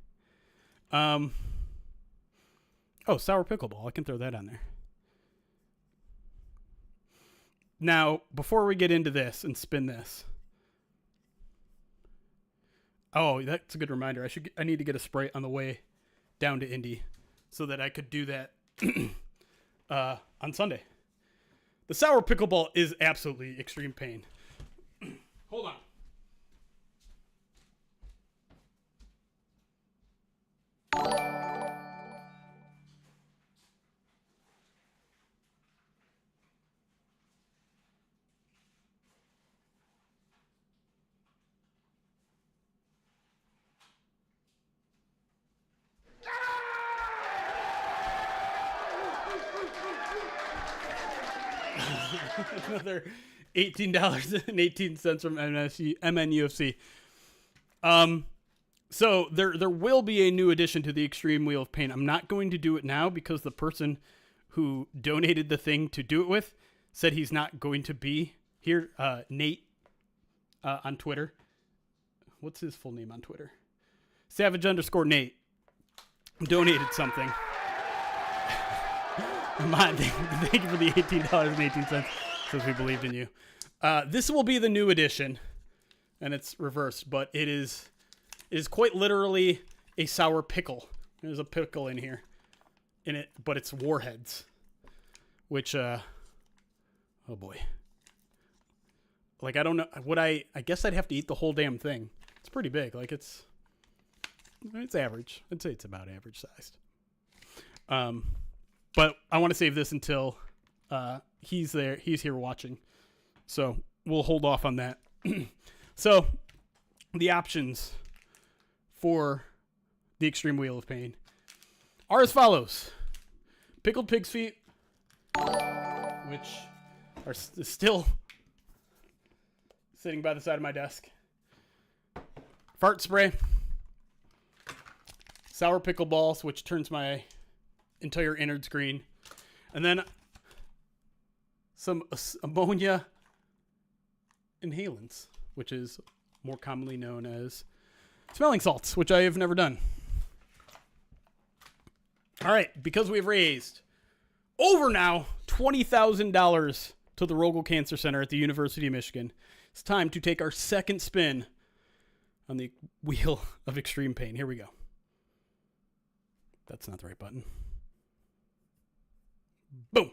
Oh, sour pickleball. I can throw that on there. Now, before we get into this and spin this. Oh, that's a good reminder. I need to get a Sprite on the way down to Indy so that I could do that on Sunday. The sour pickleball is absolutely extreme pain. Hold on. Another $18.18 from MNUFC. So there will be a new addition to the Extreme Wheel of Pain. I'm not going to do it now because the person who donated the thing to do it with said he's not going to be here. Nate on Twitter. What's his full name on Twitter? Savage_Nate donated something. Thank you for the $18.18. Says we believed in you. This will be the new edition, and it's reversed, but it is quite literally a sour pickle. There's a pickle in here, in it, but it's warheads, which, oh boy. Like, I don't know, I guess I'd have to eat the whole damn thing. It's pretty big, like it's average. I'd say it's about average sized. But I want to save this until he's here watching. So we'll hold off on that. So the options for the Extreme Wheel of Pain are as follows. Pickled pig's feet, which are still sitting by the side of my desk. Fart spray. Sour pickle balls, which turns my entire innards green. And then some ammonia inhalants, which is more commonly known as smelling salts, which I have never done. All right, because we've raised over now $20,000 to the Rogel Cancer Center at the University of Michigan, it's time to take our second spin on the Wheel of Extreme Pain. Here we go. That's not the right button. Boom.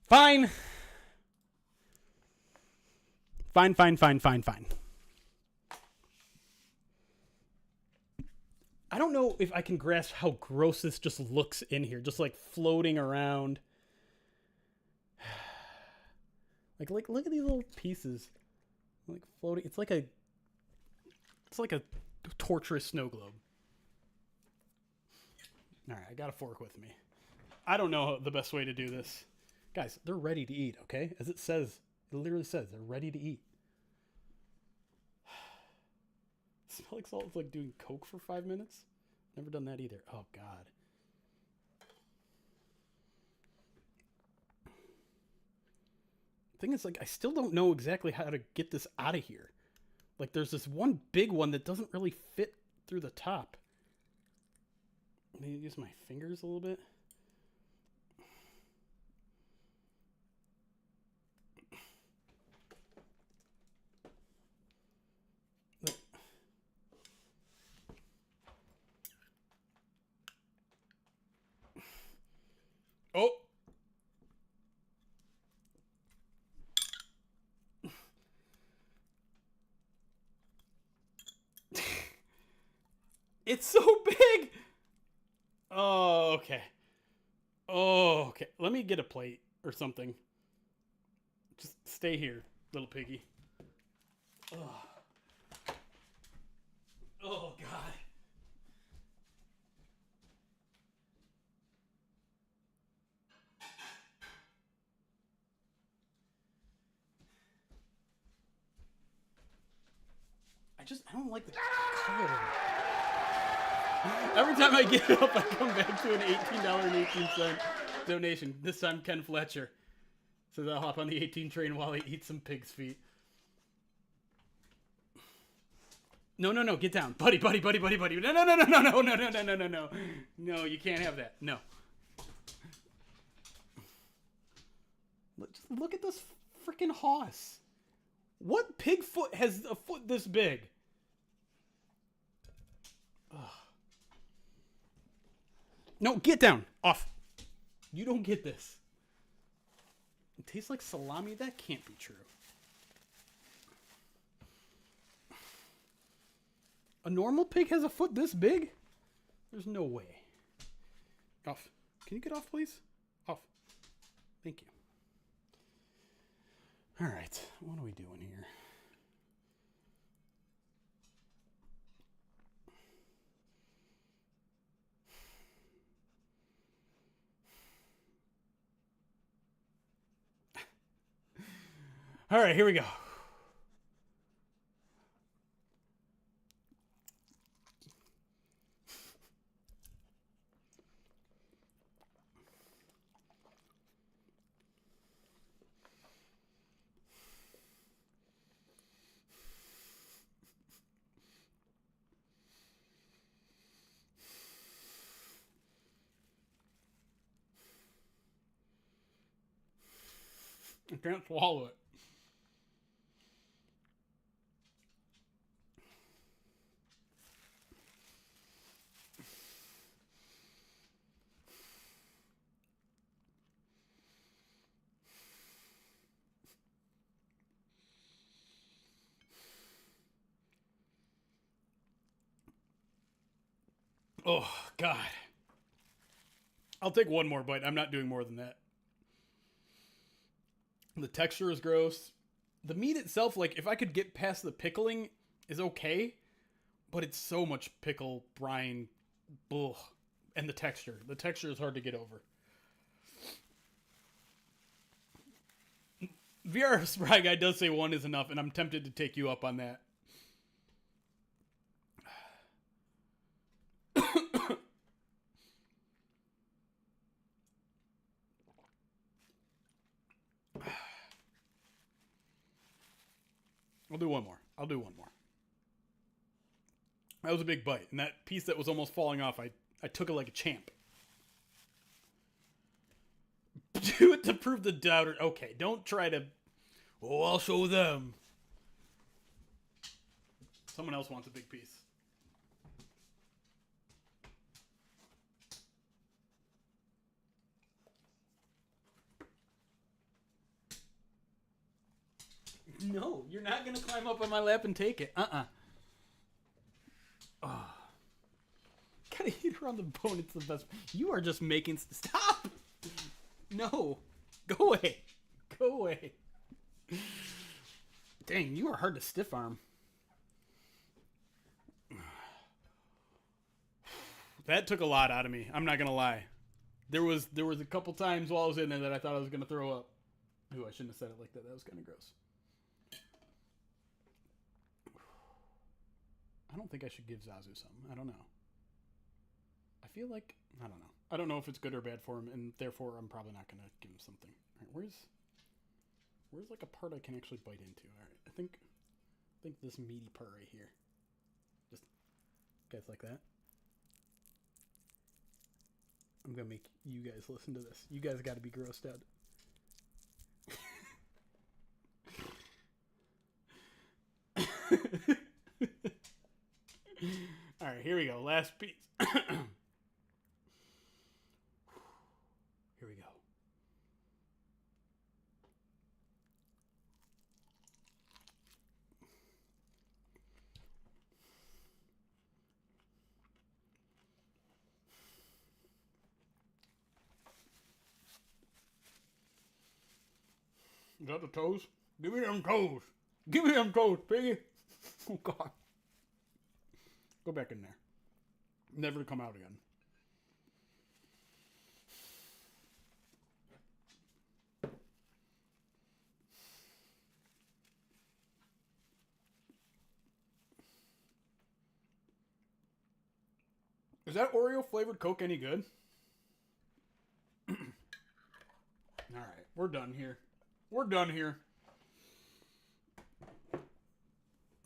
Fine. Fine. I don't know if I can grasp how gross this just looks in here. Just like floating around. Like look at these little pieces. Like floating. It's like a torturous snow globe. All right, I got a fork with me. I don't know the best way to do this. Guys, they're ready to eat, okay? As it says, it literally says they're ready to eat. Smelling salt is like doing Coke for 5 minutes. Never done that either. Oh, God. Thing is, like, I still don't know exactly how to get this out of here. Like, there's this one big one that doesn't really fit through the top. Maybe use my fingers a little bit. It's so big. Oh, okay. Oh, okay. Let me get a plate or something. Just stay here, little piggy. Oh, oh God. I don't like the color. Every time I get up, I come back to an $18.18 donation. This time, Ken Fletcher says I'll hop on the 18 train while he eats some pig's feet. No, get down. Buddy. No. No, you can't have that. No. Just look at this freaking hoss. What pig foot has a foot this big? Ugh. No, get down. Off. You don't get this. It tastes like salami? That can't be true. A normal pig has a foot this big? There's no way. Off. Can you get off, please? Off. Thank you. All right. What are we doing here? All right, here we go. I can't swallow it. Oh, God. I'll take one more bite. I'm not doing more than that. The texture is gross. The meat itself, like, if I could get past the pickling, is okay. But it's so much pickle, brine, ugh. And the texture. The texture is hard to get over. VR Spry Guy does say one is enough, and I'm tempted to take you up on that. I'll do one more. That was a big bite. And that piece that was almost falling off, I took it like a champ. Do it to prove the doubter. Okay, don't try to... Oh, I'll show them. Someone else wants a big piece. No, you're not going to climb up on my lap and take it. Oh. Gotta eat her on the bone. It's the best. You are just making... Stop! No. Go away. Dang, you are hard to stiff arm. That took a lot out of me. I'm not going to lie. There was a couple times while I was in there that I thought I was going to throw up. Ooh, I shouldn't have said it like that. That was kind of gross. I don't think I should give Zazu some. I don't know. I feel like... I don't know. I don't know if it's good or bad for him, and therefore I'm probably not going to give him something. All right, where's like a part I can actually bite into? All right, I think this meaty part right here. Just guys like that. I'm going to make you guys listen to this. You guys got to be grossed out. All right, here we go. Last piece. Here we go. Is that the toes? Give me them toes. Give me them toes, piggy. Oh, God. Go back in there. Never to come out again. Is that Oreo flavored Coke any good? All right, we're done here. We're done here.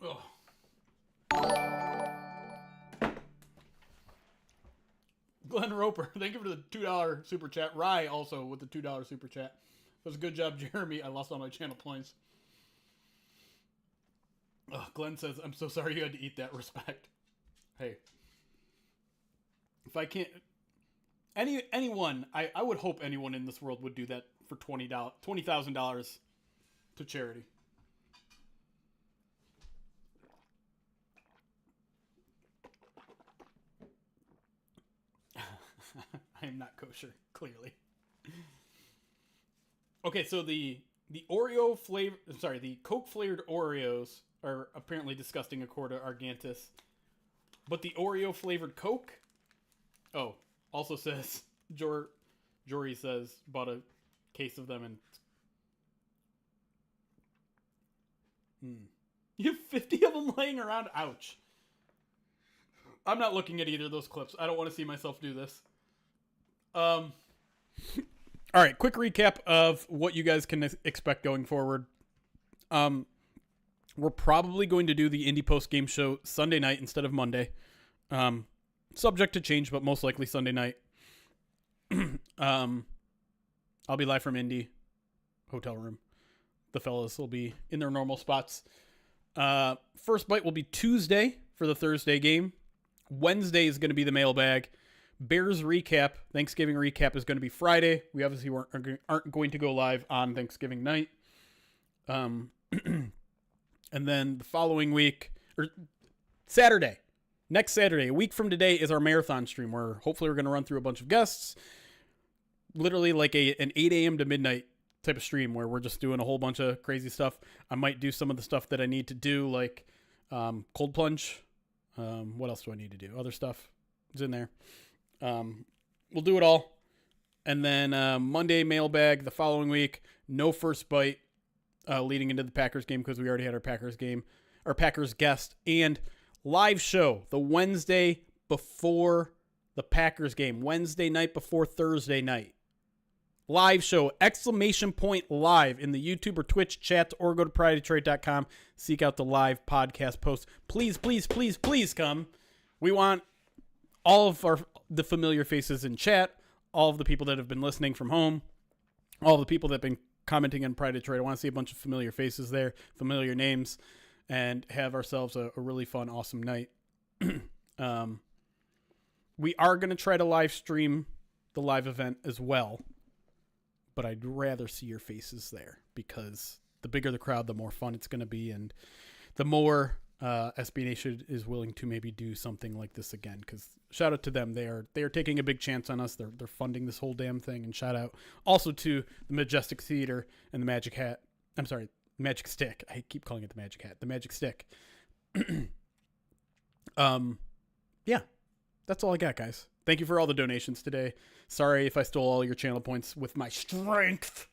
Ugh. Glenn Roper, thank you for the $2 super chat. Rye also with the $2 super chat. That was a good job, Jeremy. I lost all my channel points. Glenn says, I'm so sorry you had to eat that. Respect. Hey. If I can't... Anyone, I would hope anyone in this world would do that for $20,000 to charity. I am not kosher, clearly. Okay, so the Oreo flavor, sorry, the Coke flavored Oreos are apparently disgusting according to Argantis. But the Oreo flavored Coke, also says Jory says bought a case of them and you have 50 of them laying around. Ouch. I'm not looking at either of those clips. I don't want to see myself do this. All right, quick recap of what you guys can expect going forward. We're probably going to do the Indie Post Game Show Sunday night instead of Monday. Subject to change, but most likely Sunday night. I'll be live from Indy hotel room. The fellas will be in their normal spots. First bite will be Tuesday for the Thursday game. Wednesday is going to be the mailbag. Bears recap, Thanksgiving recap is going to be Friday. We obviously aren't going to go live on Thanksgiving night. And then the following week, or Saturday, next Saturday, a week from today, is our marathon stream where hopefully we're going to run through a bunch of guests. Literally like an 8 a.m. to midnight type of stream where we're just doing a whole bunch of crazy stuff. I might do some of the stuff that I need to do, like cold plunge. What else do I need to do? Other stuff is in there. We'll do it all. And then Monday mailbag the following week. No first bite leading into the Packers game because we already had our Packers game, our Packers guest, and live show the Wednesday before the Packers game, Wednesday night before Thursday night. Live show, ! Live in the YouTube or Twitch chats, or go to pridedetroit.com. Seek out the live podcast post. Please, please, please, please come. We want all of the familiar faces in chat, all of the people that have been listening from home, all the people that have been commenting on Pride Detroit. I want to see a bunch of familiar faces there, familiar names, and have ourselves a really fun, awesome night. We are going to try to live stream the live event as well, but I'd rather see your faces there because the bigger the crowd, the more fun it's going to be, and the more SB Nation is willing to maybe do something like this again. Because shout out to them, they are taking a big chance on us. They're funding this whole damn thing, and shout out also to the Majestic Theater and the Magic Hat. I'm sorry, Magic Stick. I keep calling it the Magic Hat. The Magic Stick. Yeah, that's all I got, guys. Thank you for all the donations today. Sorry if I stole all your channel points with my strength.